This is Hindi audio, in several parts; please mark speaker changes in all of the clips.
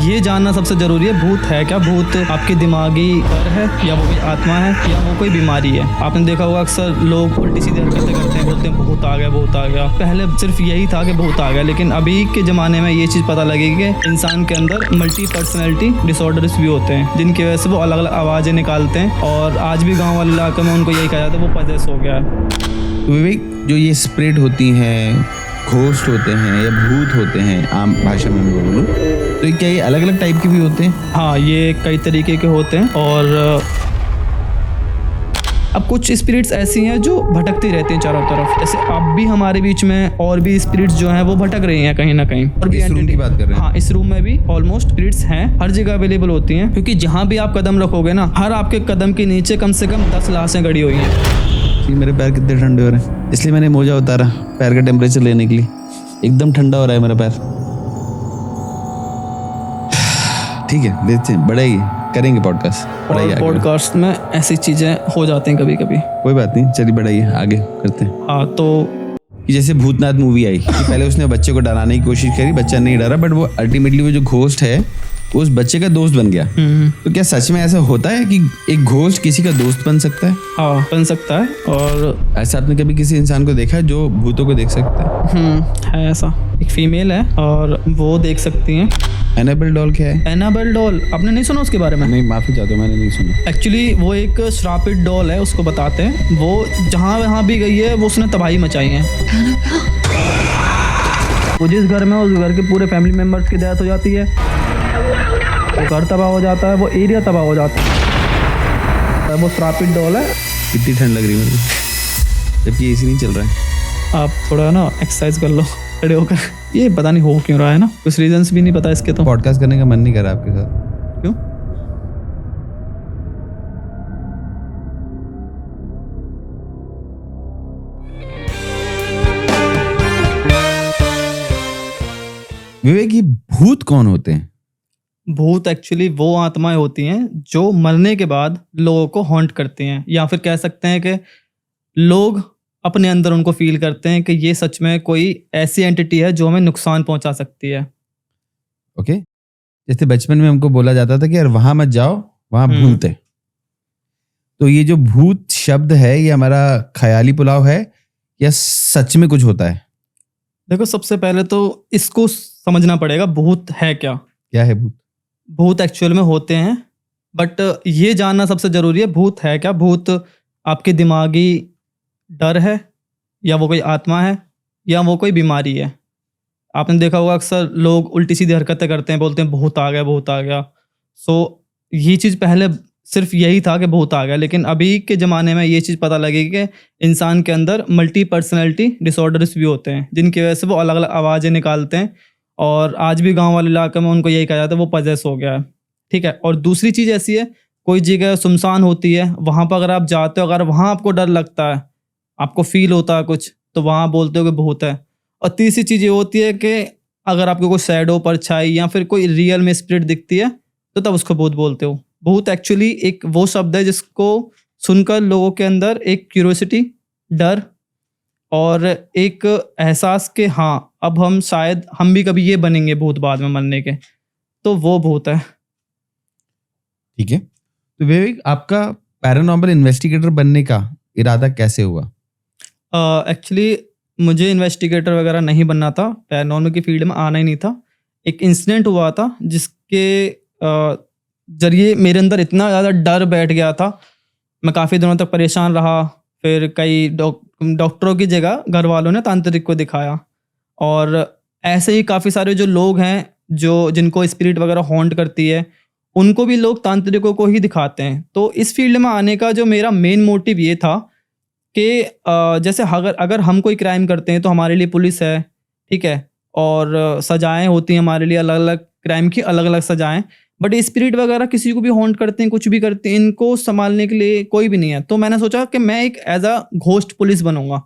Speaker 1: ये जानना सबसे ज़रूरी है, भूत है क्या? भूत आपकी दिमागी डर है या वो कोई आत्मा है या वो कोई बीमारी है? आपने देखा होगा अक्सर लोग उल्टी सीधी हरकतें करते हैं, बोलते हैं भूत आ गया, भूत आ गया। पहले सिर्फ यही था कि भूत आ गया, लेकिन अभी के ज़माने में ये चीज़ पता लगी कि इंसान के अंदर मल्टी पर्सनैलिटी डिसऑर्डर्स भी होते हैं, जिनकी वजह से वो अलग अलग आवाज़ें निकालते हैं। और आज भी गाँव वाले इलाके में उनको यही कहा जाता है वो पजेस हो गया है।
Speaker 2: तो विवेक, जो ये स्प्रिट होती हैं, घोस्ट होते हैं या भूत होते हैं, आम भाषा में मैं बोलूँ, तो ये क्या ये अलग अलग टाइप के भी होते हैं?
Speaker 1: हाँ, ये कई तरीके के होते हैं। और अब कुछ स्पिरिट्स ऐसी हैं जो भटकती रहती हैं चारों तरफ, जैसे अब भी हमारे बीच में और भी स्पिरिट्स जो हैं वो भटक रही हैं कहीं ना कहीं। और भी
Speaker 2: इस रूम की बात कर रहे हैं?
Speaker 1: हाँ, इस रूम में भी ऑलमोस्ट स्पिरिट्स हैं, हर जगह अवेलेबल होती हैं, क्योंकि जहाँ भी आप कदम रखोगे ना, हर आपके कदम के नीचे कम से कम 10 लाशें गड़ी हुई हैं।
Speaker 2: मेरे पैर कितने ठंडे हो रहे हैं, इसलिए मैंने मोजा उतारा पैर का टेम्परेचर लेने के लिए। एकदम ठंडा हो रहा है मेरा पैर। ठीक है, देखते हैं, बढ़ाइए, करेंगे पॉडकास्ट। बढ़ाइए आगे।
Speaker 1: पॉडकास्ट में ऐसी चीज़ें हो जाती हैं कभी कभी।
Speaker 2: कोई बात नहीं, चलिए बढ़ाइए, आगे करते हैं।
Speaker 1: हाँ, तो
Speaker 2: कि जैसे भूतनाथ मूवी आई कि पहले उसने बच्चे को डराने की कोशिश करी, बच्चा नहीं डरा, बट वो अल्टीमेटली वो जो घोस्ट है वो उस बच्चे का दोस्त बन गया। तो क्या सच में ऐसा होता है कि एक घोस्ट किसी का दोस्त बन सकता है?
Speaker 1: हाँ, बन सकता है। और
Speaker 2: ऐसा आपने कभी किसी इंसान को देखा है जो भूतों को देख सकता है?
Speaker 1: है ऐसा, एक फीमेल है और वो देख सकती हैं।
Speaker 2: एनाबेल डॉल क्या है?
Speaker 1: एनाबेल डॉल आपने नहीं सुना उसके बारे में?
Speaker 2: नहीं, माफी चाहता हूँ, मैंने नहीं सुना।
Speaker 1: एक्चुअली वो एक श्रापित डॉल है, उसको बताते हैं। वो जहाँ वहाँ भी गई है वो उसने तबाही मचाई है। वो जिस घर में उस घर के पूरे फैमिली मेम्बर्स की डेथ हो जाती है, वो घर तबाह हो जाता है, वो एरिया तबाह हो जाता है। वो श्रापित डॉल है।
Speaker 2: कितनी ठंड लग रही है मुझे, जबकि एसी नहीं चल रहा है।
Speaker 1: आप थोड़ा ना एक्सरसाइज कर लो खड़े होकर। ये पता नहीं हो क्यों रहा है ना, कुछ रीजंस भी नहीं पता इसके। तो
Speaker 2: पॉडकास्ट करने का मन नहीं कर रहा आपके साथ?
Speaker 1: क्यों?
Speaker 2: विवेक, ये भूत कौन होते हैं?
Speaker 1: भूत एक्चुअली वो आत्माएं होती हैं जो मरने के बाद लोगों को हॉन्ट करती हैं, या फिर कह सकते हैं कि लोग अपने अंदर उनको फील करते हैं कि ये सच में कोई ऐसी एंटिटी है जो हमें नुकसान पहुंचा सकती है।
Speaker 2: ओके, जैसे बचपन में हमको बोला जाता था कि यार वहां मत जाओ, वहां भूत है। तो ये जो भूत शब्द है, ये हमारा ख्याली पुलाव है या सच में कुछ होता है?
Speaker 1: देखो, सबसे पहले तो इसको समझना पड़ेगा, भूत है क्या?
Speaker 2: क्या है भूत?
Speaker 1: भूत एक्चुअल में होते हैं, बट ये जानना सबसे ज़रूरी है, भूत है क्या? भूत आपकी दिमागी डर है या वो कोई आत्मा है या वो कोई बीमारी है? आपने देखा होगा अक्सर लोग उल्टी सीधी हरकतें करते हैं, बोलते हैं भूत आ गया, भूत आ गया। सो ये चीज़ पहले सिर्फ यही था कि भूत आ गया, लेकिन अभी के ज़माने में ये चीज़ पता लगी कि इंसान के अंदर मल्टी पर्सनैलिटी डिसऑर्डर्स भी होते हैं, जिनकी वजह से वो अलग अलग आवाज़ें निकालते हैं। और आज भी गाँव वाले इलाके में उनको यही कहा जाता है वो पजेस हो गया है। ठीक है। और दूसरी चीज़ ऐसी है, कोई जगह सुनसान होती है, वहाँ पर अगर आप जाते हो, अगर वहाँ आपको डर लगता है, आपको फील होता है कुछ, तो वहाँ बोलते हो कि भूत है। और तीसरी चीज़ ये होती है कि अगर आपको कोई शैडो, परछाई या फिर कोई रियल में स्पिरिट दिखती है, तो तब उसको भूत बोलते हो। भूत एक्चुअली एक वो शब्द है जिसको सुनकर लोगों के अंदर एक क्यूरियोसिटी, डर और एक एहसास कि हाँ, अब हम शायद हम भी कभी ये बनेंगे भूत बाद में मरने के, तो वो भूत है।
Speaker 2: ठीक है, तो विवेक, आपका पैरानॉर्मल इन्वेस्टिगेटर बनने का इरादा कैसे हुआ?
Speaker 1: एक्चुअली मुझे इन्वेस्टिगेटर वगैरह नहीं बनना था, पैरानॉर्मल की फील्ड में आना ही नहीं था। एक इंसिडेंट हुआ था जिसके जरिए मेरे अंदर इतना ज़्यादा डर बैठ गया था, मैं काफ़ी दिनों तक परेशान रहा। फिर कई डॉक्टरों की जगह घर वालों ने तांत्रिक को दिखाया, और ऐसे ही काफ़ी सारे जो लोग हैं जो जिनको स्पिरिट वगैरह हॉन्ट करती है, उनको भी लोग तांत्रिकों को ही दिखाते हैं। तो इस फील्ड में आने का जो मेरा मेन मोटिव ये था कि जैसे अगर हम कोई क्राइम करते हैं तो हमारे लिए पुलिस है, ठीक है, और सजाएं होती हैं हमारे लिए, अलग अलग क्राइम की अलग अलग सजाएं। बट स्पिरिट वगैरह किसी को भी हॉन्ट करते हैं, कुछ भी करते हैं, इनको संभालने के लिए कोई भी नहीं है। तो मैंने सोचा कि मैं एक एज अ घोस्ट पुलिस बनूंगा।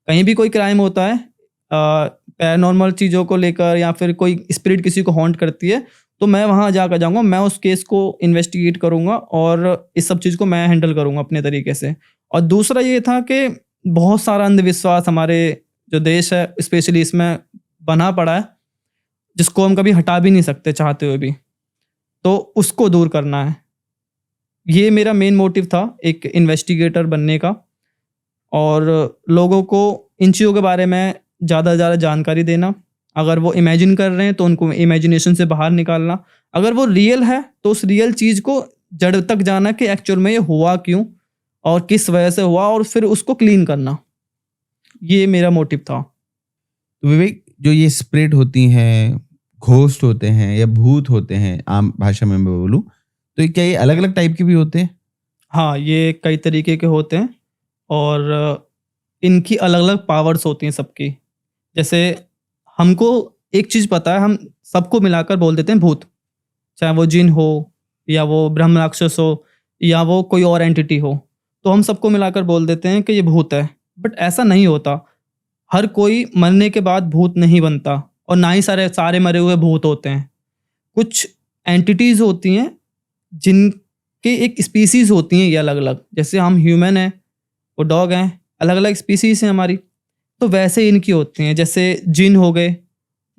Speaker 1: कहीं भी कोई क्राइम होता है पैरानॉर्मल चीज़ों को लेकर, या फिर कोई स्पिरिट किसी को हॉन्ट करती है, तो मैं वहाँ जाकर जाऊँगा, मैं उस केस को इन्वेस्टिगेट करूँगा और इस सब चीज़ को मैं हैंडल करूँगा अपने तरीके से। और दूसरा ये था कि बहुत सारा अंधविश्वास हमारे जो देश है स्पेशली इसमें बना पड़ा है, जिसको हम कभी हटा भी नहीं सकते चाहते हुए भी। तो उसको दूर करना है। ये मेरा मेन मोटिव था एक इन्वेस्टिगेटर बनने का, और लोगों को इन चीज़ों के बारे में ज़्यादा से ज़्यादा जानकारी देना। अगर वो इमेजिन कर रहे हैं तो उनको इमेजिनेशन से बाहर निकालना। अगर वो रियल है तो उस रियल चीज़ को जड़ तक जाना कि एक्चुअल में ये हुआ क्यों और किस वजह से हुआ, और फिर उसको क्लीन करना। ये मेरा मोटिव था।
Speaker 2: तो विवेक, जो ये स्पिरिट होती हैं, घोस्ट होते हैं या भूत होते हैं, आम भाषा में मैं बोलूँ, तो क्या ये अलग अलग टाइप के भी होते हैं?
Speaker 1: हाँ, ये कई तरीके के होते हैं, और इनकी अलग-अलग पावर्स होती हैं सबकी। जैसे हमको एक चीज़ पता है, हम सबको मिलाकर बोल देते हैं भूत। चाहे वो जिन हो, या वो ब्रह्म राक्षस हो, या वो कोई और एंटिटी हो। तो हम सबको मिलाकर बोल देते हैं कि ये भूत है। बट ऐसा नहीं होता। हर कोई मरने के बाद भूत नहीं बनता, और ना ही सारे मरे हुए भूत होते हैं। कुछ एंटिटीज़ होती हैं जिनके एक स्पीसीज़ होती हैं ये अलग-अलग। जैसे हम ह्यूमन हैं, वो डॉग हैं, अलग-अलग स्पीसीज़ हैं हमारी। तो वैसे इनकी होती हैं। जैसे जिन हो गए,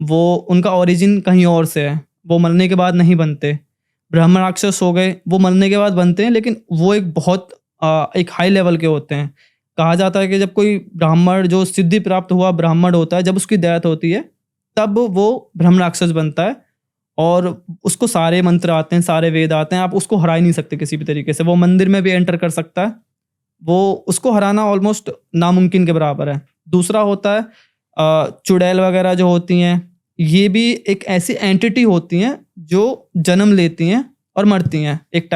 Speaker 1: वो उनका ओरिजिन कहीं और से है, वो मरने के बाद नहीं बनते। ब्रह्म राक्षस हो गए, वो मरने के बाद बनते हैं, लेकिन वो एक बहुत एक हाई लेवल के होते हैं। कहा जाता है कि जब कोई ब्राह्मण, जो सिद्धि प्राप्त हुआ ब्राह्मण होता है, जब उसकी डेथ होती है तब वो ब्रह्म राक्षस बनता है, और उसको सारे मंत्र आते हैं, सारे वेद आते हैं। आप उसको हरा ही नहीं सकते किसी भी तरीके से। वो मंदिर में भी एंटर कर सकता है। वो उसको हराना ऑलमोस्ट नामुमकिन के बराबर है। दूसरा होता है चुड़ैल वगैरह जो होती हैं, ये भी एक ऐसी एंटिटी होती हैं जो जन्म लेती हैं और मरती हैं। एक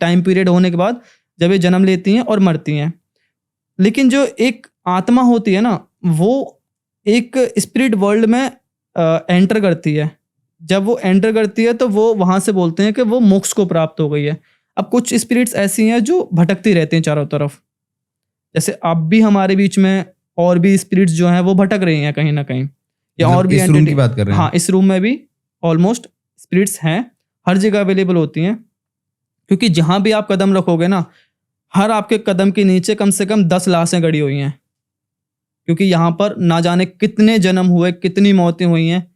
Speaker 1: टाइम पीरियड होने के बाद जब ये जन्म लेती हैं और मरती हैं। लेकिन जो एक आत्मा होती है ना, वो एक स्पिरिट वर्ल्ड में एंटर करती है। जब वो एंटर करती है तो वो वहाँ से बोलते हैं कि वो मोक्ष को प्राप्त हो गई है। अब कुछ स्पिरिट्स ऐसी हैं जो भटकती रहती हैं चारों तरफ। जैसे अब भी हमारे बीच में और भी स्पिरिट्स जो हैं वो भटक रही हैं कहीं न कहीं। या
Speaker 2: मतलब
Speaker 1: और भी
Speaker 2: इस रूम
Speaker 1: एंटिटी,
Speaker 2: की बात कर रहे हैं?
Speaker 1: हाँ, इस रूम में भी ऑलमोस्ट स्पिरिट्स हैं, हर जगह अवेलेबल होती हैं। क्योंकि जहाँ भी आप कदम रखोगे ना, हर आपके कदम के नीचे कम से कम 10 लाशें गड़ी हुई हैं। क्योंकि यहाँ पर ना जाने कितने जन्म हुए, कितनी मौतें हुई हैं,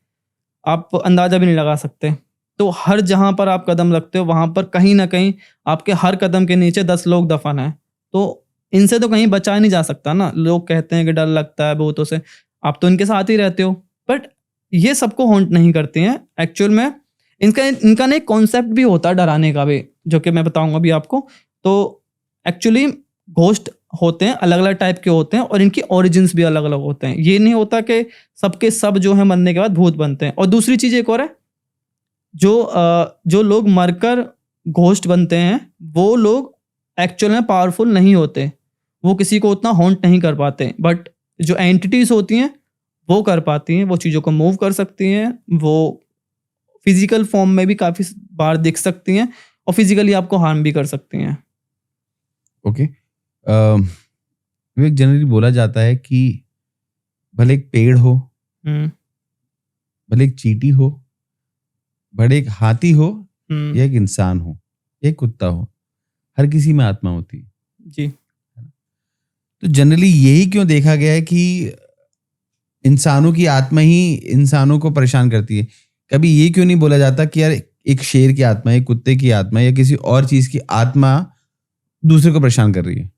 Speaker 1: आप अंदाज़ा भी नहीं लगा सकते। तो हर जहाँ पर आप कदम रखते हो, वहाँ पर कहीं न कहीं आपके हर कदम के नीचे 10 लोग दफ़न हैं। तो इनसे तो कहीं बचा नहीं जा सकता ना। लोग कहते हैं कि डर लगता है भूतों से, आप तो इनके साथ ही रहते हो। बट ये सबको हॉन्ट नहीं करती हैं। एक्चुअल में इनका ना एक कॉन्सेप्ट भी होता है डराने का भी, जो कि मैं बताऊँगा अभी आपको। तो एक्चुअली घोस्ट होते हैं, अलग-अलग टाइप के होते हैं, और इनकी ओरिजिन्स भी अलग-अलग होते हैं। ये नहीं होता कि सबके सब जो है मरने के बाद भूत बनते हैं। और दूसरी चीज़ एक और है, जो लोग मरकर घोस्ट बनते हैं, वो लोग एक्चुअल में पावरफुल नहीं होते। वो किसी को उतना हॉन्ट नहीं कर पाते। बट जो एंटिटीज़ होती हैं, वो कर पाती हैं, वो चीज़ों को मूव कर सकती हैं, वो फिज़िकल फॉर्म में भी काफ़ी बार दिख सकती हैं, और फिज़िकली आपको हार्म भी कर सकती हैं।
Speaker 2: ओके। विवेक, जनरली बोला जाता है कि भले एक पेड़ हो,
Speaker 1: हुँ,
Speaker 2: भले एक चींटी हो, भले एक हाथी हो,
Speaker 1: हुँ,
Speaker 2: या एक इंसान हो, या एक कुत्ता हो, हर किसी में आत्मा होती है।
Speaker 1: जी।
Speaker 2: तो जनरली यही क्यों देखा गया है कि इंसानों की आत्मा ही इंसानों को परेशान करती है? कभी ये क्यों नहीं बोला जाता कि यार एक शेर की आत्मा, एक कुत्ते की आत्मा, या किसी और चीज की आत्मा दूसरे को परेशान कर रही है?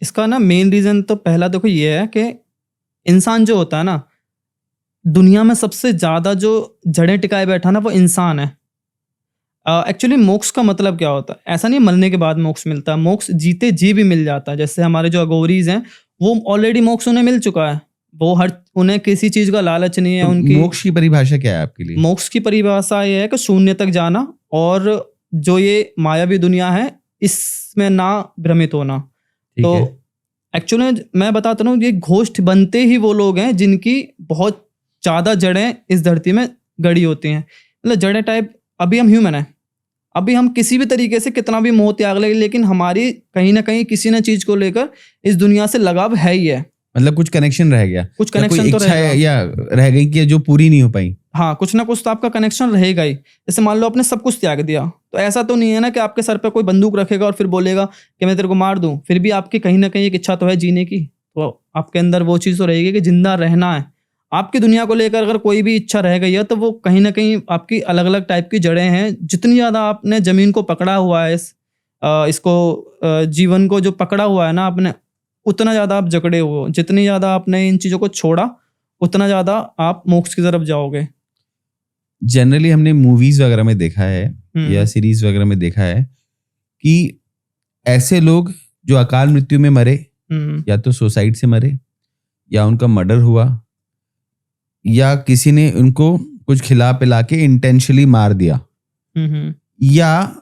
Speaker 1: इसका ना मेन रीज़न तो पहला देखो ये है कि इंसान जो होता है ना, दुनिया में सबसे ज़्यादा जो जड़ें टिकाए बैठा ना, वो इंसान है। एक्चुअली मोक्ष का मतलब क्या होता है? ऐसा नहीं मरने के बाद मोक्ष मिलता है, मोक्ष जीते जी भी मिल जाता है। जैसे हमारे जो अघोरीज़ हैं, वो ऑलरेडी मोक्ष उन्हें मिल चुका है। वो उन्हें किसी चीज़ का लालच नहीं है।
Speaker 2: तो
Speaker 1: उनकी
Speaker 2: मोक्ष की परिभाषा क्या है आपके लिए?
Speaker 1: मोक्ष की परिभाषा ये है कि शून्य तक जाना, और जो ये मायावी दुनिया है, इसमें ना भ्रमित होना।
Speaker 2: ठीक
Speaker 1: तो
Speaker 2: है।
Speaker 1: एक्चुअली मैं बताता हूँ, ये घोस्ट बनते ही वो लोग हैं जिनकी बहुत ज़्यादा जड़ें इस धरती में गड़ी होती हैं। मतलब जड़ें टाइप, अभी हम ह्यूमन हैं, अभी हम किसी भी तरीके से कितना भी मोह त्याग लें, लेकिन हमारी कहीं न कहीं किसी न चीज़ को लेकर इस दुनिया से लगाव है ही है।
Speaker 2: मतलब कुछ कनेक्शन रह गया,
Speaker 1: कुछ
Speaker 2: या कोई
Speaker 1: कनेक्शन तो
Speaker 2: इच्छा
Speaker 1: रहेगा।
Speaker 2: या रह गई कि जो पूरी नहीं हो पाई?
Speaker 1: हाँ, कुछ ना कुछ तो आपका कनेक्शन रहेगा ही। जैसे मान लो आपने सब कुछ त्याग दिया, तो ऐसा तो नहीं है ना कि आपके सर पे कोई बंदूक रखेगा और फिर बोलेगा कि मैं तेरे को मार दूँ। फिर भी आपकी कहीं न कहीं एक इच्छा तो है जीने की, तो आपके अंदर वो चीज़ तो रहेगी कि ज़िंदा रहना है। आपकी दुनिया को लेकर अगर कोई भी इच्छा रह गई है तो वो कहीं ना कहीं आपकी अलग अलग टाइप की जड़ें हैं। जितनी ज़्यादा आपने ज़मीन को पकड़ा हुआ है, जीवन को जो पकड़ा हुआ है ना आपने, उतना ज़्यादा आप जकड़े हुए हो। जितनी ज़्यादा आपने इन चीज़ों को छोड़ा, उतना ज़्यादा आप मोक्ष की तरफ जाओगे।
Speaker 2: जनरली हमने मूवीज वगैरह में देखा है या सीरीज वगैरह में देखा है कि ऐसे लोग जो अकाल मृत्यु में मरे, या तो सुसाइड से मरे, या उनका मर्डर हुआ, या किसी ने उनको कुछ खिला पिला के इंटेंशनली मार दिया, या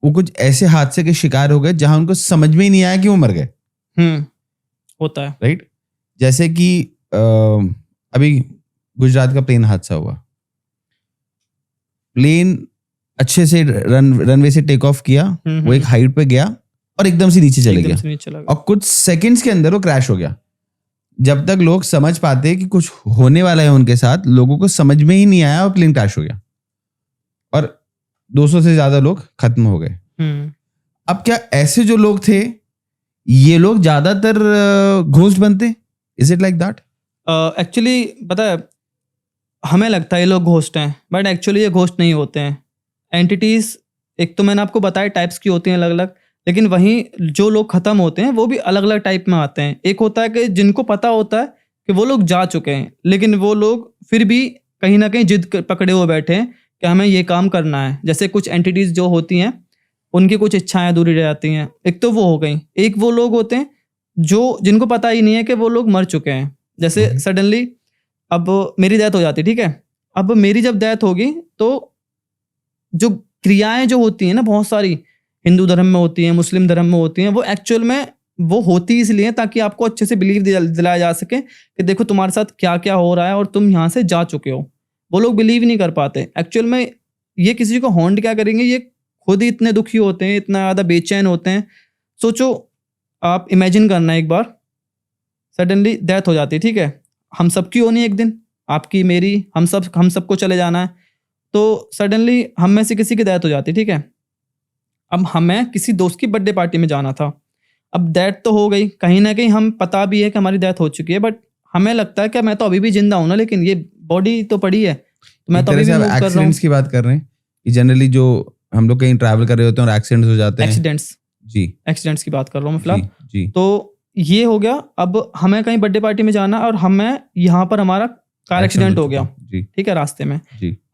Speaker 2: वो कुछ ऐसे हादसे के शिकार हो गए जहां उनको समझ में ही नहीं आया कि वो मर गए।
Speaker 1: होता है,
Speaker 2: राइट। जैसे कि अभी गुजरात का प्लेन हादसा हुआ। प्लेन अच्छे से रनवे से टेक ऑफ किया, वो एक हाइट पे गया और एकदम से नीचे चले गया, और कुछ सेकंड्स के अंदर वो क्रैश हो गया। जब तक लोग समझ पाते कि कुछ होने वाला है उनके साथ, लोगों को समझ में ही नहीं आया और प्लेन क्रैश हो गया और 200 से ज्यादा लोग खत्म हो गए। अब क्या ऐसे जो लोग थे, ये लोग ज्यादातर घोस्ट बनते? Is it like that?
Speaker 1: Actually पता है, हमें लगता है ये लोग घोस्ट हैं, बट एक्चुअली ये घोस्ट नहीं होते हैं। एंटिटीज एक तो मैंने आपको बताया टाइप्स की होती हैं अलग अलग, लेकिन वहीं जो लोग खत्म होते हैं वो भी अलग अलग टाइप में आते हैं। एक होता है कि जिनको पता होता है कि वो लोग जा चुके हैं, लेकिन वो लोग फिर भी कहीं ना कहीं जिद पकड़े हुए बैठे हैं कि हमें ये काम करना है। जैसे कुछ एंटिटीज जो होती हैं, उनकी कुछ इच्छाएं अधूरी रह जाती हैं। एक तो वो हो गई। एक वो लोग होते हैं जो जिनको पता ही नहीं है कि वो लोग मर चुके हैं। जैसे सडनली अब मेरी डेथ हो जाती, ठीक है। अब मेरी जब डेथ होगी तो जो क्रियाएं जो होती हैं ना, बहुत सारी हिंदू धर्म में होती हैं, मुस्लिम धर्म में होती हैं, वो एक्चुअल में वो होती इसलिए ताकि आपको अच्छे से बिलीव दिलाया जा सके कि देखो तुम्हारे साथ क्या क्या हो रहा है और तुम यहाँ से जा चुके हो। वो लोग बिलीव नहीं कर पाते। एक्चुअल में ये किसी को हॉन्ट क्या करेंगे, ये खुद ही इतने दुखी होते हैं, इतना ज़्यादा बेचैन होते हैं। सोचो, आप इमेजिन करना एक बार, सडनली डेथ हो जाती, ठीक है। हम सबकी होनी एक दिन, आपकी मेरी, हम सबको चले जाना है। तो सडनली हम में से किसी की डेथ हो जाती, ठीक है। अब हमें किसी दोस्त की बर्थडे पार्टी में जाना था। अब डेथ तो हो गई, कहीं ना कहीं हम पता भी है कि हमारी डेथ हो चुकी है, बट हमें लगता है कि मैं तो अभी भी जिंदा हूं ना, लेकिन ये बॉडी तो पड़ी है, तो मैं तो अभी भी मूव कर रहा हूं।
Speaker 2: एक्सीडेंट्स की बात कर रहे हैं कि जनरली जो हम लोग कहीं ट्रैवल कर रहे होते हैं और एक्सीडेंट्स हो जाते हैं। एक्सीडेंट्स
Speaker 1: की बात कर रहा हूँ मैं फिलहाल।
Speaker 2: जी।
Speaker 1: तो ये हो गया। अब हमें कहीं बर्थडे पार्टी में जाना और हमें यहाँ पर हमारा कार एक्सीडेंट हो गया, ठीक है, रास्ते में।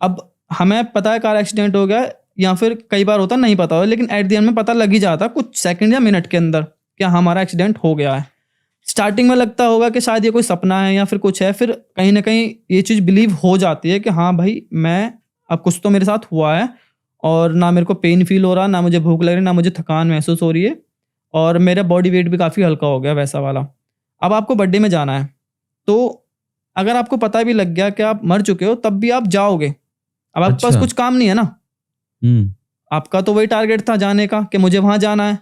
Speaker 1: अब हमें पता है कार एक्सीडेंट हो गया, या फिर कई बार होता नहीं पता हो, लेकिन एट द एंड में पता लग ही जाता कुछ सेकंड या मिनट के अंदर क्या हमारा एक्सीडेंट हो गया है। स्टार्टिंग में लगता होगा कि शायद ये कोई सपना है या फिर कुछ है, फिर कहीं ना कहीं ये चीज़ बिलीव हो जाती है कि हाँ भाई, मैं अब कुछ तो मेरे साथ हुआ है, और ना मेरे को पेन फील हो रहा, ना मुझे भूख लग रही, ना मुझे थकान महसूस हो रही है, और मेरा बॉडी वेट भी काफ़ी हल्का हो गया, वैसा वाला। अब आपको बर्थडे में जाना है, तो अगर आपको पता भी लग गया कि आप मर चुके हो, तब भी आप जाओगे। अब आपके पास कुछ काम नहीं है ना, आपका तो वही टारगेट था जाने का कि मुझे वहां जाना है,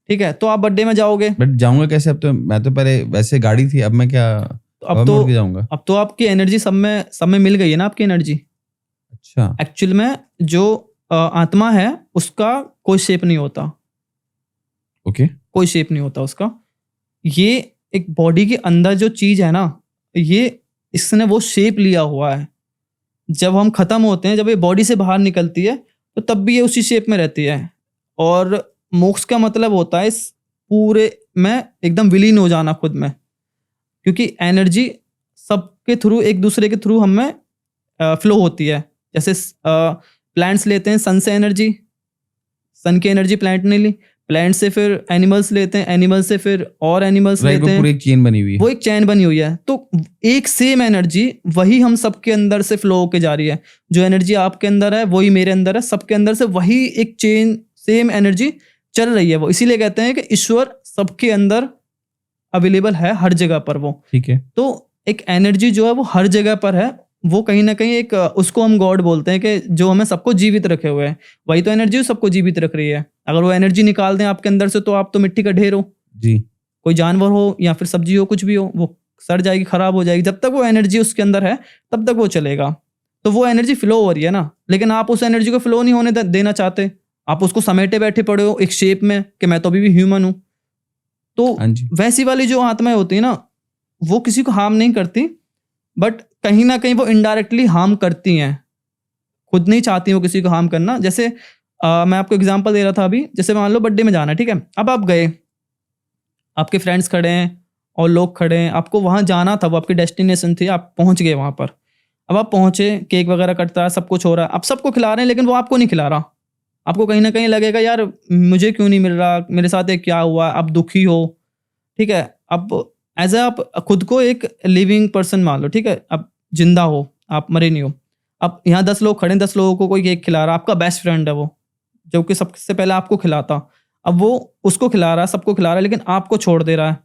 Speaker 1: ठीक है, तो आप बर्थडे में जाओगे।
Speaker 2: बट जाऊंगा कैसे? अब तो मैं तो पहले वैसे गाड़ी थी, अब मैं क्या
Speaker 1: अब तो जाऊंगा? अब तो आपकी एनर्जी सब में मिल गई है ना, आपकी एनर्जी।
Speaker 2: अच्छा।
Speaker 1: एक्चुअल में जो आत्मा है उसका कोई शेप नहीं होता।
Speaker 2: ओके।
Speaker 1: कोई शेप नहीं होता उसका। ये एक बॉडी के अंदर जो चीज है ना, ये इसने वो शेप लिया हुआ है। जब हम खत्म होते हैं, जब ये बॉडी से बाहर निकलती है, तो तब भी ये उसी शेप में रहती है। और मोक्ष का मतलब होता है इस पूरे में एकदम विलीन हो जाना खुद में, क्योंकि एनर्जी सबके थ्रू, एक दूसरे के थ्रू हमें फ्लो होती है। जैसे प्लांट्स लेते हैं सन से एनर्जी, सन की एनर्जी प्लांट ने ली, प्लांट से फिर एनिमल्स लेते हैं, एनिमल से फिर और एनिमल्स लेते हैं।
Speaker 2: पूरी एक चेन बनी हुई है।
Speaker 1: वो एक चेन बनी हुई है। तो एक सेम एनर्जी वही हम सबके अंदर से फ्लो होके जा रही है। जो एनर्जी आपके अंदर है वही मेरे अंदर है, सबके अंदर से वही एक चेन, सेम एनर्जी चल रही है। वो इसीलिए कहते हैं कि ईश्वर सबके अंदर अवेलेबल है, हर जगह पर वो, ठीक है। तो एक एनर्जी जो है वो हर जगह पर है, वो कहीं ना कहीं एक, उसको हम गॉड बोलते हैं, कि जो हमें सबको जीवित रखे हुए है। वही तो एनर्जी सबको जीवित रख रही है। अगर वो एनर्जी निकाल दें आपके अंदर से, तो आप तो मिट्टी का ढेर हो जी। कोई जानवर हो या फिर सब्जी हो, कुछ भी हो, वो सड़ जाएगी, खराब हो जाएगी। जब तक वो एनर्जी उसके अंदर है तब तक वो चलेगा। तो वो एनर्जी फ्लो हो रही है ना, लेकिन आप उस एनर्जी को फ्लो नहीं होने देना चाहते। आप उसको समेटे बैठे पड़े हो एक शेप में कि मैं तो अभी भी ह्यूमन हूं। तो वैसी वाली जो आत्माएं होती है ना, वो किसी को हार्म नहीं करती, बट कहीं ना कहीं वो इनडायरेक्टली हार्म करती हैं, खुद नहीं चाहती वो किसी को हार्म करना। जैसे मैं आपको एग्जांपल दे रहा था अभी, जैसे मान लो बर्थडे में जाना है, ठीक है, अब आप गए, आपके फ्रेंड्स खड़े हैं और लोग खड़े हैं, आपको वहाँ जाना था, वो आपकी डेस्टिनेशन थी, आप पहुँच गए वहाँ पर। अब आप पहुँचे, केक वगैरह कटता है, सब कुछ हो रहा है, आप सबको खिला रहे हैं, लेकिन वो आपको नहीं खिला रहा। आपको कहीं न कहीं लगेगा यार मुझे क्यों नहीं मिल रहा, मेरे साथ ये क्या हुआ? आप दुखी हो, ठीक है? अब एज़ अ आप खुद को एक लिविंग पर्सन मान लो, ठीक है? आप ज़िंदा हो, आप मरे नहीं हो। अब यहाँ 10 लोग खड़े हैं, 10 लोगों को कोई केक खिला रहा है, आपका बेस्ट फ्रेंड है वो, जो कि सबसे पहले आपको खिलाता। अब वो उसको खिला रहा है, सबको खिला रहा है, लेकिन आपको छोड़ दे रहा है।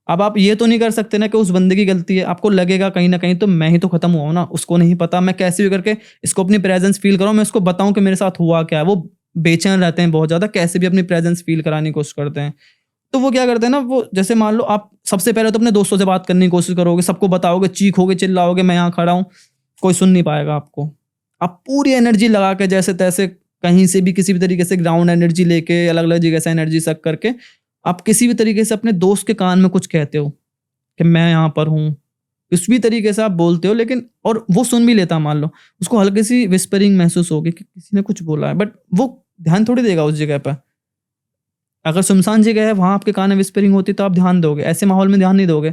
Speaker 1: अब आप ये तो नहीं कर सकते ना कि उस बंदे की गलती है, आपको लगेगा कहीं न कहीं तो मैं ही तो खत्म हुआ हूँ ना, उसको नहीं पता, मैं कैसे भी करके इसको अपनी प्रेज़ेंस फ़ील कराऊँ, मैं उसको बताऊँ कि मेरे साथ हुआ क्या है। वो बेचैन रहते हैं बहुत ज़्यादा, कैसे भी अपनी प्रेज़ेंस फ़ील कराने की कोशिश करते हैं। तो वो क्या करते हैं ना, वो जैसे मान लो आप सबसे पहले तो अपने दोस्तों से बात करने की कोशिश करोगे, सबको बताओगे, चीखोगे, चिल्लाओगे, मैं यहाँ खड़ा हूँ, कोई सुन नहीं पाएगा आपको। आप पूरी एनर्जी लगा के जैसे-तैसे कहीं से भी किसी भी तरीके से ग्राउंड एनर्जी लेके अलग-अलग जगह से एनर्जी सक करके आप किसी भी तरीके से अपने दोस्त के कान में कुछ कहते हो कि मैं यहाँ पर हूँ। किस भी तरीके से आप बोलते हो, लेकिन और वो सुन भी लेता मान लो, उसको हल्की-सी व्हिस्परिंग महसूस होगी कि किसी ने कुछ बोला है, बट वो ध्यान थोड़ी देगा उस जगह पे। अगर सुनसान जगह है, वहाँ आपके कान में व्हिस्परिंग होती तो आप ध्यान दोगे, ऐसे माहौल में ध्यान नहीं दोगे।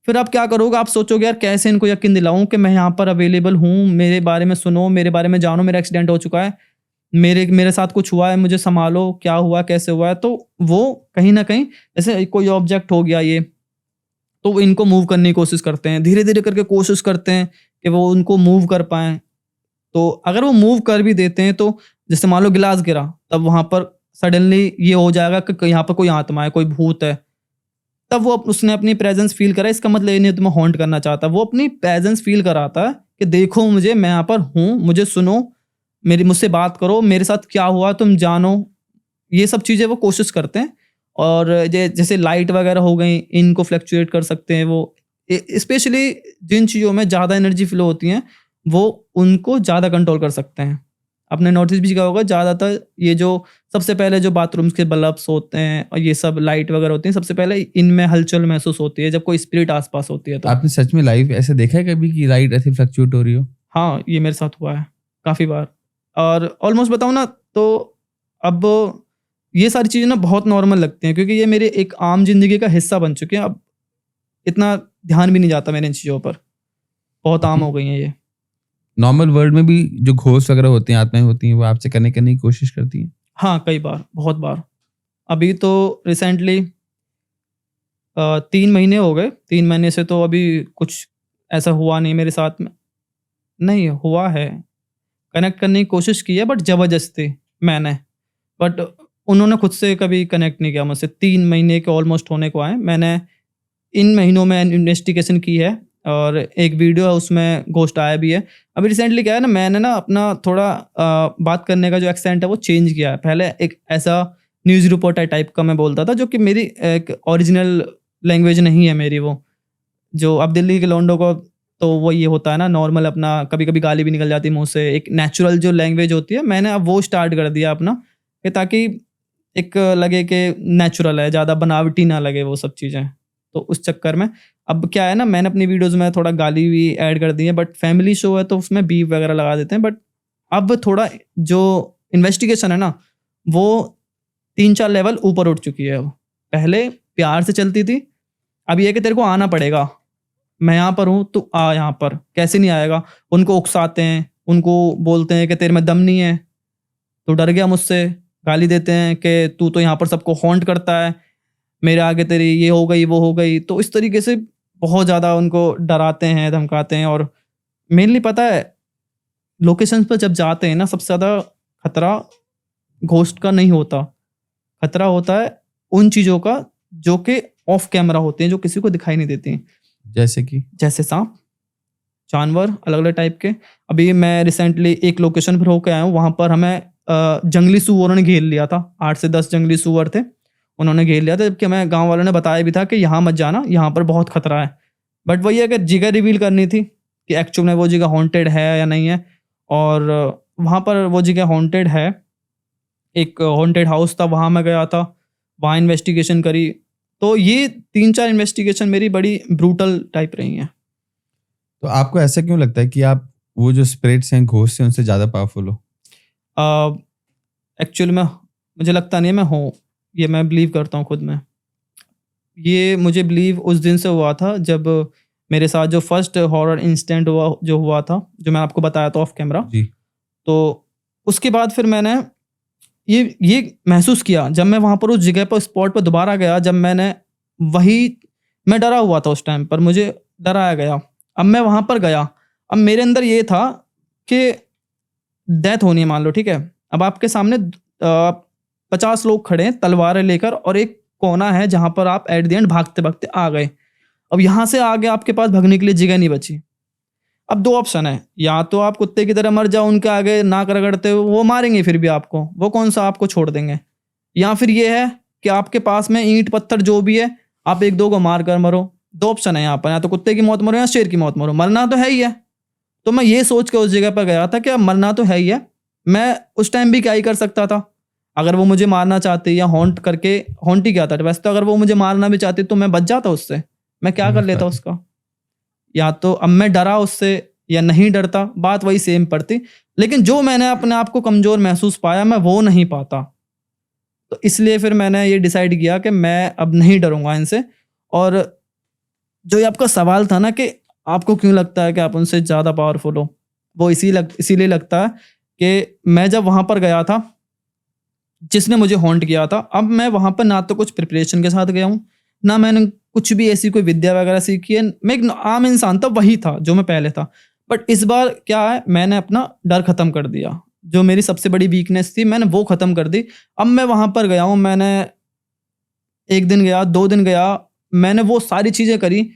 Speaker 1: फिर आप क्या करोगे, आप सोचोगे यार कैसे इनको यकीन दिलाऊँ कि मैं यहाँ पर अवेलेबल हूँ, मेरे बारे में सुनो, मेरे बारे में जानो, मेरा एक्सीडेंट हो चुका है, मेरे मेरे साथ कुछ हुआ है, मुझे सँभालो, क्या हुआ, कैसे हुआ है? तो वो कहीं न कहीं जैसे कोई ऑब्जेक्ट हो गया ये, तो वो इनको मूव करने की कोशिश करते हैं, धीरे-धीरे करके कोशिश करते हैं कि वो उनको मूव कर पाएँ। तो अगर वो मूव कर भी देते हैं तो जैसे मान लो गिलास गिरा, तब वहाँ पर सडनली ये हो जाएगा कि यहाँ पर कोई आत्मा है, कोई भूत है। तब वो उसने अपनी प्रेज़ेंस फ़ील करा, इसका मतलब ये नहीं है तुम्हें हॉन्ट करना चाहता। वो अपनी प्रेज़ेंस फ़ील कराता है कि देखो मुझे, मैं यहाँ पर हूँ, मुझे सुनो, मेरी मुझसे बात करो, मेरे साथ क्या हुआ तुम जानो। ये सब चीज़ें वो कोशिश करते हैं। और जैसे लाइट वगैरह हो गई, इनको फ्लक्चुएट कर सकते हैं वो। स्पेशली जिन चीज़ों में ज़्यादा एनर्जी फ्लो होती हैं, वो उनको ज़्यादा कंट्रोल कर सकते हैं। आपने नोटिस भी किया होगा, ज़्यादातर ये जो सबसे पहले जो बाथरूम्स के बल्ब्स होते हैं और ये सब लाइट वगैरह होती हैं, सबसे पहले इनमें हलचल महसूस होती है जब कोई स्पिरिट आस-पास होती है तो।
Speaker 2: आपने सच में लाइव ऐसे देखा है कभी कि लाइट ऐसे फ्लक्चुएट हो रही हो?
Speaker 1: हाँ, ये मेरे साथ हुआ है काफ़ी बार। और ऑलमोस्ट बताऊँ ना, तो अब ये सारी चीज़ें ना बहुत नॉर्मल लगती हैं, क्योंकि ये मेरे एक आम ज़िंदगी का हिस्सा बन चुके हैं। अब इतना ध्यान भी नहीं जाता मेरे इन चीज़ों पर, बहुत आम हो गई हैं ये।
Speaker 2: नॉर्मल वर्ल्ड में भी जो घोस्ट वगैरह होती हैं, आत्माएँ होती हैं, वो आपसे कनेक्ट करने की कोशिश करती हैं?
Speaker 1: हाँ, कई बार, बहुत बार। अभी तो रिसेंटली 3 महीने हो गए, 3 महीने से तो अभी कुछ ऐसा हुआ नहीं मेरे साथ में। नहीं, हुआ है, कनेक्ट करने की कोशिश की है बट ज़बरदस्ती मैंने। बट उन्होंने खुद से कभी कनेक्ट नहीं किया मुझसे। 3 महीने के ऑलमोस्ट होने को आए। मैंने इन महीनों में इन्वेस्टिगेशन की है और एक वीडियो है उसमें घोस्ट आया भी है। अभी रिसेंटली क्या है ना, मैंने ना अपना थोड़ा बात करने का जो एक्सेंट है वो चेंज किया है। पहले एक ऐसा न्यूज़ रिपोर्टर टाइप का मैं बोलता था, जो कि मेरी एक ओरिजिनल लैंग्वेज नहीं है मेरी वो। जो अब दिल्ली के लौंडों को तो वो ये होता है ना नॉर्मल, अपना कभी-कभी गाली भी निकल जाती है मुँह से। एक नेचुरल जो लैंग्वेज होती है, मैंने अब वो स्टार्ट कर दिया अपना, कि ताकि एक लगे कि नेचुरल है, ज़्यादा बनावटी ना लगे वो सब चीज़ें। तो उस चक्कर में अब क्या है ना, मैंने अपनी वीडियोज़ में थोड़ा गाली भी ऐड कर दी है, बट फैमिली शो है तो उसमें बीप वगैरह लगा देते हैं। बट अब थोड़ा जो इन्वेस्टिगेशन है ना, वो 3-4 लेवल ऊपर उठ चुकी है अब। पहले प्यार से चलती थी, अब ये है कि तेरे को आना पड़ेगा। मैं यहाँ पर हूँ, तू आ यहाँ पर। कैसे नहीं आएगा? उनको उकसाते हैं, उनको बोलते हैं कि तेरे में दम नहीं है, तू डर गया मुझसे। गाली देते हैं कि तू तो यहाँ पर सबको हॉन्ट करता है, मेरे आगे तेरी ये हो गई, वो हो गई। तो इस तरीके से बहुत ज़्यादा उनको डराते हैं, धमकाते हैं। और मेनली पता है, लोकेशंस पर जब जाते हैं ना, सबसे ज़्यादा खतरा घोस्ट का नहीं होता। खतरा होता है उन चीज़ों का जो कि ऑफ कैमरा होते हैं, जो किसी को दिखाई नहीं देती हैं।
Speaker 2: जैसे कि?
Speaker 1: जैसे सांप, जानवर अलग-अलग टाइप के। अभी मैं रिसेंटली एक लोकेशन पर होके आया हूँ, वहाँ पर हमें जंगली सूअरों ने घेर लिया था। 8 से 10 जंगली सूअर थे, उन्होंने घेर लिया था, जबकि हमें गाँव वालों ने बताया भी था कि यहाँ मत जाना, यहाँ पर बहुत खतरा है। बट वही है कि जगह रिवील करनी थी कि एक्चुअल में वो जगह हॉन्टेड है या नहीं है। और वहाँ पर वो जगह हॉन्टेड है, एक हॉन्टेड हाउस था, वहाँ मैं गया था, वहाँ इन्वेस्टिगेशन करी। तो ये 3-4 इन्वेस्टिगेशन मेरी बड़ी ब्रूटल टाइप रही हैं।
Speaker 2: तो आपको ऐसा क्यों लगता है कि आप वो जो स्पिरिट्स हैं, घोस्ट हैं, उनसे ज़्यादा पावरफुल हो?
Speaker 1: एक्चुअली में मुझे लगता नहीं है मैं हूँ, ये मैं बिलीव करता हूँ खुद में। ये मुझे बिलीव उस दिन से हुआ था जब मेरे साथ जो फर्स्ट हॉरर इंसिडेंट हुआ था, जो मैं आपको बताया था ऑफ कैमरा।
Speaker 2: जी।
Speaker 1: तो उसके बाद फिर मैंने ये महसूस किया जब मैं वहाँ पर उस जगह पर स्पॉट पर दोबारा गया, जब मैं डरा हुआ था उस टाइम पर, मुझे डराया गया। अब मैं वहाँ पर गया, अब मेरे अंदर ये था कि डेथ होनी है मान लो, ठीक है? अब आपके सामने 50 लोग खड़े हैं तलवारें लेकर और एक कोना है जहाँ पर आप एट द एंड भागते-भागते आ गए। अब यहाँ से आगे आपके पास भागने के लिए जगह नहीं बची। अब 2 ऑप्शन है, या तो आप कुत्ते की तरह मर जाओ उनके आगे नाक रगड़ते हुए, वो मारेंगे फिर भी आपको, वो कौन-सा आपको छोड़ देंगे। या फिर ये है कि आपके पास में ईंट पत्थर जो भी है, आप 1-2 को मार कर मरो। 2 ऑप्शन है यहाँ पर, या तो कुत्ते की मौत मरो या शेर की मौत मरो, मरना तो है ही है। तो मैं ये सोच के उस जगह पर गया था कि अब मरना तो है ही है। मैं उस टाइम भी क्या ही कर सकता था? अगर वो मुझे मारना चाहते या हॉन्ट ही क्या था वैसे, तो अगर वो मुझे मारना भी चाहते तो मैं बच जाता उससे। मैं क्या कर
Speaker 2: सही
Speaker 1: लेता
Speaker 2: बात है।
Speaker 1: उसका? या तो अब मैं डरा उससे या नहीं डरता, बात वही सेम पड़ती। लेकिन जो मैंने अपने आप को कमज़ोर महसूस पाया, मैं वो नहीं पाता। तो इसलिए फिर मैंने ये डिसाइड किया कि मैं अब नहीं डरूँगा इनसे। और जो ये आपका सवाल था ना कि आपको क्यों लगता है कि आप उनसे ज़्यादा पावरफुल हो? वो इसीलिए लगता है कि मैं जब वहाँ पर गया था, जिसने मुझे हॉन्ट किया था, अब मैं वहाँ पर ना तो कुछ प्रिपरेशन के साथ गया हूँ, ना मैंने कुछ भी ऐसी कोई विद्या वगैरह सीखी है। मैं एक आम इंसान था, वही था जो मैं पहले था। बट इस बार क्या है, मैंने अपना डर खत्म कर दिया। जो मेरी सबसे बड़ी वीकनेस थी, मैंने वो खत्म कर दी। अब मैं वहाँ पर गया हूँ, मैंने 1 दिन गया, 2 दिन गया, मैंने वो सारी चीज़ें करी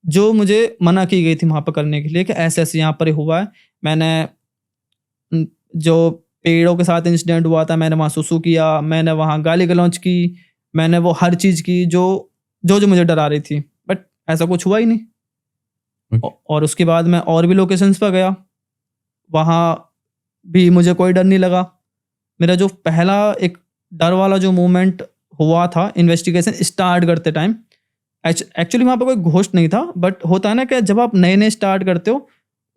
Speaker 1: जो मुझे मना की गई थी वहाँ पर करने के लिए कि ऐसे-ऐसे यहाँ पर हुआ है। मैंने जो पेड़ों के साथ इंसिडेंट हुआ था, मैंने वहाँ सुसु किया, मैंने वहाँ गाली-गलौच की, मैंने वो हर चीज़ की जो मुझे डरा रही थी। बट ऐसा कुछ हुआ ही नहीं।
Speaker 2: ओके।
Speaker 1: और उसके बाद मैं और भी लोकेशंस पर गया, वहाँ भी मुझे कोई डर नहीं लगा। मेरा जो पहला एक डर वाला जो मोमेंट हुआ था इन्वेस्टिगेशन स्टार्ट करते टाइम, एक्चुअली वहाँ पे कोई घोस्ट नहीं था, बट होता है ना कि जब आप नए-नए स्टार्ट करते हो,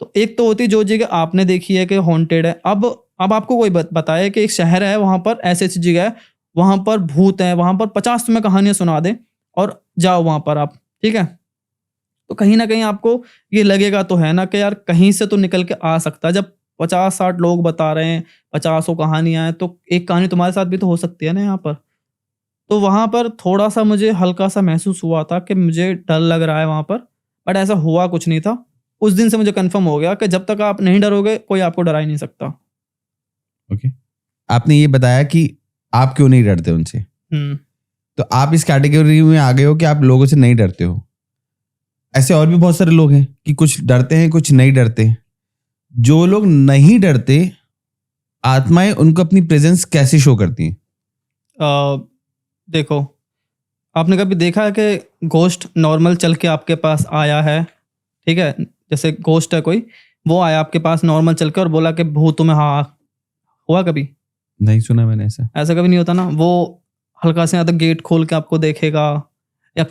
Speaker 1: तो एक तो होती है जो जगह आपने देखी है कि हॉन्टेड है। अब आपको कोई बताए कि एक शहर है, वहाँ पर ऐसी-ऐसी जगह है, वहाँ पर भूत है, वहाँ पर 50 तुम्हें कहानियाँ सुना दें और जाओ वहाँ पर आप, ठीक है? तो कहीं न कहीं आपको ये लगेगा तो है ना कि यार कहीं से तो निकल के आ सकता है। जब 50-60 लोग बता रहे हैं, पचासों कहानियाँ हैं, तो एक कहानी तुम्हारे साथ भी तो हो सकती है ना यहाँ पर। तो वहाँ पर थोड़ा-सा मुझे हल्का-सा महसूस हुआ था कि मुझे डर लग रहा है वहाँ पर, बट ऐसा हुआ कुछ नहीं था। उस दिन से मुझे कन्फर्म हो गया कि जब तक आप नहीं डरोगे, कोई आपको डरा ही नहीं सकता।
Speaker 2: ओके। आपने ये बताया कि आप क्यों नहीं डरते उनसे।
Speaker 1: हुँ।
Speaker 2: तो आप इस कैटेगरी में आ गए हो कि आप लोगों से नहीं डरते हो। ऐसे और भी बहुत सारे लोग हैं कि कुछ डरते हैं, कुछ नहीं डरते। जो लोग नहीं डरते, आत्माएँ उनको अपनी प्रेज़ेंस कैसे शो करती हैं?
Speaker 1: देखो, आपने कभी देखा है कि घोस्ट नॉर्मल चल के आपके पास आया है, ठीक है? जैसे घोस्ट है कोई, वो आया आपके पास नॉर्मल चल के और बोला कि भूत तुम्हें हाँ, हुआ कभी?
Speaker 2: नहीं सुना मैंने ऐसा।
Speaker 1: ऐसा कभी नहीं होता ना? वो हल्का से या तो गेट खोल के आपको देखेगा या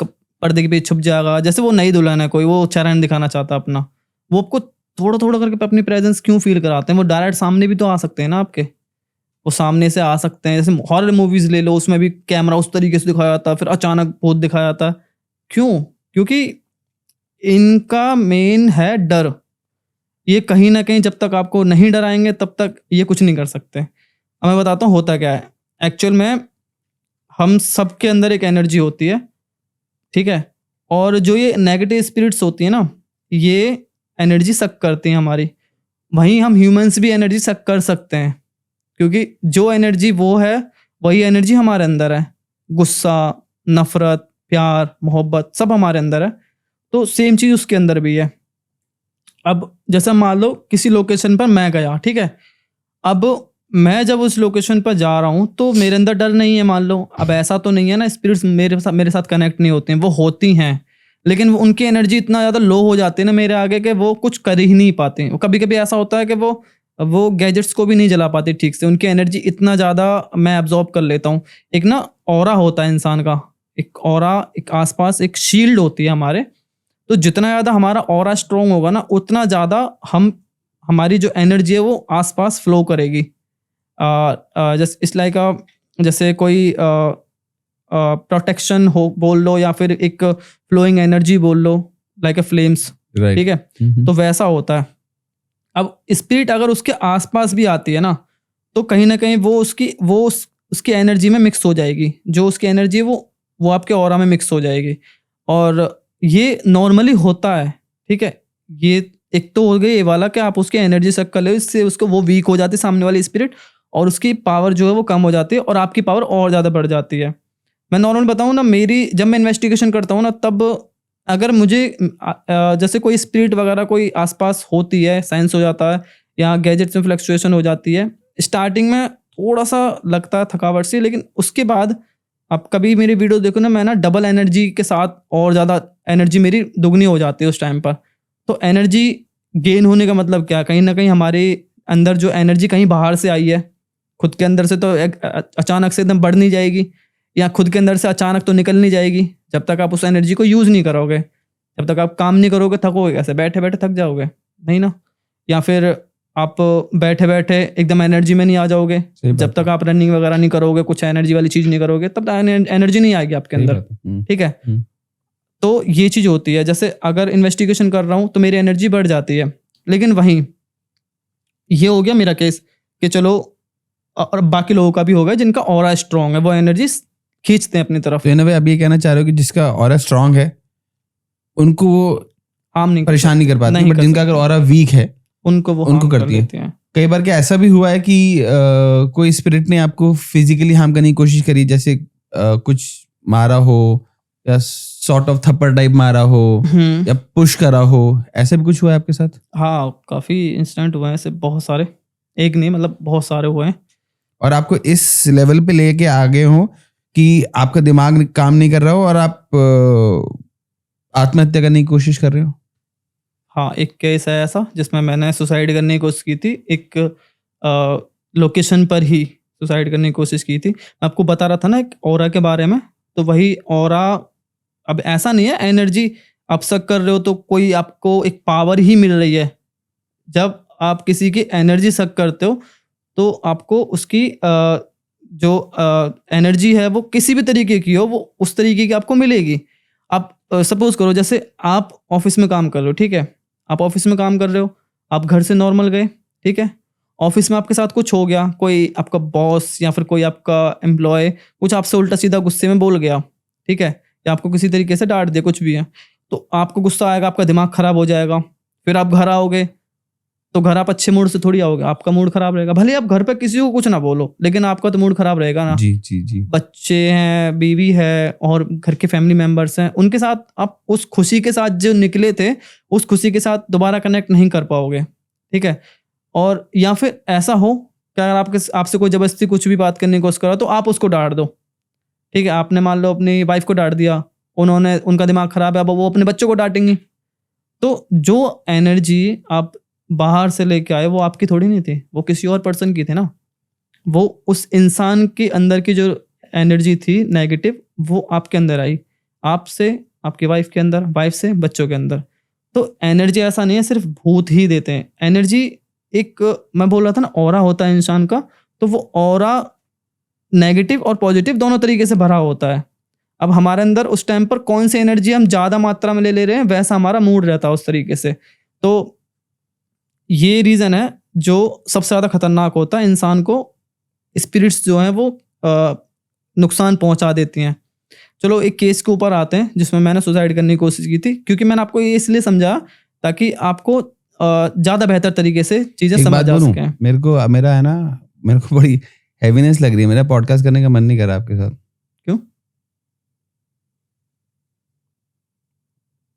Speaker 1: पर्दे के पीछे छुप जाएगा। जैसे वो नई दुल्हन है कोई, वो चेहरा दिखाना चाहता अपना। वो आपको थोड़ा-थोड़ा करके अपनी प्रेज़ेंस क्यों फ़ील कराते हैं? वो डायरेक्ट सामने भी तो आ सकते हैं ना आपके। वो सामने से आ सकते हैं। जैसे हॉरर मूवीज़ ले लो, उसमें भी कैमरा उस तरीके से दिखाया जाता है, फिर अचानक भूत दिखाया जाता है। क्यों? क्योंकि इनका मेन है डर। ये कहीं न कहीं जब तक आपको नहीं डराएँगे तब तक ये कुछ नहीं कर सकते। अब मैं बताता हूँ होता क्या है। एक्चुअल में हम सबके अंदर एक एनर्जी होती है, ठीक है? और जो ये नेगेटिव स्पिरिट्स होती हैं ना, ये एनर्जी सक करती हैं हमारी। वहीं हम ह्यूमन्स भी एनर्जी सक कर सकते हैं, क्योंकि जो एनर्जी वो है, वही एनर्जी हमारे अंदर है। गुस्सा, नफ़रत, प्यार, मोहब्बत सब हमारे अंदर है। तो सेम चीज़ उसके अंदर भी है। अब जैसे मान लो किसी लोकेशन पर मैं गया, ठीक है? अब मैं जब उस लोकेशन पर जा रहा हूँ, तो मेरे अंदर डर नहीं है मान लो। अब ऐसा तो नहीं है ना स्पिरिट्स मेरे साथ कनेक्ट नहीं होते हैं, वो होती हैं। लेकिन वो उनकी एनर्जी इतना ज़्यादा लो हो जाती है ना मेरे आगे कि वो कुछ कर ही नहीं पाते। कभी-कभी ऐसा होता है कि वो गैजेट्स को भी नहीं जला पाते ठीक से। उनकी एनर्जी इतना ज़्यादा मैं एब्ज़ॉर्ब कर लेता हूँ। एक ना ऑरा होता है इंसान का, एक ऑरा, एक आस-पास एक शील्ड होती है हमारे। तो जितना ज़्यादा हमारा ऑरा स्ट्रॉन्ग होगा ना, उतना ज़्यादा हमारी जो एनर्जी है वो आसपास फ्लो करेगी। जस्ट इट्स लाइक जैसे कोई प्रोटेक्शन हो बोल लो, या फिर एक फ्लोइंग एनर्जी बोल लो, लाइक ए फ्लेम्स,
Speaker 2: राइट।
Speaker 1: ठीक है। तो वैसा होता है। अब स्पिरिट अगर उसके आसपास भी आती है ना, तो कहीं ना कहीं वो उसकी एनर्जी में मिक्स हो जाएगी। जो उसकी एनर्जी है वो आपके ऑरा में मिक्स हो जाएगी। और ये नॉर्मली होता है, ठीक है। ये एक तो हो गई ये वाला कि आप उसकी एनर्जी सक कर लो, इससे उसको वो वीक हो जाती है सामने वाली स्पिरिट, और उसकी पावर जो है वो कम हो जाती है, और आपकी पावर और ज़्यादा बढ़ जाती है। मैं नॉर्मल बताऊँ ना, जब मैं इन्वेस्टिगेशन करता हूँ ना, तब अगर मुझे जैसे कोई स्पिरिट वगैरह कोई आसपास होती है, सेंस हो जाता है, या गैजेट्स में फ्लक्चुएशन हो जाती है, स्टार्टिंग में थोड़ा सा लगता है थकावट सी, लेकिन उसके बाद आप कभी मेरी वीडियो देखो ना, मैं ना डबल एनर्जी के साथ, और ज़्यादा एनर्जी मेरी दुगनी हो जाती है उस टाइम पर। तो एनर्जी गेन होने का मतलब क्या? कहीं ना कहीं हमारे अंदर जो एनर्जी कहीं बाहर से आई है, खुद के अंदर से तो अचानक से एकदम बढ़ नहीं जाएगी, या खुद के अंदर से अचानक तो निकल नहीं जाएगी। जब तक आप उस एनर्जी को यूज़ नहीं करोगे, जब तक आप काम नहीं करोगे, थकोगे कैसे? बैठे बैठे थक जाओगे नहीं ना। या फिर आप बैठे बैठे एकदम एनर्जी में नहीं आ जाओगे, जब तक आप रनिंग वगैरह नहीं करोगे, कुछ एनर्जी वाली चीज़ नहीं करोगे, तब तक एनर्जी नहीं आएगी आपके अंदर, ठीक है। तो ये चीज़ होती है। जैसे अगर इन्वेस्टिगेशन कर रहा हूँ तो मेरी एनर्जी बढ़ जाती है, लेकिन वहीं ये हो गया मेरा केस कि चलो, और बाकी लोगों का भी होगा जिनका ऑरा स्ट्रॉन्ग है, वो एनर्जी खींचते हैं अपनी तरफ।
Speaker 2: तो इन वे आप ये कहना चाह रहे हो कि जिसका ऑरा स्ट्रांग है उनको वो
Speaker 1: हार्म नहीं
Speaker 2: परेशान नहीं कर पाती, बट जिनका अगर ऑरा वीक है
Speaker 1: उनको
Speaker 2: harm करती है। कई बार क्या ऐसा भी हुआ है कि कोई स्पिरिट ने आपको फिजिकली हार्म करने की कोशिश करी, जैसे कुछ मारा हो, या सॉर्ट ऑफ थप्पड़ टाइप मारा हो, या पुश करा हो, ऐसा भी कुछ हुआ है आपके साथ?
Speaker 1: हाँ, काफ़ी इंसिडेंट हुए हैं ऐसे, बहुत सारे, एक नहीं मतलब बहुत सारे हुए हैं।
Speaker 2: और आपको इस लेवल पे लेके आ गए हो कि आपका दिमाग काम नहीं कर रहा हो और आप आत्महत्या करने की कोशिश कर रहे हो?
Speaker 1: हाँ, एक केस है ऐसा जिसमें मैंने सुसाइड करने की कोशिश की थी। एक लोकेशन पर ही सुसाइड करने की कोशिश की थी। मैं आपको बता रहा था ना एक ऑरा के बारे में, तो वही ऑरा, अब ऐसा नहीं है एनर्जी आप सक कर रहे हो तो कोई आपको एक पावर ही मिल रही है। जब आप किसी की एनर्जी सक करते हो तो आपको उसकी जो एनर्जी है वो किसी भी तरीके की हो, वो उस तरीके की आपको मिलेगी। आप सपोज करो, जैसे आप ऑफिस में काम कर रहे हो, ठीक है। आप ऑफिस में काम कर रहे हो, आप घर से नॉर्मल गए, ठीक है। ऑफिस में आपके साथ कुछ हो गया, कोई आपका बॉस या फिर कोई आपका एम्प्लॉय कुछ आपसे उल्टा सीधा गुस्से में बोल गया, ठीक है, या आपको किसी तरीके से डांट दिया, कुछ भी है, तो आपको गुस्सा आएगा, आपका दिमाग खराब हो जाएगा। फिर आप घर आओगे तो घर आप अच्छे मूड से थोड़ी आओगे, आपका मूड खराब रहेगा। भले आप घर पे किसी को कुछ ना बोलो, लेकिन आपका तो मूड खराब रहेगा ना।
Speaker 2: जी जी जी।
Speaker 1: बच्चे हैं, बीवी है, और घर के फैमिली मेंबर्स हैं, उनके साथ आप उस खुशी के साथ जो निकले थे, उस खुशी के साथ दोबारा कनेक्ट नहीं कर पाओगे, ठीक है। और या फिर ऐसा हो कि अगर आपसे कोई जबरदस्ती कुछ भी बात करने की कोशिश करा तो आप उसको डांट दो, ठीक है। आपने मान लो अपनी वाइफ को डांट दिया, उनका दिमाग खराब है, अब वो अपने बच्चों को डांटेंगी। तो जो एनर्जी आप बाहर से लेके आए वो आपकी थोड़ी नहीं थी, वो किसी और पर्सन की थी ना। वो उस इंसान के अंदर की जो एनर्जी थी नेगेटिव, वो आपके अंदर आई, आपसे, आपकी वाइफ के अंदर, वाइफ से बच्चों के अंदर। तो एनर्जी ऐसा नहीं है सिर्फ भूत ही देते हैं एनर्जी। एक मैं बोल रहा था ना, ऑरा होता है इंसान का, तो वो ऑरा नेगेटिव और पॉजिटिव दोनों तरीके से भरा होता है। अब हमारे अंदर उस टाइम पर कौन सी एनर्जी हम ज़्यादा मात्रा में ले रहे हैं, वैसा हमारा मूड रहता है उस तरीके से। तो ये रीज़न है जो सबसे ज़्यादा खतरनाक होता है इंसान को। स्पिरिट्स जो हैं वो नुकसान पहुंचा देती हैं। चलो एक केस के ऊपर आते हैं जिसमें मैंने सुसाइड करने की कोशिश की थी, क्योंकि मैंने आपको ये इसलिए समझा ताकि आपको ज़्यादा बेहतर तरीके से चीज़ें समझ जा सकें।
Speaker 2: मेरा है ना, मेरे को बड़ी हैवीनेस लग रही है, मेरा पॉडकास्ट करने का मन नहीं कर रहा आपके साथ।
Speaker 1: क्यों?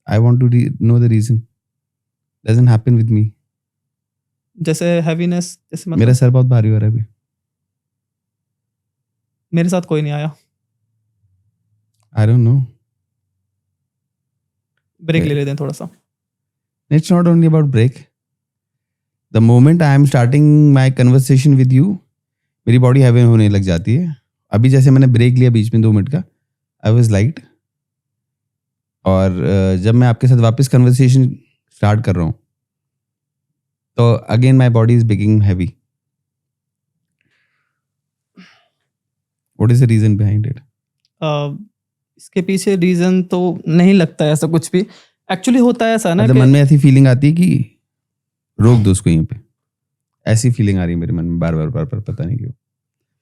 Speaker 2: I want to know the reason. Doesn't happen with me.
Speaker 1: जैसे हैवीनेस, जैसे मतलब
Speaker 2: मेरा सर बहुत भारी हो रहा है अभी।
Speaker 1: मेरे साथ कोई नहीं आया।
Speaker 2: I don't know.
Speaker 1: ब्रेक ले लेते हैं थोड़ा सा।
Speaker 2: It's not only about break. The moment I am starting my conversation with you, मेरी बॉडी हैवी होने लग जाती है। अभी जैसे मैंने ब्रेक लिया बीच में 2 मिनट का, आई वॉज लाइट, और जब मैं आपके साथ वापस कन्वर्सेशन स्टार्ट कर रहा हूँ तो again my body is beginning heavy. What is the reason behind it?
Speaker 1: इसके पीछे रीजन तो नहीं लगता है ऐसा कुछ भी. एक्चुअली होता है ऐसा ना
Speaker 2: मतलब
Speaker 1: कि
Speaker 2: मन में ऐसी फीलिंग आती है कि रोक दो उसको यहीं पे. ऐसी फीलिंग आ रही है मेरे मन में बार बार पता नहीं क्यों.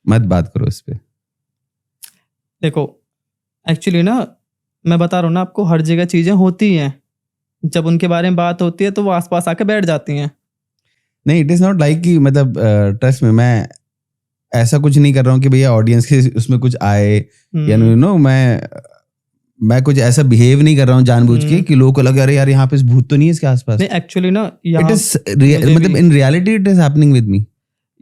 Speaker 2: मत बात करो इस पे.
Speaker 1: देखो, एक्चुअली ना मैं बता रहा हूँ ना आपको, हर जगह चीज़ें होती हैं. जब उनके बारे में बात होती है तो वो आसपास आके बैठ जाती हैं.
Speaker 2: नहीं, इट इज नॉट लाइक कि मतलब ट्रस्ट में मैं ऐसा कुछ नहीं कर रहा हूँ कि भैया ऑडियंस के उसमें कुछ आए या
Speaker 1: हम्म,
Speaker 2: यू नो मैं कुछ ऐसा बिहेव नहीं कर रहा हूँ जानबूझ के कि लोगों को लगे अरे यार यहाँ पे भूत तो नहीं है इसके आसपास.
Speaker 1: नहीं एक्चुअली ना
Speaker 2: इट
Speaker 1: यहाँ
Speaker 2: इज
Speaker 1: मुझे
Speaker 2: मतलब
Speaker 1: भी
Speaker 2: in reality it is happening with me.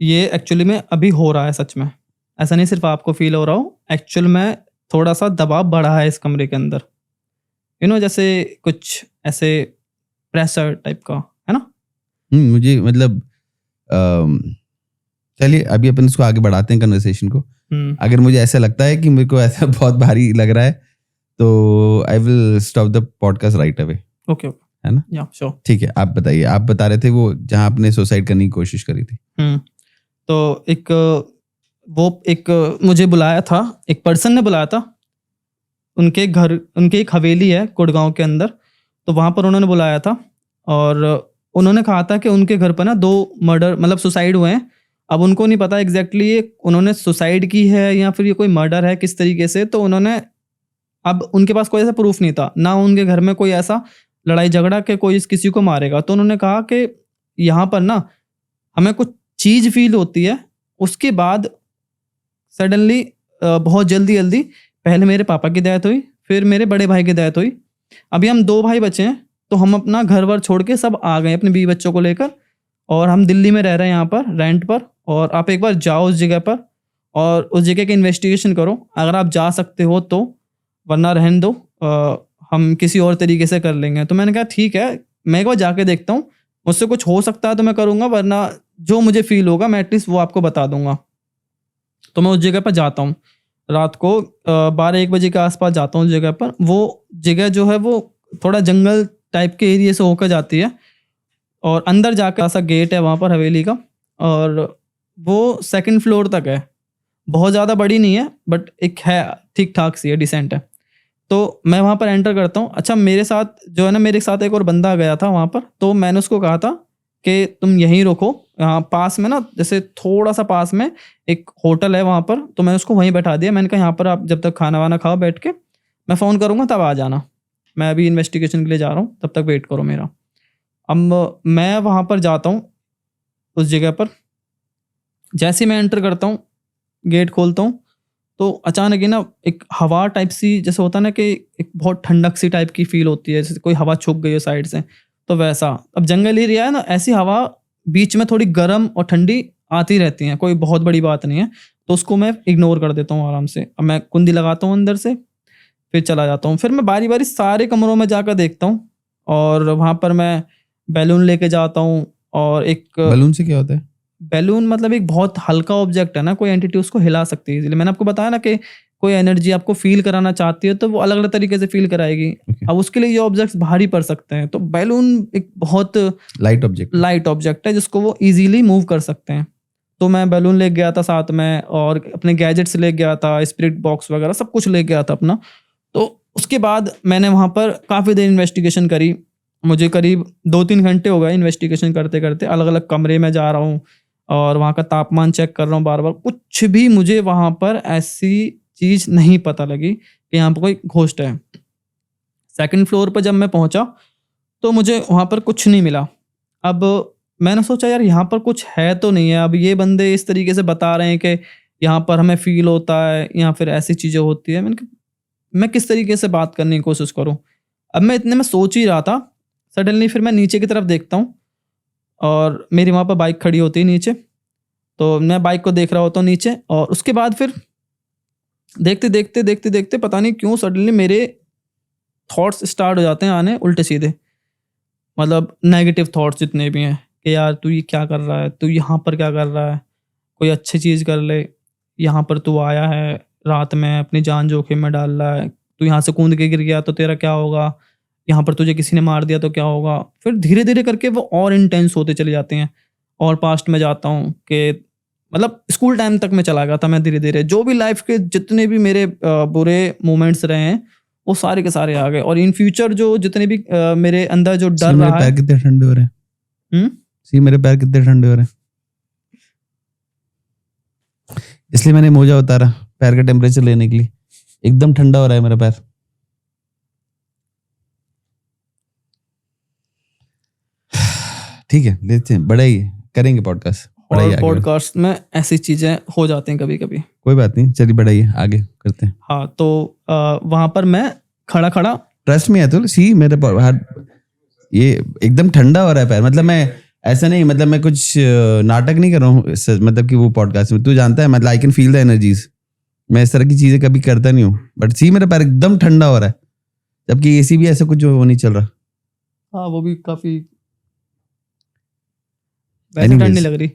Speaker 1: ये एक्चुअली में अभी हो रहा है सच में. ऐसा नहीं सिर्फ आपको फील हो रहा हो, एक्चुअल में थोड़ा सा दबाव बढ़ा है इस कमरे के अंदर. जैसे कुछ ऐसे प्रेशर टाइप का है ना.
Speaker 2: मुझे मतलब चलिए अभी अपन इसको आगे बढ़ाते हैं कन्वर्सेशन को. अगर मुझे ऐसा लगता है कि मेरे को ऐसा बहुत भारी लग रहा है तो I will stop the podcast right away.
Speaker 1: Okay
Speaker 2: है ना?
Speaker 1: या श्योर.
Speaker 2: ठीक है, आप बताइए. आप बता रहे थे वो जहाँ आपने सुसाइड करने की कोशिश करी थी.
Speaker 1: तो एक मुझे बुलाया था, एक पर्सन ने बुलाया था. उनके एक हवेली है गुड़गांव के अंदर, तो वहाँ पर उन्होंने बुलाया था और उन्होंने कहा था कि उनके घर पर ना 2 मर्डर मतलब सुसाइड हुए हैं. अब उनको नहीं पता एग्जैक्टली ये उन्होंने सुसाइड की है या फिर ये कोई मर्डर है किस तरीके से. तो उन्होंने, अब उनके पास कोई ऐसा प्रूफ नहीं था ना, उनके घर में कोई ऐसा लड़ाई झगड़ा के कोई किसी को मारेगा. तो उन्होंने कहा कि यहाँ पर ना हमें कुछ चीज़ फील होती है. उसके बाद सडनली बहुत जल्दी जल्दी पहले मेरे पापा की डेथ हुई, फिर मेरे बड़े भाई की डेथ हुई. अभी हम 2 भाई बचे हैं. तो हम अपना घर वर छोड़ के सब आ गए अपने बीवी बच्चों को लेकर, और हम दिल्ली में रह रहे हैं यहाँ पर रेंट पर. और आप एक बार जाओ उस जगह पर और उस जगह की इन्वेस्टिगेशन करो अगर आप जा सकते हो तो, वरना रहने दो, हम किसी और तरीके से कर लेंगे. तो मैंने कहा ठीक है, मैं एक बार जाके देखता हूँ, मुझसे कुछ हो सकता है तो मैं करूँगा, वरना जो मुझे फील होगा मैं एटलीस्ट वो आपको बता दूंगा. तो मैं उस जगह पर जाता हूँ रात को 12-1 बजे के आसपास जाता हूँ उस जगह पर. वो जगह जो है वो थोड़ा जंगल टाइप के एरिया से होकर जाती है और अंदर जाकर ऐसा गेट है वहाँ पर हवेली का, और वो 2nd फ्लोर तक है. बहुत ज़्यादा बड़ी नहीं है बट एक है, ठीक ठाक सी है, डिसेंट है. तो मैं वहाँ पर एंटर करता हूँ. अच्छा, मेरे साथ जो है ना, मेरे साथ एक और बंदा गया था वहाँ पर. तो मैंने उसको कहा था कि तुम यहीं रुको, यहाँ पास में ना, जैसे थोड़ा सा पास में एक होटल है वहाँ पर. तो मैंने उसको वहीं बैठा दिया. मैंने कहा यहाँ पर आप जब तक खाना वाना खाओ बैठ के, मैं फ़ोन करूँगा तब आ जाना, मैं अभी इन्वेस्टिगेशन के लिए जा रहा हूँ, तब तक वेट करो मेरा. अब मैं वहाँ पर जाता हूँ उस जगह पर. जैसे ही मैं एंटर करता हूँ, गेट खोलता हूँ, तो अचानक ही ना एक हवा टाइप सी, जैसे होता है ना कि एक बहुत ठंडक सी टाइप की फील होती है, जैसे कोई हवा छुप गई हो साइड से, तो वैसा. अब जंगल एरिया है ना, ऐसी हवा बीच में थोड़ी गर्म और ठंडी आती रहती हैं, कोई बहुत बड़ी बात नहीं है. तो उसको मैं इग्नोर कर देता हूँ आराम से. अब मैं कुंडी लगाता हूँ अंदर से, फिर चला जाता हूँ. फिर मैं बारी बारी सारे कमरों में जाकर देखता हूँ, और वहाँ पर मैं बैलून लेके जाता हूँ. और एक
Speaker 2: बलून से क्या होता है?
Speaker 1: बैलून मतलब एक बहुत हल्का ऑब्जेक्ट है ना, कोई एंटिटी उसको हिला सकती है. इसलिए मैंने आपको बताया ना कि कोई एनर्जी आपको फील कराना चाहती है तो वो अलग अलग तरीके से फील कराएगी.
Speaker 2: Okay.
Speaker 1: अब उसके लिए ये ऑब्जेक्ट्स भारी पड़ सकते हैं. तो बैलून एक बहुत लाइट ऑब्जेक्ट है जिसको वो इजीली मूव कर सकते हैं. तो मैं बैलून ले गया था साथ में, और अपने गैजेट्स ले गया था, स्पिरिट बॉक्स वगैरह सब कुछ ले गया था अपना. तो उसके बाद मैंने वहाँ पर काफ़ी देर इन्वेस्टिगेशन करी. मुझे करीब 2-3 घंटे हो गए इन्वेस्टिगेशन करते करते. अलग अलग कमरे में जा रहा हूँ और वहाँ का तापमान चेक कर रहा हूँ बार बार. कुछ भी मुझे वहाँ पर ऐसी चीज़ नहीं पता लगी कि यहाँ पर कोई घोस्ट है. 2nd फ्लोर पर जब मैं पहुँचा तो मुझे वहाँ पर कुछ नहीं मिला. अब मैंने सोचा यार यहाँ पर कुछ है तो नहीं है. अब ये बंदे इस तरीके से बता रहे हैं कि यहाँ पर हमें फील होता है या फिर ऐसी चीज़ें होती है. मैंने कहा मैं किस तरीके से बात करने की कोशिश करूँ. अब मैं इतने में सोच ही रहा था, सडनली फिर मैं नीचे की तरफ देखता हूँ और मेरी वहाँ पर बाइक खड़ी होती है नीचे. तो मैं बाइक को देख रहा होता हूँ नीचे, और उसके बाद फिर देखते देखते पता नहीं क्यों सडनली मेरे थॉट्स स्टार्ट हो जाते हैं आने उल्टे सीधे. मतलब नेगेटिव थॉट्स जितने भी हैं कि यार तू ये क्या कर रहा है, तू यहाँ पर क्या कर रहा है, कोई अच्छी चीज़ कर ले, यहाँ पर तू आया है रात में अपनी जान जोखिम में डाल रहा है, तू यहाँ से कूद के गिर गया तो तेरा क्या होगा, यहाँ पर तुझे किसी ने मार दिया तो क्या होगा। फिर धीरे धीरे करके वो और इंटेंस होते चले जाते हैं। और पास्ट में जाता हूँ कि मतलब स्कूल टाइम तक मैं चला गया था मैं धीरे धीरे, जो भी लाइफ के जितने भी मेरे बुरे मोमेंट्स रहे हैं वो सारे के सारे आ गए। और इन फ्यूचर जो जितने भी मेरे अंदर जो डर
Speaker 2: मेरे
Speaker 1: रहा
Speaker 2: पैर
Speaker 1: है।
Speaker 2: कितने ठंडे हो रहे हैं। सी मेरे पैर कितने ठंडे हो रहे हैं, इसलिए मैंने मोजा उतारा पैर का टेम्परेचर लेने के लिए। एकदम ठंडा हो रहा है मेरा पैर। ठीक है, लेते हैं, बड़ा ही करेंगे पॉडकास्ट।
Speaker 1: और पॉडकास्ट में ऐसी चीजें हो जाती हैं कभी कभी।
Speaker 2: कोई बात नहीं, चलिए बढ़ाइए, आगे करते हैं।
Speaker 1: हाँ, तो वहां पर मैं खड़ा खड़ा,
Speaker 2: ट्रस्ट में है तो सी मेरे ये एकदम ठंडा हो रहा है पैर। मतलब मैं ऐसा नहीं, मतलब मैं कुछ नाटक नहीं कर रहा हूँ, मतलब कि वो पॉडकास्ट में तू जानता है, मतलब I can feel the energies. मैं इस तरह की चीजें कभी करता नहीं हूँ, बट सी मेरा पैर एकदम ठंडा हो रहा है, जबकि एसी भी ऐसा कुछ वो नहीं चल रहा।
Speaker 1: हाँ वो भी काफी वैसे ठंड नहीं लग रही।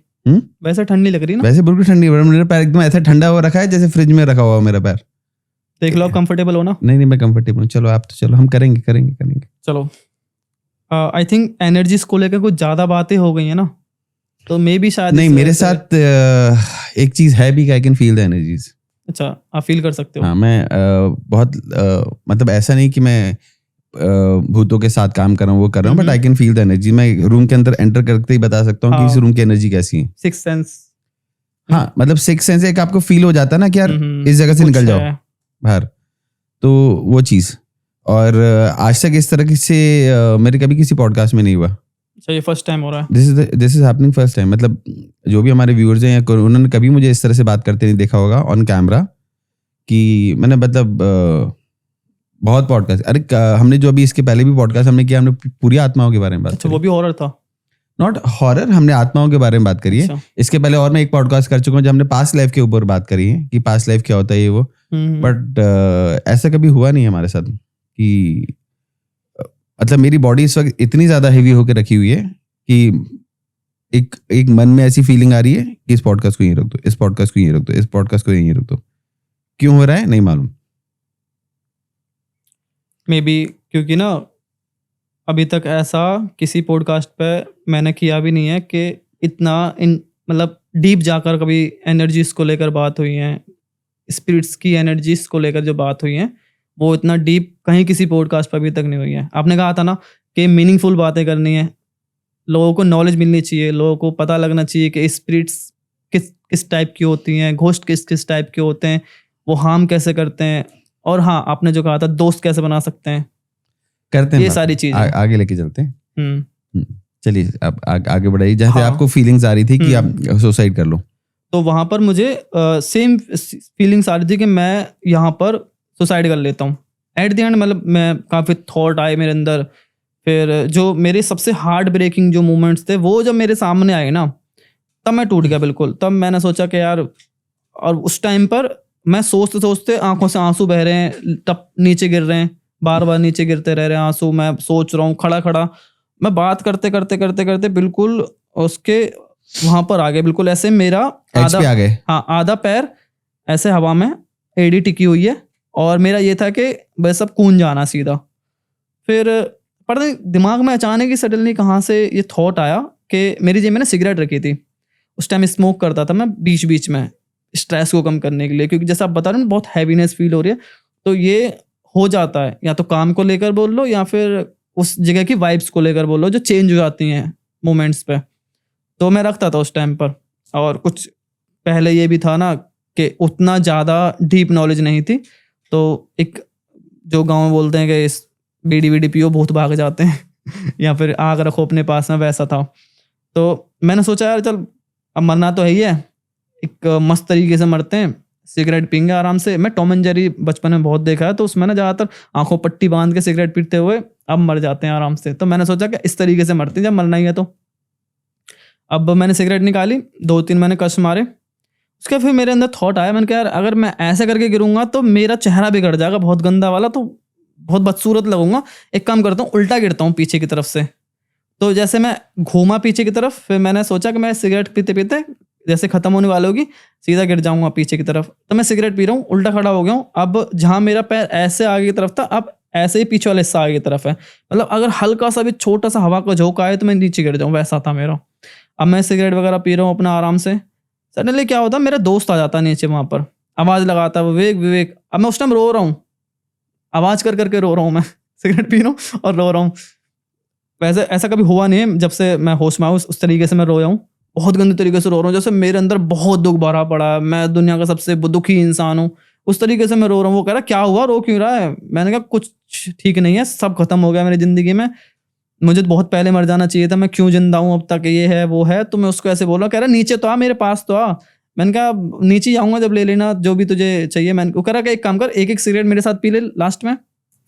Speaker 1: वैसे ठंड नहीं लग रही ना,
Speaker 2: वैसे बिल्कुल ठंडी। मेरा पैर एकदम ऐसा ठंडा हो रखा है जैसे फ्रिज में रखा हुआ मेरा पैर।
Speaker 1: देख लो, कंफर्टेबल हो ना?
Speaker 2: नहीं मैं कंफर्टेबल हूँ। चलो आप तो चलो, हम करेंगे।
Speaker 1: चलो, आई थिंक एनर्जीज को लेकर कुछ ज्यादा बातें हो गई है ना, तो मे भी शायद
Speaker 2: नहीं, मेरे साथ एक चीज है भी, I can feel the energies.
Speaker 1: अच्छा, आप फील कर सकते हो?
Speaker 2: हाँ, मैं बहुत मतलब ऐसा नहीं कि मैं भूतों के साथ काम कर रहा हूँ, वो कर रहा हूँ, but I can feel the energy. मैं रूम के अंदर एंटर करते ही बता सकता हूँ कि इस रूम की एनर्जी कैसी है।
Speaker 1: Six sense.
Speaker 2: हाँ, मतलब सिक्स सेंस एक आपको फील हो जाता है ना कि यार इस जगह से निकल जाओ बाहर, तो वो चीज। और आज तक इस तरह से मेरे कभी किसी पॉडकास्ट में नहीं हुआ।
Speaker 1: अच्छा, ये फर्स्ट टाइम हो रहा है?
Speaker 2: This is happening first time. मतलब जो भी हमारे व्यूअर्स हैं, उन्होंने कभी मुझे इस तरह से बात करते नहीं देखा होगा ऑन कैमरा, कि मैंने मतलब बहुत पॉडकास्ट, अरे हमने जो अभी इसके पहले भी पॉडकास्ट हमने किया, हमने पूरी आत्माओं के बारे में बात
Speaker 1: करी। वो भी हॉरर था?
Speaker 2: नॉट हॉरर, हमने आत्माओं के बारे में बात करी है। इसके पहले और मैं एक पॉडकास्ट कर चुका हूँ जब हमने पास्ट लाइफ के ऊपर बात करी है कि पास्ट लाइफ क्या होता है ये वो। बट ऐसा कभी हुआ नहीं हमारे साथ कि मतलब मेरी बॉडी इस वक्त इतनी ज्यादा हेवी होकर रखी हुई है कि एक मन में ऐसी फीलिंग आ रही है कि इस पॉडकास्ट को यहीं रख दो, इस पॉडकास्ट को यहीं रख दो, इस पॉडकास्ट को यहीं रख दो। क्यों हो रहा है नहीं मालूम।
Speaker 1: मे बी क्योंकि ना अभी तक ऐसा किसी पॉडकास्ट पे मैंने किया भी नहीं है कि इतना मतलब डीप जाकर कभी एनर्जीज को लेकर बात हुई है, स्पिरिट्स की एनर्जीज को लेकर जो बात हुई है वो इतना डीप कहीं किसी पॉडकास्ट पर अभी तक नहीं हुई है। आपने कहा था ना कि मीनिंगफुल बातें करनी है, लोगों को नॉलेज मिलनी चाहिए, लोगों को पता लगना चाहिए कि स्पिरिट्स किस टाइप की होती हैं, घोस्ट किस टाइप के होते हैं, वो हार्म कैसे करते हैं, और हाँ आपने जो कहा था दोस्त कैसे बना सकते हैं,
Speaker 2: करते हैं
Speaker 1: ये सारी चीजें
Speaker 2: आगे लेके चलते हैं। चलिए आप आगे बढ़ाइए। जैसे
Speaker 1: हाँ,
Speaker 2: आपको फीलिंग्स आ रही थी कि आप सुसाइड कर लो, तो
Speaker 1: वहां पर मुझे सेम फीलिंग्स आ रही थी कि मैं यहाँ पर सुसाइड कर लेता हूँ। एट द एंड मतलब मैं काफी थॉट आए मेरे अंदर। फिर जो मेरे सबसे हार्ट ब्रेकिंग जो मोमेंट्स थे वो जब मेरे सामने आए ना, तब मैं टूट गया बिल्कुल। तब मैंने सोचा कि यार, और उस टाइम पर मैं सोचते सोचते आंखों से आंसू बह रहे हैं, टप नीचे गिर रहे हैं, बार बार नीचे गिरते रह रहे हैं आंसू। मैं सोच रहा हूँ खड़ा मैं बात करते बिल्कुल उसके वहां पर आ गए, बिल्कुल ऐसे मेरा आधा
Speaker 2: आ गए।
Speaker 1: हाँ, आधा पैर ऐसे हवा में एड़ी टिकी हुई है, और मेरा ये था कि बस सब कून जाना सीधा। फिर पता नहीं दिमाग में अचानक ही सडनली कहाँ से ये थॉट आया कि मेरी जेब में ना सिगरेट रखी थी। उस टाइम स्मोक करता था मैं बीच में स्ट्रेस को कम करने के लिए, क्योंकि जैसा आप बता रहे हो बहुत हैवीनेस फील हो रही है, तो ये हो जाता है या तो काम को लेकर बोल लो या फिर उस जगह की वाइब्स को लेकर बोल लो जो चेंज हो जाती हैं मोमेंट्स पे। तो मैं रखता था उस टाइम पर। और कुछ पहले ये भी था ना कि उतना ज़्यादा डीप नॉलेज नहीं थी, तो एक जो गाँव में बोलते हैं कि इस बीड़ी पियो भूत भाग जाते हैं या फिर आग रखो अपने पास में, वैसा था। तो मैंने सोचा यार चल अब मरना तो है ही है, एक मस्त तरीके से मरते हैं, सिगरेट पीएंगे आराम से। मैं टॉम एंड जेरी बचपन में बहुत देखा है, तो उसमें ना ज़्यादातर आंखों पट्टी बांध के सिगरेट पीते हुए अब मर जाते हैं आराम से। तो मैंने सोचा कि इस तरीके से मरते हैं जब मरना ही है। तो अब मैंने सिगरेट निकाली, 2-3 मैंने कश मारे। उसके फिर मेरे अंदर थॉट आया, मैंने कहा यार अगर मैं ऐसे करके गिरूंगा तो मेरा चेहरा बिगड़ जाएगा बहुत गंदा वाला, तो बहुत बदसूरत लगूंगा। एक काम करता हूँ, उल्टा गिरता हूँ पीछे की तरफ से। तो जैसे मैं घूमा पीछे की तरफ, फिर मैंने सोचा कि मैं सिगरेट पीते पीते जैसे खत्म होने वाली होगी, सीधा गिर जाऊंगा पीछे की तरफ। तो मैं सिगरेट पी रहा हूँ, उल्टा खड़ा हो गया हूँ। अब जहाँ मेरा पैर ऐसे आगे की तरफ था, अब ऐसे ही पीछे वाला हिस्सा आगे की तरफ है। मतलब अगर हल्का सा भी छोटा सा हवा का झोंका आए तो मैं नीचे गिर जाऊँ, वैसा था मेरा। अब मैं सिगरेट वगैरह पी रहा हूँ अपना आराम से, सडनली क्या होता, मेरा दोस्त आ जाता है नीचे, वहां पर आवाज लगाता है, विवेक विवेक। अब मैं उस टाइम रो रहा हूँ, आवाज कर करके रो रहा हूँ मैं सिगरेट पी रहा हूँ और रो रहा हूँ। वैसे ऐसा कभी हुआ नहीं है जब से मैं होश में आया हूँ, उस तरीके से मैं रोया हूँ। बहुत गंदे तरीके से रो रहा हूँ, जैसे मेरे अंदर बहुत दुख भरा पड़ा है, मैं दुनिया का सबसे दुखी इंसान हूँ, उस तरीके से मैं रो रहा हूँ। वो कह रहा क्या हुआ, रो क्यों रहा है? मैंने कहा कुछ ठीक नहीं है, सब खत्म हो गया मेरी जिंदगी में, मुझे तो बहुत पहले मर जाना चाहिए था, मैं क्यों जिंदा हूँ अब तक, ये है वो है। तो मैं उसको ऐसे बोला, कह रहा नीचे तो आ, मेरे पास तो आ। मैंने कहा नीचे ही आऊंगा जब ले लेना जो भी तुझे चाहिए। मैंने वो कह रहा कि एक काम कर, एक एक सिगरेट मेरे साथ पी ले लास्ट में,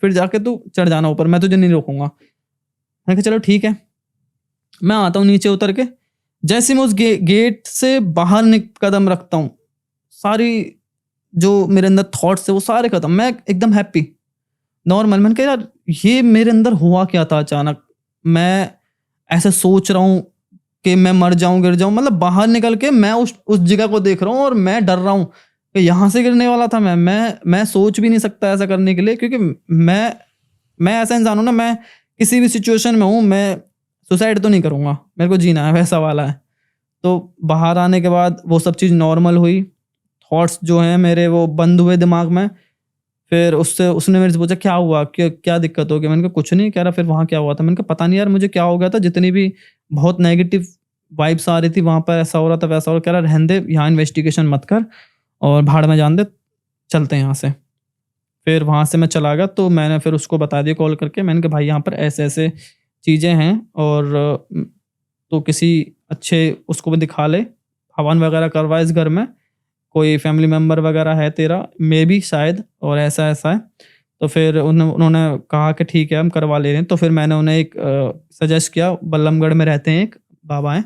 Speaker 1: फिर जाके तू चढ़ जाना ऊपर, मैं तुझे नहीं रोकूंगा। मैंने कहा चलो ठीक है। मैं आता हूँ नीचे उतर के, जैसे मैं उस गेट से बाहर कदम रखता हूँ, सारी जो मेरे अंदर थॉट्स थे वो सारे खत्म, मैं एकदम हैप्पी नॉर्मल। मैंने कहा यार ये मेरे अंदर हुआ क्या था अचानक, मैं ऐसे सोच रहा हूँ कि मैं मर जाऊं गिर जाऊं। मतलब बाहर निकल के मैं उस जगह को देख रहा हूँ और मैं डर रहा हूँ कि यहाँ से गिरने वाला था मैं सोच भी नहीं सकता ऐसा करने के लिए, क्योंकि मैं ऐसा इंसान हूँ ना, मैं किसी भी सिचुएशन में हूँ, मैं सुसाइड तो नहीं करूँगा, मेरे को जीना है, वैसा वाला है। तो बाहर आने के बाद वो सब चीज़ नॉर्मल हुई, थॉट्स जो हैं मेरे वो बंद हुए दिमाग में। फिर उसने मेरे से पूछा क्या हुआ, क्या दिक्कत हो गई? मैंने कहा कुछ नहीं। कह रहा फिर वहाँ क्या हुआ था? मैंने कहा पता नहीं यार मुझे क्या हो गया था, जितनी भी बहुत नेगेटिव वाइब्स आ रही थी वहाँ पर, ऐसा हो रहा था वैसा हो रहा। कह रहा रहने दे, यहाँ इन्वेस्टिगेशन मत कर और भाड़ में जान दे, चलते हैं यहाँ से। फिर वहाँ से मैं चला गया, तो मैंने फिर उसको बता दिया कॉल करके, मैंने कहा भाई यहाँ पर ऐसे ऐसे चीज़ें हैं और तो किसी अच्छे उसको भी दिखा ले, हवन वगैरह करवा इस घर में, कोई फैमिली मेम्बर वगैरह है तेरा, मे बी शायद, और ऐसा ऐसा है। तो फिर उन्होंने कहा कि ठीक है हम करवा ले रहे हैं। तो फिर मैंने उन्हें एक सजेस्ट किया, बल्लमगढ़ में रहते हैं एक बाबा हैं,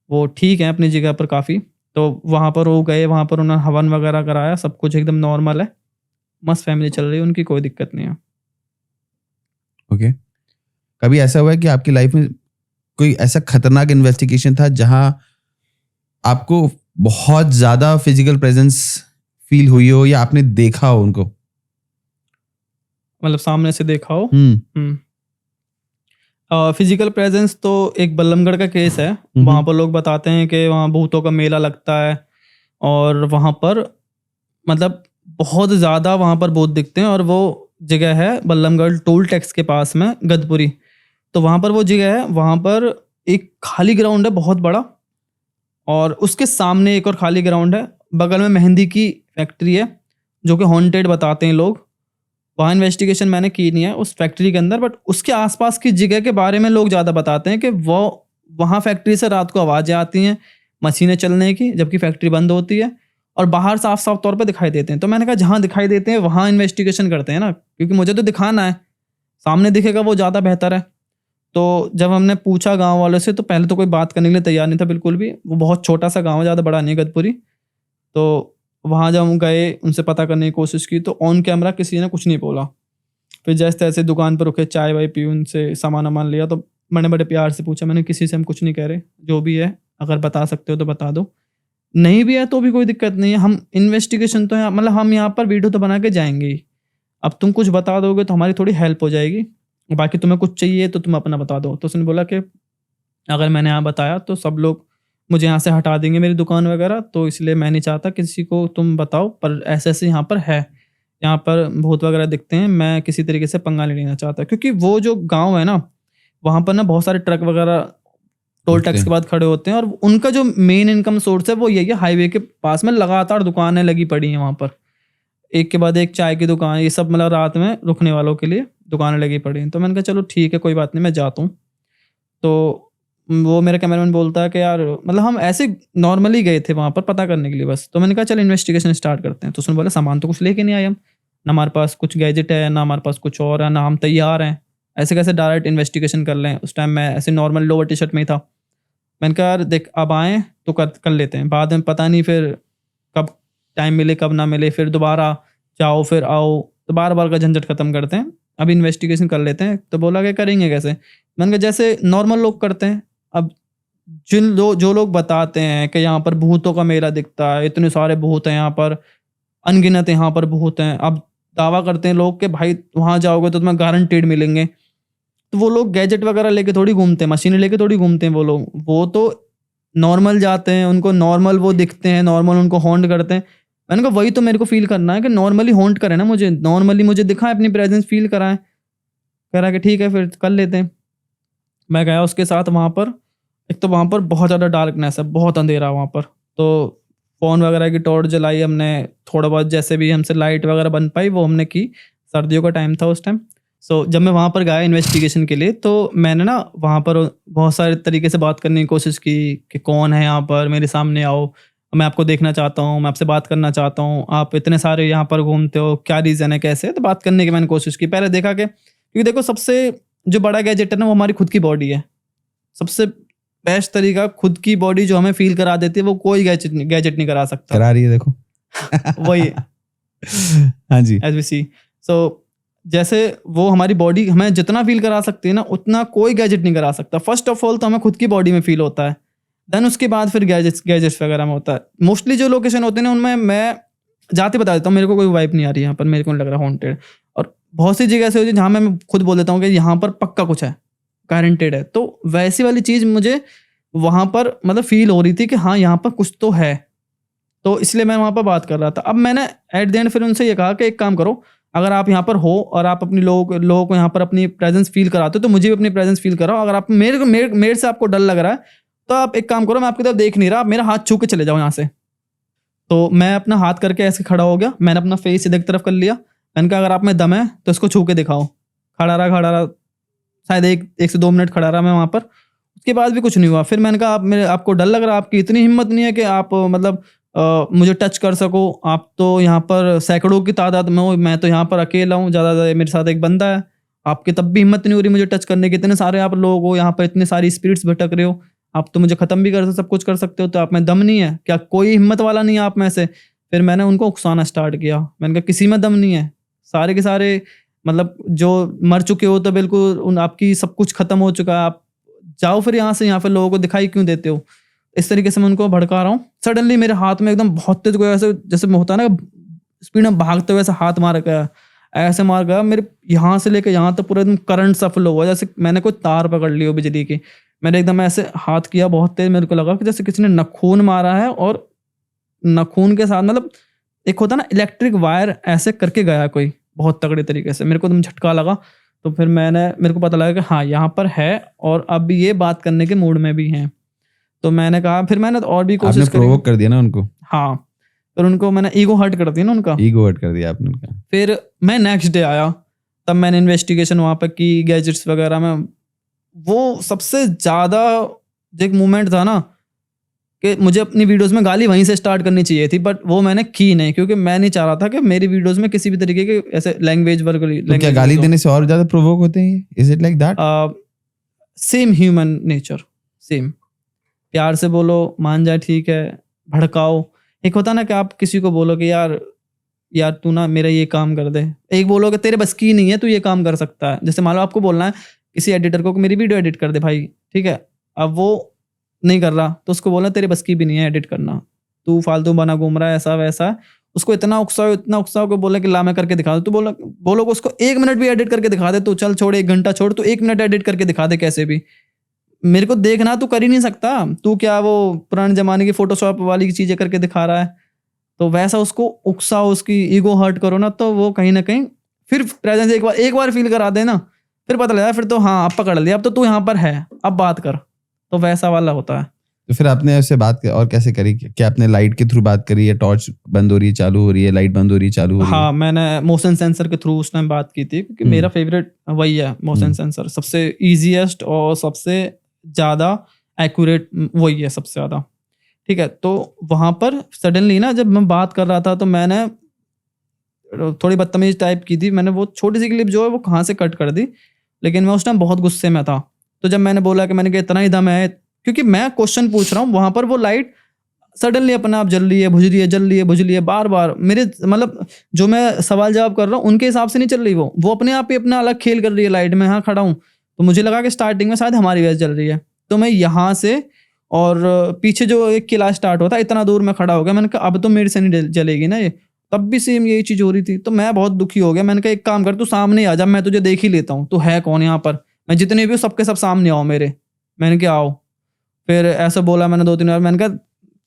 Speaker 1: वो ठीक है अपनी जगह पर काफ़ी। तो वहाँ पर वो गए, वहाँ पर उन्होंने हवन वगैरह कराया, सब कुछ एकदम नॉर्मल है, मस्त फैमिली चल रही है उनकी, कोई दिक्कत नहीं है।
Speaker 2: ओके। कभी ऐसा हुआ है कि आपकी लाइफ में कोई ऐसा खतरनाक इन्वेस्टिगेशन था जहां आपको बहुत ज्यादा फिजिकल प्रेजेंस फील हुई हो या आपने देखा हो उनको?
Speaker 1: मतलब सामने से देखा हो।
Speaker 2: हम्म।
Speaker 1: फिजिकल प्रेजेंस तो एक बल्लमगढ़ का केस है, वहाँ पर लोग बताते हैं कि वहाँ भूतों का मेला लगता है और वहाँ पर मतलब बहुत ज़्यादा वहाँ पर भूत दिखते हैं। और वो जगह है बल्लमगढ़ टोल टैक्स के पास में, गदपुरी। तो वहाँ पर वो जगह है, वहाँ पर एक खाली ग्राउंड है बहुत बड़ा, और उसके सामने एक और खाली ग्राउंड है, बगल में मेहंदी की फैक्ट्री है जो कि हॉन्टेड बताते हैं लोग। वहाँ इन्वेस्टिगेशन मैंने की नहीं है उस फैक्ट्री के अंदर, बट उसके आसपास की जगह के बारे में लोग ज़्यादा बताते हैं कि वो वहाँ फैक्ट्री से रात को आवाज़ें आती हैं मशीनें चलने की, जबकि फैक्ट्री बंद होती है, और बाहर साफ साफ तौर पे दिखाई देते हैं। तो मैंने कहा जहाँ दिखाई देते हैं वहाँ इन्वेस्टिगेशन करते हैं ना, क्योंकि मुझे तो दिखाना है, सामने दिखेगा वो ज़्यादा बेहतर है। तो जब हमने पूछा गाँव वालों से, तो पहले तो कोई बात करने के लिए तैयार नहीं था बिल्कुल भी, वो बहुत छोटा सा गाँव है, ज़्यादा बड़ा नहीं है गदपुरी। तो वहाँ जब हम गए, उनसे पता करने की कोशिश की, तो ऑन कैमरा किसी ने कुछ नहीं बोला। फिर जैसे तैसे दुकान पर रुके, चाय वाय पी, उनसे सामान वामान लिया, तो मैंने बड़े प्यार से पूछा, मैंने किसी से हम कुछ नहीं कह रहे, जो भी है अगर बता सकते हो तो बता दो, नहीं भी है तो भी कोई दिक्कत नहीं है, हम इन्वेस्टिगेशन तो है, मतलब हम यहाँ पर वीडियो तो बना के जाएंगे ही, अब तुम कुछ बता दोगे तो हमारी थोड़ी हेल्प हो जाएगी, बाकी तुम्हें कुछ चाहिए तो तुम अपना बता दो। तो उसने बोला कि अगर मैंने यहाँ बताया तो सब लोग मुझे यहाँ से हटा देंगे, मेरी दुकान वगैरह, तो इसलिए मैं नहीं चाहता किसी को तुम बताओ, पर ऐसे ऐसे यहाँ पर है, यहाँ पर भूत वगैरह दिखते हैं, मैं किसी तरीके से पंगा नहीं लेना चाहता। क्योंकि वो जो गांव है ना, वहाँ पर ना बहुत सारे ट्रक वगैरह टोल टैक्स के बाद खड़े होते हैं, और उनका जो मेन इनकम सोर्स है वो यही है, हाईवे के पास में लगातार दुकानें लगी पड़ी हैं वहाँ पर, एक के बाद एक चाय की दुकान, ये सब मतलब रात में रुकने वालों के लिए दुकानें लगी पड़ी हैं। तो मैंने कहा चलो ठीक है कोई बात नहीं, मैं जाता हूँ। तो वो मेरा कैमरामैन बोलता है कि यार मतलब हम ऐसे नॉर्मली गए थे वहाँ पर पता करने के लिए बस। तो मैंने कहा चल इन्वेस्टिगेशन स्टार्ट करते हैं। तो उसने बोला सामान तो कुछ लेके नहीं आए हम, ना हमारे पास कुछ गैजेट है, ना हमारे पास कुछ और है, ना हम तैयार हैं, ऐसे कैसे डायरेक्ट इन्वेस्टिगेशन कर लें। उस टाइम मैं ऐसे नॉर्मल लोअर टी शर्ट में ही था। मैंने कहा यार देख अब आएँ तो कर लेते हैं, बाद में पता नहीं फिर कब टाइम मिले कब ना मिले, फिर दोबारा जाओ फिर आओ, तो बार बार का झंझट खत्म करते हैं, अभी इन्वेस्टिगेशन कर लेते हैं। तो बोला कि करेंगे कैसे? मैंने कहा जैसे नॉर्मल लोग करते हैं। अब जो लोग बताते हैं कि यहाँ पर भूतों का मेला दिखता है, इतने सारे भूत हैं यहाँ पर, अनगिनत यहाँ पर भूत हैं। अब दावा करते हैं लोग कि भाई वहाँ जाओगे तो तुम्हें गारंटीड मिलेंगे। तो वो लोग गैजेट वगैरह लेके थोड़ी घूमते हैं, मशीनें लेके थोड़ी घूमते हैं वो लोग। वो तो नॉर्मल जाते हैं, उनको नॉर्मल वो दिखते हैं, नॉर्मल उनको हॉन्ट करते हैं। मैंने कहा वही तो मेरे को फील करना है कि नॉर्मली हॉन्ट करें ना, मुझे नॉर्मली मुझे दिखाएं, अपनी प्रेजेंस फील कराएं। कह रहा कि ठीक है फिर कर लेते हैं। मैं गया उसके साथ वहाँ पर। एक तो वहाँ पर बहुत ज़्यादा डार्कनेस है, बहुत अंधेरा वहाँ पर। तो फ़ोन वगैरह की टॉर्च जलाई हमने, थोड़ा बहुत जैसे भी हमसे लाइट वगैरह बन पाई वो हमने की। सर्दियों का टाइम था उस टाइम। सो जब मैं वहाँ पर गया इन्वेस्टिगेशन के लिए, तो मैंने ना वहाँ पर बहुत सारे तरीके से बात करने की कोशिश की कि कौन है यहाँ पर, मेरे सामने आओ, मैं आपको देखना चाहता हूँ, मैं आपसे बात करना चाहता हूँ, आप इतने सारे यहाँ पर घूमते हो, क्या रीज़न है, कैसे? तो बात करने की मैंने कोशिश की। पहले देखा कि क्योंकि देखो सबसे जो बड़ा गैजेट है ना वो हमारी खुद की बॉडी है। सबसे बेस्ट तरीका खुद की बॉडी जो हमें फील करा देती है वो कोई गैजेट नहीं करा सकता।
Speaker 2: करा रही है देखो।
Speaker 1: वही
Speaker 2: हाँ जी।
Speaker 1: एज वी सी। सो जैसे वो हमारी बॉडी हमें जितना फील करा सकती है ना उतना कोई गैजेट नहीं करा सकता। फर्स्ट ऑफ ऑल तो हमें खुद की बॉडी में फील होता है, देन उसके बाद फिर गैजेट्स वगैरह में होता है। मोस्टली जो लोकेशन होते हैं ना उनमें मैं जाते बता देता हूँ मेरे को कोई वाइब नहीं आ रही यहाँ पर, मेरे को नहीं लग रहा हॉन्टेड। और बहुत सी जगह ऐसे होती है जहाँ मैं खुद बोल देता हूँ कि यहाँ पर पक्का कुछ है, गारंटेड है। तो वैसी वाली चीज़ मुझे वहाँ पर मतलब फील हो रही थी कि हाँ यहाँ पर कुछ तो है। तो इसलिए मैं वहाँ पर बात कर रहा था। अब मैंने एट द एंड फिर उनसे ये कहा कि एक काम करो, अगर आप यहाँ पर हो और आप अपनी लोगों को यहाँ पर अपनी प्रेजेंस फील कराते हो तो मुझे भी अपनी प्रेजेंस फील कराओ। अगर आप मेरे से आपको डर लग रहा है तो आप एक काम करो, मैं आपकी तरफ देख नहीं रहा, आप मेरा हाथ छू के चले जाओ यहाँ से। तो मैं अपना हाथ करके ऐसे खड़ा हो गया, मैंने अपना फेस इधर की तरफ कर लिया। मैंने कहा अगर आप में दम है तो इसको छू के दिखाओ। खड़ा रहा, शायद एक से 2 मिनट खड़ा रहा मैं वहाँ पर। उसके बाद भी कुछ नहीं हुआ। फिर मैंने कहा आपको डर लग रहा है, आपकी इतनी हिम्मत नहीं है कि आप मतलब मुझे टच कर सको। आप तो यहाँ पर सैकड़ों की तादाद में हो, मैं तो यहाँ पर अकेला हूँ, ज़्यादा मेरे साथ एक बंदा है। आपकी तब भी हिम्मत नहीं हो रही मुझे टच करने की, इतने सारे आप लोग हो यहाँ पर, इतने सारी स्पिरिट्स भटक रहे हो, आप तो मुझे ख़त्म भी कर सब कुछ कर सकते हो, तो आप में दम नहीं है क्या? कोई हिम्मत वाला नहीं है आप में से? फिर मैंने उनको उकसाना स्टार्ट किया। मैंने कहा किसी में दम नहीं है, सारे के सारे मतलब जो मर चुके हो तो बिल्कुल आपकी सब कुछ ख़त्म हो चुका है, आप जाओ फिर यहाँ से, यहाँ पर लोगों को दिखाई क्यों देते हो? इस तरीके से मैं उनको भड़का रहा हूँ। सडनली मेरे हाथ में एकदम बहुत तेज कोई ऐसे जैसे होता है ना स्पीड में भागते हुए ऐसा हाथ मार गया, ऐसे मार गया मेरे यहाँ से लेकर यहाँ तक पूरा एकदम करंट सा फ्लो हुआ, जैसे मैंने कोई तार पकड़ ली हो बिजली की। मैंने एकदम ऐसे हाथ किया बहुत तेज, मेरे को लगा कि जैसे किसी ने नखून मारा है, और नखून के साथ मतलब एक होता है ना इलेक्ट्रिक वायर, ऐसे करके गया कोई बहुत तगड़े तरीके से। मेरे को एकदम झटका लगा। तो फिर मेरे को पता लगा कि हाँ यहाँ पर है और अब ये बात करने के मूड में भी हैं। तो मैंने कहा, फिर मैंने और भी कोशिश
Speaker 2: आपने प्रोवोक कर दिया ना उनको।
Speaker 1: हाँ, फिर उनको मैंने ईगो हर्ट कर दिया ना उनका,
Speaker 2: ईगो हर्ट कर दिया आपने उनका।
Speaker 1: फिर मैं नेक्स्ट डे आया, तब मैंने इन्वेस्टिगेशन वहाँ पर की गैजेट्स वगैरह में। वो सबसे ज़्यादा जो एक मोमेंट था ना कि मुझे अपनी वीडियोस में गाली वहीं से स्टार्ट करनी चाहिए थी, बट वो मैंने की नहीं, क्योंकि मैं नहीं चाह रहा था कि मेरी वीडियोस में किसी भी तरीके के ऐसे लैंग्वेज वर्ग।
Speaker 2: तो क्या गाली देने से और ज्यादा प्रोवोक होते हैं? Is it like that?
Speaker 1: Same human nature, same. प्यार से बोलो, मान जाए ठीक है, भड़काओ। एक होता ना कि आप किसी को बोलो कि यार तू ना मेरा ये काम कर दे, एक बोलो कि तेरे बस की नहीं है, तू ये काम कर सकता है। जैसे मान लो आपको बोलना है किसी एडिटर को कि मेरी वीडियो एडिट कर दे भाई, ठीक है, अब वो नहीं कर रहा तो उसको बोलना तेरे बस की भी नहीं है एडिट करना, तू फालतू बना घूम रहा है, ऐसा वैसा। उसको इतना उकसाओ को बोले कि ला मैं करके दिखा दो, तो बोलो को उसको 1 मिनट भी एडिट करके दिखा दे, तो चल छोड़ 1 घंटा छोड़, तो 1 मिनट एडिट करके दिखा दे कैसे भी। मेरे को देखना तू कर ही नहीं सकता, तू क्या वो पुराने जमाने की फोटोशॉप वाली चीजें करके दिखा रहा है। तो वैसा उसको उकसाओ, उसकी ईगो हर्ट करो ना, तो वो कहीं ना कहीं फिर प्रेजेंस एक बार फील करा देना, फिर पता लगा, फिर तो हाँ अब पकड़ लिया, अब तो तू यहाँ पर है, अब बात कर। तो वैसा वाला होता है।
Speaker 2: तो फिर आपने उससे बात और कैसे करी? क्या आपने लाइट के थ्रू बात करी, या टॉर्च बंद हो रही है चालू हो रही है, लाइट बंद हो रही है चालू हो रही है?
Speaker 1: हाँ, मैंने मोशन सेंसर के थ्रू उस टाइम बात की थी, क्योंकि मेरा फेवरेट वही है मोशन सेंसर, सबसे इजीएस्ट और सबसे ज़्यादा एक्यूरेट वही है, सबसे ज़्यादा। ठीक है, तो वहाँ पर सडनली ना जब मैं बात कर रहा था तो मैंने थोड़ी बदतमीज टाइप की थी, मैंने वो छोटी सी क्लिप जो है वो कहाँ से कट कर दी, लेकिन मैं उस टाइम बहुत गुस्से में था। तो जब मैंने बोला कि मैंने कहा इतना ही दम है, क्योंकि मैं क्वेश्चन पूछ रहा हूँ, वहाँ पर वो लाइट सडनली अपने आप जल रही है, बुझ रही है, जल रही है, बुझ रही है, बार बार मेरे मतलब जो मैं सवाल जवाब कर रहा हूँ उनके हिसाब से नहीं चल रही, वो अपने आप ही अपना अलग खेल कर रही है लाइट में। हाँ खड़ा हूँ, तो मुझे लगा कि स्टार्टिंग में शायद हमारी वजह जल रही है, तो मैं यहाँ से और पीछे जो एक किला स्टार्ट होता है, इतना दूर मैं खड़ा हो गया। मैंने कहा अब तो मेरे से नहीं जलेगी ना ये। तब भी सेम यही चीज़ हो रही थी, तो मैं बहुत दुखी हो गया। मैंने कहा एक काम कर, तू सामने आ जा, मैं तुझे देख ही लेता हूँ, तू है कौन यहाँ पर। मैं जितने भी हूँ सबके सब सामने आओ मेरे। मैंने कहा आओ। फिर ऐसा बोला मैंने 2-3 बार। मैंने कहा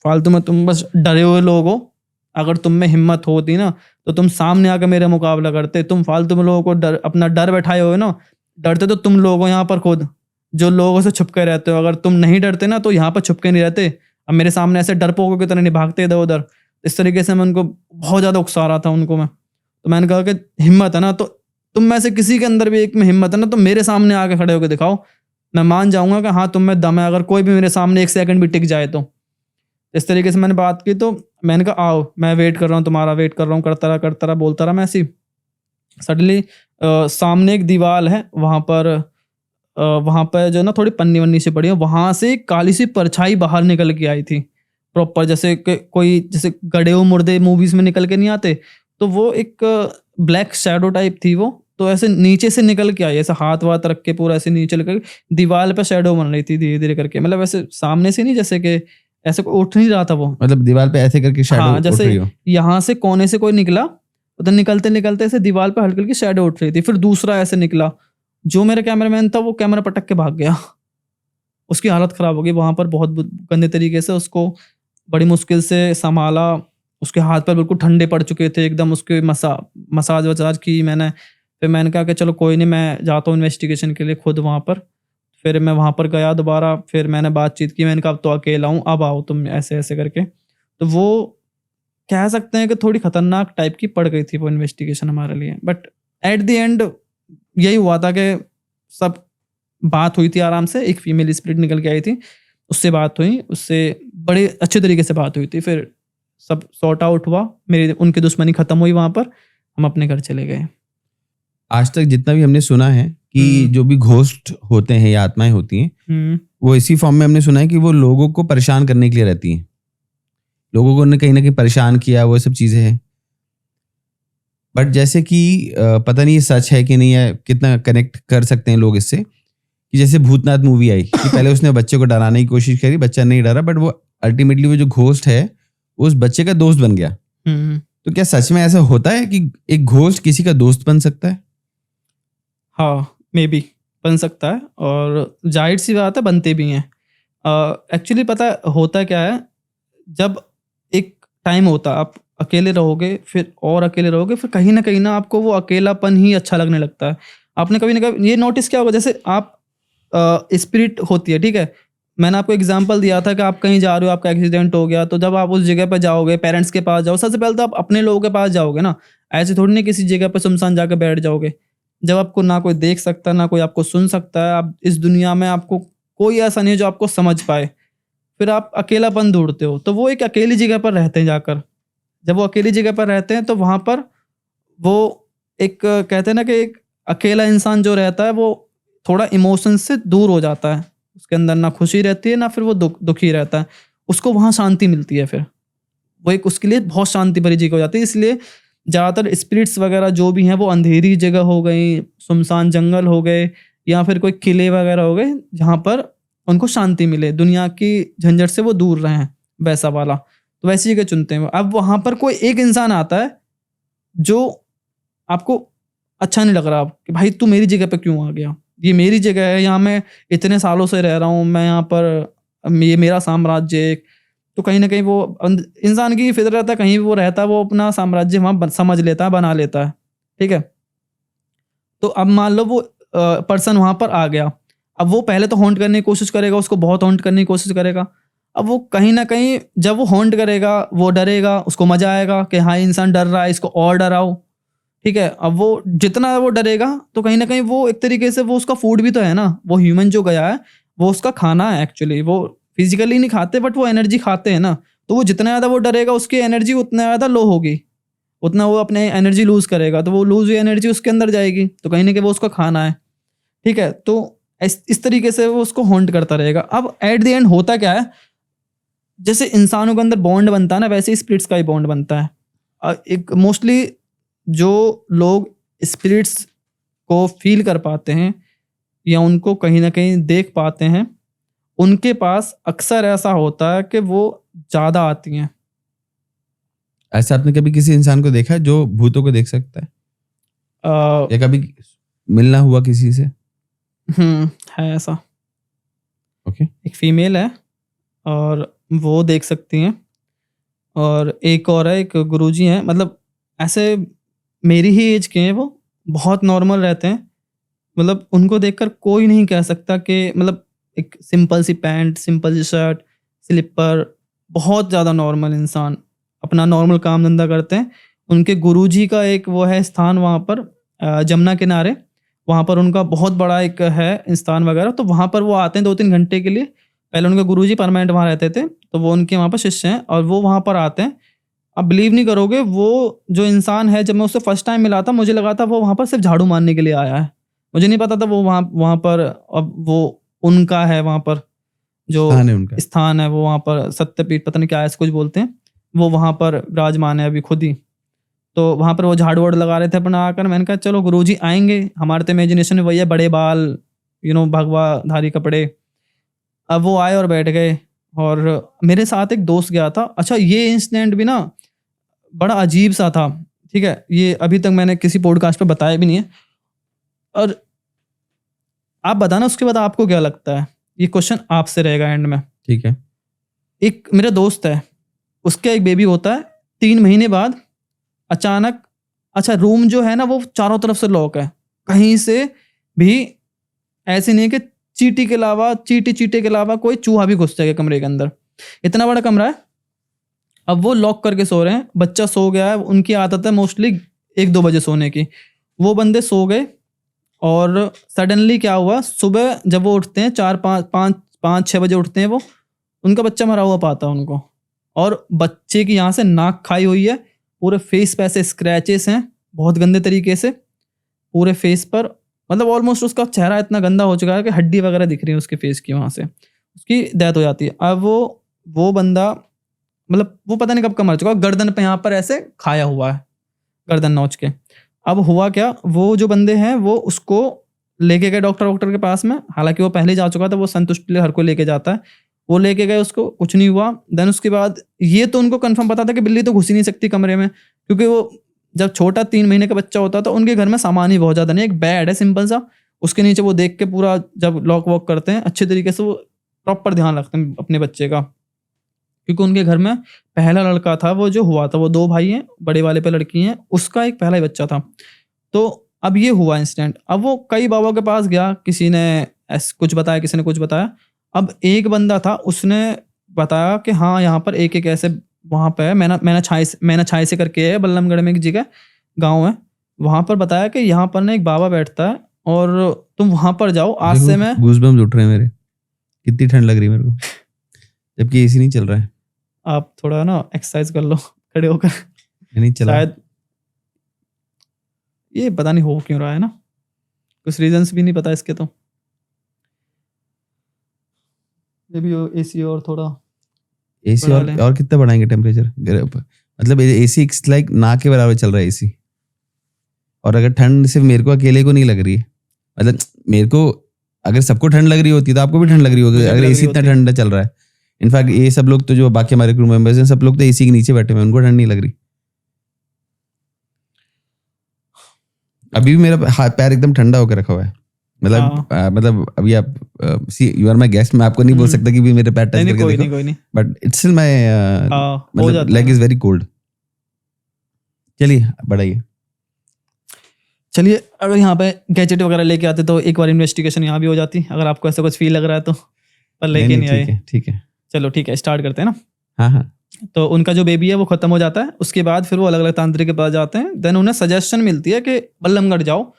Speaker 1: फालतू में तुम बस डरे हुए लोग हो, अगर तुम में हिम्मत होती ना तो तुम सामने आकर मेरा मुकाबला करते। तुम फालतू में लोगों को अपना डर बैठाए हुए ना, डरते तो तुम लोग हो यहाँ पर खुद, जो लोगों से छुप के रहते हो। अगर तुम नहीं डरते ना तो यहाँ पर छुप के नहीं रहते, अब मेरे सामने ऐसे डरपोकों की तरह नहीं भागते इधर उधर। इस तरीके से मैं उनको बहुत ज़्यादा उकसा रहा था उनको मैं। तो मैंने कहा कि हिम्मत है ना तो तुम में से किसी के अंदर भी एक में हिम्मत है ना तो मेरे सामने आके खड़े होकर दिखाओ, मैं मान जाऊंगा कि हाँ तुम में दम है, अगर कोई भी मेरे सामने 1 सेकंड भी टिक जाए तो। इस तरीके से मैंने बात की। तो मैंने कहा आओ, मैं वेट कर रहा हूँ, तुम्हारा वेट कर रहा हूँ, करता रहा बोलता रहा मैं ऐसे ही। सडनली सामने एक दीवार है, वहाँ पर जो ना थोड़ी पन्नी वन्नी से पड़ी है, वहाँ से एक काली सी परछाई बाहर निकल के आई थी प्रॉपर, जैसे कोई जैसे गड़े हुए मुर्दे मूवीज में निकल के नहीं आते, तो वो एक ब्लैक शैडो टाइप थी वो। तो ऐसे नीचे से निकल के आई, ऐसे हाथ वाथ रख के पूरा ऐसे नीचे लेकर दीवार पे शैडो बन रही थी धीरे धीरे करके। मतलब ऐसे सामने से नहीं, जैसे कि ऐसे कोई उठ नहीं रहा था वो।
Speaker 2: मतलब दीवार पे ऐसे करके शैडो
Speaker 1: हाँ,
Speaker 2: उठ
Speaker 1: जैसे
Speaker 2: रही हो।
Speaker 1: यहाँ से कोने से कोई निकला, उधर निकलते निकलते ऐसे दीवार पे हल्की हल्की शैडो उठ रही थी। फिर दूसरा ऐसे निकला, जो मेरा कैमरामैन था वो कैमरा पटक के भाग गया। उसकी हालत खराब हो गई वहां पर, बहुत गंदे तरीके से। उसको बड़ी मुश्किल से संभाला, उसके हाथ पर बिल्कुल ठंडे पड़ चुके थे एकदम। उसके मसाज वसाज की मैंने। फिर मैंने कहा कि चलो कोई नहीं, मैं जाता हूँ इन्वेस्टिगेशन के लिए खुद वहाँ पर। फिर मैं वहाँ पर गया दोबारा, फिर मैंने बातचीत की। मैंने कहा अब तो अकेला हूँ, अब आओ तुम, ऐसे ऐसे करके। तो वो कह सकते हैं कि थोड़ी खतरनाक टाइप की पड़ गई थी वो इन्वेस्टिगेशन हमारे लिए। बट एट द एंड यही हुआ था कि सब बात हुई थी आराम से। एक फीमेल स्पिरिट निकल के आई थी, उससे बात हुई, उससे बड़े अच्छे तरीके से बात हुई थी। फिर सब सॉर्ट आउट हुआ, मेरी उनकी दुश्मनी खत्म हुई वहाँ पर, हम अपने घर चले गए।
Speaker 2: आज तक जितना भी हमने सुना है कि जो भी घोस्ट होते हैं या आत्माएं होती हैं, वो इसी फॉर्म में हमने सुना है कि वो लोगों को परेशान करने के लिए रहती हैं। लोगों को कहीं ना कहीं परेशान किया, वो सब चीजें हैं। बट जैसे कि पता नहीं ये सच है कि नहीं है, कितना कनेक्ट कर सकते हैं लोग इससे, कि जैसे भूतनाथ मूवी आई कि पहले उसने बच्चे को डराने की कोशिश करी, बच्चा नहीं डरा, बट वो अल्टीमेटली वो जो घोस्ट है वो उस बच्चे का दोस्त बन गया। तो क्या सच में ऐसा होता है कि एक घोस्ट किसी का दोस्त बन सकता है?
Speaker 1: हाँ, मे बी बन सकता है, और जाहिर सी बात है बनते भी हैं। एक्चुअली पता है होता क्या है, जब एक टाइम होता आप अकेले रहोगे, फिर और अकेले रहोगे, फिर कहीं ना आपको वो अकेलापन ही अच्छा लगने लगता है। आपने कभी ना कभी ये नोटिस किया होगा, जैसे आप स्पिरिट होती है, ठीक है। मैंने आपको एग्जांपल दिया था कि आप कहीं जा रहे हो, आपका एक्सीडेंट हो गया, तो जब आप उस जगह पर जाओगे, पेरेंट्स के पास जाओ, सबसे पहले तो आप अपने लोगों के पास जाओगे ना। ऐसे थोड़ी ना किसी जगह पर सुनसान जाकर बैठ जाओगे, जब आपको ना कोई देख सकता, ना कोई आपको सुन सकता है। आप इस दुनिया में आपको कोई ऐसा नहीं है जो आपको समझ पाए, फिर आप अकेलापन ढूंढते हो। तो वो एक अकेली जगह पर रहते हैं जाकर। जब वो अकेली जगह पर रहते हैं तो वहाँ पर वो एक कहते हैं ना कि एक अकेला इंसान जो रहता है वो थोड़ा इमोशन से दूर हो जाता है। उसके अंदर ना खुशी रहती है, ना फिर वो दुखी रहता है। उसको वहाँ शांति मिलती है। फिर वो एक उसके लिए बहुत शांति भरी जगह हो जाती है। इसलिए ज़्यादातर स्पिरिट्स वगैरह जो भी हैं वो अंधेरी जगह हो गई, सुनसान जंगल हो गए, या फिर कोई किले वगैरह हो गए, जहाँ पर उनको शांति मिले, दुनिया की झंझट से वो दूर रहें, वैसा वाला। तो वैसी जगह चुनते हैं वो। अब वहाँ पर कोई एक इंसान आता है जो आपको अच्छा नहीं लग रहा कि भाई तू मेरी जगह पे क्यों आ गया, ये मेरी जगह है, यहाँ मैं इतने सालों से रह रहा हूँ, मैं यहाँ पर, ये मेरा साम्राज्य है। तो कहीं ना कहीं वो इंसान की फितरत है, कहीं वो रहता है, वो अपना साम्राज्य वहाँ समझ लेता है, बना लेता है, ठीक है। तो अब मान लो वो पर्सन वहाँ पर आ गया। अब वो पहले तो हॉन्ट करने की कोशिश करेगा, उसको बहुत हॉन्ट करने की कोशिश करेगा। अब वो कहीं ना कहीं जब वो हॉन्ट करेगा, वो डरेगा, उसको मजा आएगा कि हाँ इंसान डर रहा है, इसको और डराओ, ठीक है। अब वो जितना वो डरेगा तो कहीं ना कहीं वो एक तरीके से वो उसका फूड भी तो है ना। वो ह्यूमन जो गया है वो उसका खाना है एक्चुअली। वो फिजिकली नहीं खाते बट वो एनर्जी खाते हैं ना। तो वो जितना ज़्यादा वो डरेगा उसकी एनर्जी उतना ज़्यादा लो होगी, उतना वो अपने एनर्जी लूज़ करेगा, तो वो लूज़ हुई एनर्जी उसके अंदर जाएगी, तो कहीं ना कहीं वो उसका खाना है, ठीक है। तो इस तरीके से वो उसको हॉन्ट करता रहेगा। अब एट द एंड होता क्या है, जैसे इंसानों के अंदर बॉन्ड बनता है ना, वैसे ही स्पिरिट्स का ही बॉन्ड बनता है। एक मोस्टली जो लोग स्पिरिट्स को फील कर पाते हैं या उनको कहीं ना कहीं देख पाते हैं, उनके पास अक्सर ऐसा होता है कि वो ज़्यादा आती हैं।
Speaker 2: ऐसा आपने कभी किसी इंसान को देखा है जो भूतों को देख सकता है,
Speaker 1: अ,
Speaker 2: या कभी मिलना हुआ किसी से?
Speaker 1: है ऐसा।
Speaker 2: ओके।
Speaker 1: एक फीमेल है और वो देख सकती हैं, और एक और है, एक गुरुजी हैं, मतलब ऐसे मेरी ही एज के हैं वो, बहुत नॉर्मल रहते हैं। मतलब उनको देखकर कोई नहीं कह सकता कि मतलब एक सिंपल सी पैंट, सिंपल सी शर्ट, स्लीपर, बहुत ज़्यादा नॉर्मल इंसान, अपना नॉर्मल काम धंधा करते हैं। उनके गुरुजी का एक वो है स्थान वहाँ पर, जमुना किनारे, वहाँ पर उनका बहुत बड़ा एक है स्थान वगैरह, तो वहाँ पर वो आते हैं 2-3 घंटे के लिए। पहले उनके गुरुजी परमानेंट वहाँ रहते थे, तो वो उनके वहाँ पर शिष्य हैं और वो वहाँ पर आते हैं। आप बिलीव नहीं करोगे, वो जो इंसान है, जब मैं उससे फर्स्ट टाइम मिला था, मुझे लगा था वो वहाँ पर सिर्फ झाड़ू मारने के लिए आया है। मुझे नहीं पता था वो वहाँ वहाँ पर, अब वो उनका है वहाँ पर, जो
Speaker 2: स्थान है उनका।
Speaker 1: स्थान है वो वहाँ पर सत्यपीठ, पता नहीं क्या ऐसे कुछ बोलते हैं, वो वहाँ पर विराजमान है अभी खुद ही। तो वहाँ पर वो झाड़ू वाड़ू लगा रहे थे अपना आकर, मैंने कहा चलो गुरुजी आएंगे, हमारे तो इमेजिनेशन में वही है, बड़े बाल, भगवा धारी कपड़े। अब वो आए और बैठ गए, और मेरे साथ एक दोस्त गया था। अच्छा, ये इंसिडेंट भी ना बड़ा अजीब सा था, ठीक है? ये अभी तक मैंने किसी पॉडकास्ट पे बताया भी नहीं है, और आप बताना उसके बाद आपको क्या लगता है? ये क्वेश्चन आपसे रहेगा एंड में।
Speaker 2: ठीक है।
Speaker 1: एक मेरा दोस्त है, उसका एक बेबी होता है, 3 महीने बाद अचानक, अच्छा रूम जो है ना वो चारों तरफ से लॉक है, कहीं से भी ऐसे नहीं है कि चींटी के अलावा कोई चूहा भी घुस जाएगा कमरे के अंदर। इतना बड़ा कमरा है। अब वो लॉक करके सो रहे हैं, बच्चा सो गया है, उनकी आदत है मोस्टली 1-2 बजे सोने की। वो बंदे सो गए, और सडनली क्या हुआ, सुबह जब वो उठते हैं 4-5-6 बजे उठते हैं वो, उनका बच्चा मरा हुआ पाता है उनको, और बच्चे की यहाँ से नाक खाई हुई है, पूरे फेस पे ऐसे स्क्रैचेस हैं बहुत गंदे तरीके से, पूरे फेस पर, मतलब ऑलमोस्ट उसका चेहरा इतना गंदा हो चुका है कि हड्डी वगैरह दिख रही है उसके फेस की, वहाँ से उसकी डेथ हो जाती है। अब वो बंदा, मतलब वो पता नहीं कब का मर चुका, गर्दन पे यहाँ पर ऐसे खाया हुआ है, गर्दन नोच के। अब हुआ क्या, वो जो बंदे हैं वो उसको लेके गए डॉक्टर के पास में, हालांकि वो पहले जा चुका था, वो संतुष्ट हर को लेके जाता है, वो लेके गए उसको, कुछ नहीं हुआ। देन उसके बाद ये तो उनको कंफर्म पता था कि बिल्ली तो घुस ही नहीं सकती कमरे में, क्योंकि वो जब छोटा 3 महीने का बच्चा होता था, उनके घर में सामान ही बहुत ज़्यादा नहीं, एक बेड है सिंपल सा, उसके नीचे वो देख के पूरा जब लॉक वॉक करते हैं अच्छे तरीके से, वो प्रॉपर ध्यान रखते हैं अपने बच्चे का, क्योंकि उनके घर में पहला लड़का था वो जो हुआ था, वो 2 भाई हैं, बड़े वाले पे लड़की हैं, उसका एक पहला ही बच्चा था। तो अब ये हुआ इंसिडेंट, अब वो कई बाबा के पास गया, किसी ने कुछ बताया, किसी ने कुछ बताया। अब एक बंदा था, उसने बताया कि हाँ यहाँ पर एक ऐसे वहाँ पे है, मैना छाई से करके है, बल्लमगढ़ में एक जगह गाँव है, वहाँ पर बताया कि यहाँ पर ना एक बाबा बैठता है, और तुम वहाँ पर जाओ, आज से मैं
Speaker 2: गूज़बम्स उठ रहे हैं मेरे, कितनी ठंड लग रही है मेरे को, जबकि एसी नहीं चल रहा है।
Speaker 1: आप थोड़ा ना एक्सरसाइज कर लो खड़े होकर,
Speaker 2: नहीं चला।
Speaker 1: शायद ये पता नहीं हो क्यों रहा है ना, कुछ रीजंस भी नहीं पता इसके, तो ये भी एसी और थोड़ा
Speaker 2: एसी
Speaker 1: बढ़ा लें।
Speaker 2: और कितना बढ़ाएंगे टेम्परेचर? मतलब एसी लाइक ना के बराबर चल रहा है एसी, और अगर ठंड सिर्फ मेरे को अकेले को नहीं लग रही है, मतलब मेरे को, अगर सबको ठंड लग रही होती तो आपको भी ठंड लग रही होगी,
Speaker 1: मुझे भी
Speaker 2: अगर
Speaker 1: लग
Speaker 2: एसी
Speaker 1: रही
Speaker 2: इतना
Speaker 1: होती है।
Speaker 2: ठंडा चल रहा है। इनफैक्ट ये सब लोग तो जो बाकी हमारे क्रू मेंबर्स हैं, सब लोग तो एसी के नीचे बैठे हुए हैं, उनको ठंड नहीं लग रही। अभी भी मेरा पैर एकदम ठंडा होकर रखा हुआ है, मतलब मतलब अभी आप सी यू आर माय गेस्ट, मैं आपको नहीं बोल सकता कि भी मेरे पैर टच
Speaker 1: नहीं
Speaker 2: करके
Speaker 1: कोई
Speaker 2: देखो,
Speaker 1: नहीं, कोई नहीं,
Speaker 2: बट इट्स स्टिल माय
Speaker 1: हो
Speaker 2: मतलब
Speaker 1: जाता
Speaker 2: लेग
Speaker 1: है।
Speaker 2: Is very cold. चलिए बढ़ाइए।
Speaker 1: चलिए, अगर यहाँ पे गैजेट वगैरह लेके आते तो एक बार इन्वेस्टिगेशन यहाँ भी हो जाती, अगर आपको ऐसा कुछ फील लग रहा है तो, पर लेके नहीं आए।
Speaker 2: ठीक है।
Speaker 1: चलो ठीक है, स्टार्ट करते हैं ना।
Speaker 2: हाँ हाँ।
Speaker 1: तो उनका जो बेबी है वो खत्म हो जाता है, उसके बाद फिर वो अलग अलग तांत्रिक के पास जाते हैं। देन उन्हें सजेशन मिलती है कि बल्लमगढ़ जाओ,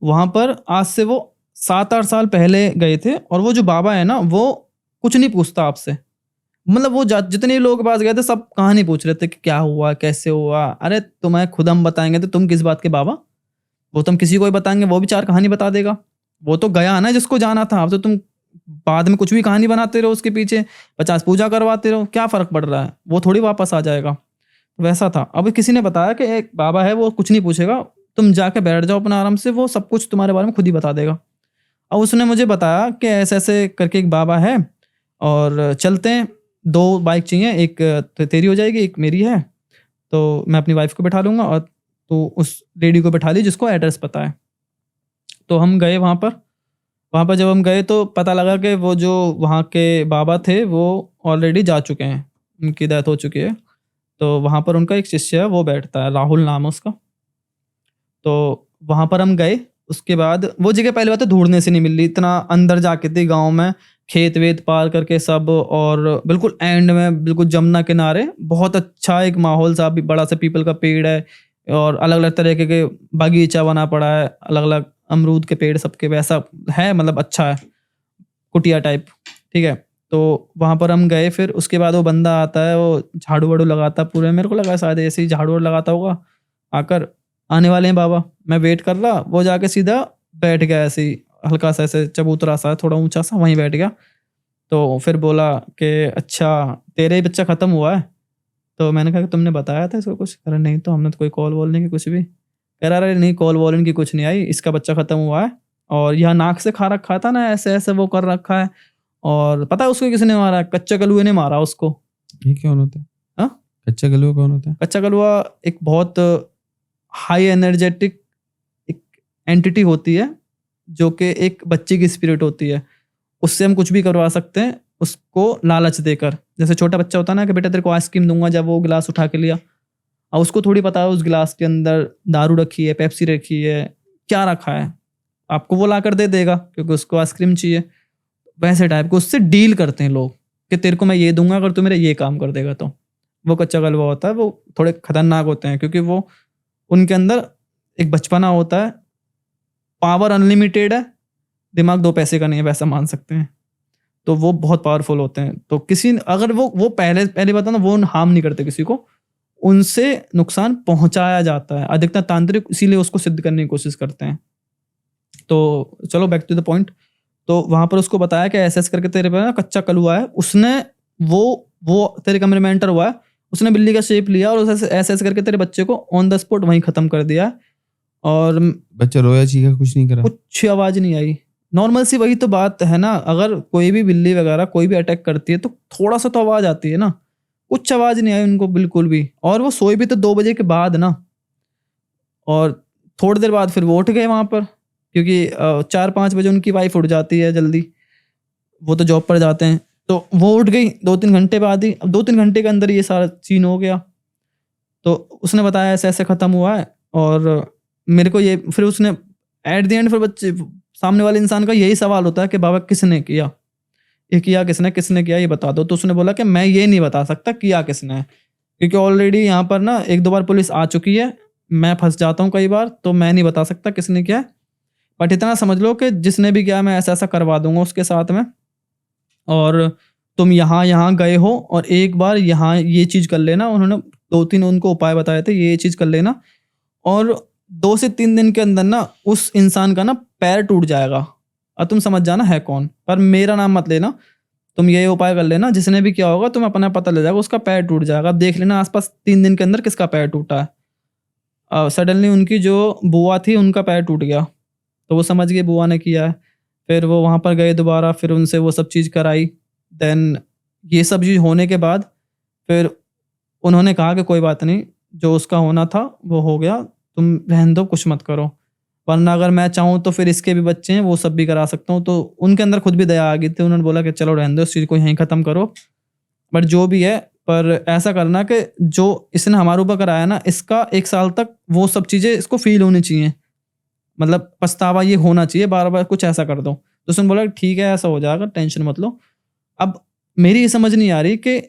Speaker 1: वहाँ पर आज से वो 7-8 साल पहले गए थे, और वो जो बाबा है ना वो कुछ नहीं पूछता आपसे, मतलब वो जितने लोग के पास गए थे सब कहानी पूछ रहे थे कि क्या हुआ, कैसे हुआ। अरे तुम्हें खुद हम बताएंगे तो तुम किस बात के बाबा, वो तुम किसी को ही बताएंगे, वो भी 4 कहानी बता देगा। वो तो गया ना जिसको जाना था, अब तो तुम बाद में कुछ भी कहानी बनाते रहो उसके पीछे, 50 पूजा करवाते रहो, क्या फर्क पड़ रहा है, वो थोड़ी वापस आ जाएगा। वैसा था। अब किसी ने बताया कि एक बाबा है वो कुछ नहीं पूछेगा, तुम जाके बैठ जाओ अपना आराम से, वो सब कुछ तुम्हारे बारे में खुद ही बता देगा। अब उसने मुझे बताया कि ऐसे ऐसे करके एक बाबा है, और चलते हैं, 2 बाइक चाहिए, एक तेरी हो जाएगी, एक मेरी है। तो मैं अपनी वाइफ़ को बिठा लूँगा और तू उस लेडी को बिठा ली जिसको एड्रेस पता है। तो हम गए वहाँ पर। वहाँ पर जब हम गए तो पता लगा कि वो जो वहाँ के बाबा थे वो ऑलरेडी जा चुके हैं, उनकी डेथ हो चुकी है। तो वहाँ पर उनका एक शिष्य है, वो बैठता है, राहुल नाम है उसका। तो वहाँ पर हम गए, उसके बाद वो जगह पहली बात तो ढूँढने से नहीं मिल रही, इतना अंदर जाके थी गाँव में, खेत-वेत पार करके सब, और बिल्कुल एंड में, बिल्कुल जमुना किनारे, बहुत अच्छा एक माहौल सा, भी बड़ा सा पीपल का पेड़ है और अलग-अलग तरीके के बगीचा बना पड़ा है, अलग-अलग अमरूद के पेड़ सबके, वैसा है, मतलब अच्छा है, कुटिया टाइप, ठीक है। तो वहाँ पर हम गए, फिर उसके बाद वो बंदा आता है, वो झाड़ू-वाड़ू लगाता पूरे, मेरे को लगा शायद ऐसे ही झाड़ू-वाड़ू लगाता होगा, आकर आने वाले हैं बाबा, मैं वेट कर रहा, वो जाके सीधा बैठ गया ऐसे ही, हल्का सा ऐसे चबूतरा सा है, थोड़ा ऊँचा सा, वहीं बैठ गया। तो फिर बोला कि अच्छा तेरा ही बच्चा ख़त्म हुआ है? तो मैंने कहा कि तुमने बताया था इसको कुछ? कह रहा नहीं, तो हमने तो कोई कॉल वॉल नहीं की कुछ भी। कह रहा अरे नहीं, कॉल वॉल इनकी कुछ नहीं आई, इसका बच्चा ख़त्म हुआ है और यहाँ नाक से खा रखा था ना, ऐसे-ऐसे वो कर रखा है, और पता है उसको किसने मारा है? कच्चा कलुए ने मारा उसको।
Speaker 2: ये कौन होता है?
Speaker 1: हाँ?
Speaker 2: कच्चा कलुआ कौन होता है?
Speaker 1: कच्चा कलुआ एक बहुत हाई एनर्जेटिक एक एंटिटी होती है, जो कि एक बच्चे की स्पिरिट होती है। उससे हम कुछ भी करवा सकते हैं, उसको लालच देकर। जैसे छोटा बच्चा होता है ना कि बेटा तेरे को आइसक्रीम दूँगा, जब वो गिलास उठा के लिया। अब उसको थोड़ी पता है उस गिलास के अंदर दारू रखी है, पेप्सी रखी है, क्या रखा है। आपको वो लाकर दे देगा क्योंकि उसको आइसक्रीम चाहिए। वैसे टाइप के उससे डील करते हैं लोग कि तेरे को मैं ये दूँगा अगर तू मेरा ये काम कर देगा तो। वो कच्चा कलवा होता है, वो थोड़े खतरनाक होते हैं क्योंकि वो उनके अंदर एक बचपना होता है, पावर अनलिमिटेड है, दिमाग 2 पैसे का नहीं है, वैसा मान सकते हैं। तो वो बहुत पावरफुल होते हैं। तो किसी अगर वो पहली बात है ना, वो हार्म नहीं करते किसी को, उनसे नुकसान पहुँचाया जाता है। अधिकतर तांत्रिक इसीलिए उसको सिद्ध करने की कोशिश करते हैं। तो चलो बैक टू द पॉइंट। तो वहाँ पर उसको बताया कि ऐसे-ऐसे करके तेरे पे ना कच्चा कलुआ है। उसने वो तेरे कमरे में एंटर हुआ है, उसने बिल्ली का शेप लिया और ऐसे-ऐसे करके तेरे बच्चे को ऑन द स्पॉट वहीं खत्म कर दिया है और
Speaker 2: बच्चा रोया चीखा कुछ नहीं करा?
Speaker 1: कुछ आवाज़ नहीं आई। नॉर्मल सी वही तो बात है ना, अगर कोई भी बिल्ली वगैरह कोई भी अटैक करती है तो थोड़ा-सा तो आवाज़ आती है ना। कुछ आवाज़ नहीं आई उनको बिल्कुल भी, और वो सोए भी तो 2 बजे के बाद ना, और थोड़ी देर बाद फिर वो उठ गए वहाँ पर क्योंकि 4-5 बजे उनकी वाइफ़ उठ जाती है जल्दी। वो तो जॉब पर जाते हैं। तो वो उठ गई 2-3 घंटे बाद ही। अब 2-3 घंटे के अंदर ये सारा सीन हो गया। तो उसने बताया ऐसे-ऐसे ख़त्म हुआ है और मेरे को ये फिर उसने एट द एंड फिर बच्चे सामने वाले इंसान का यही सवाल होता है कि बाबा किसने किया? ये किया किसने? किसने किया ये बता दो। तो उसने बोला कि मैं ये नहीं बता सकता किया किसने है। क्योंकि ऑलरेडी यहाँ पर ना 1-2 बार पुलिस आ चुकी है। मैं फँस जाता हूँ कई बार, तो मैं नहीं बता सकता किसने किया है। बट इतना समझ लो कि जिसने भी किया मैं ऐसा-ऐसा करवा दूँगा उसके साथ में, और तुम यहाँ-यहाँ गए हो और एक बार यहाँ ये चीज़ कर लेना। उन्होंने 2-3 उनको उपाय बताए थे, ये चीज़ कर लेना और 2 से 3 दिन के अंदर ना उस इंसान का ना पैर टूट जाएगा। अब तुम समझ जाना है कौन, पर मेरा नाम मत लेना। तुम ये उपाय कर लेना, जिसने भी किया होगा तुम्हें अपना पता लग जाएगा, उसका पैर टूट जाएगा। अब देख लेना आस-पास 3 दिन के अंदर किसका पैर टूटा है। सडनली उनकी जो बुआ थी उनका पैर टूट गया, तो वो समझ गई बुआ ने किया है। फिर वो वहाँ पर गए दोबारा, फिर उनसे वो सब चीज़ कराई। देन ये सब चीज़ होने के बाद फिर उन्होंने कहा कि कोई बात नहीं, जो उसका होना था वो हो गया, तुम रहने दो, कुछ मत करो। वरना अगर मैं चाहूँ तो फिर इसके भी बच्चे हैं, वो सब भी करा सकता हूँ। तो उनके अंदर खुद भी दया आ गई थी, उन्होंने बोला कि चलो रहने दो, इस चीज़ को यहीं ख़त्म करो। बट जो भी है, पर ऐसा करना कि जो इसने हमारे ऊपर कराया ना, इसका 1 साल तक वो सब चीज़ें इसको फ़ील होनी चाहिए। मतलब पछतावा ये होना चाहिए, बार-बार कुछ ऐसा कर दो। तो उसने बोला ठीक है, ऐसा हो जाएगा, टेंशन मत लो। अब मेरी ये समझ नहीं आ रही कि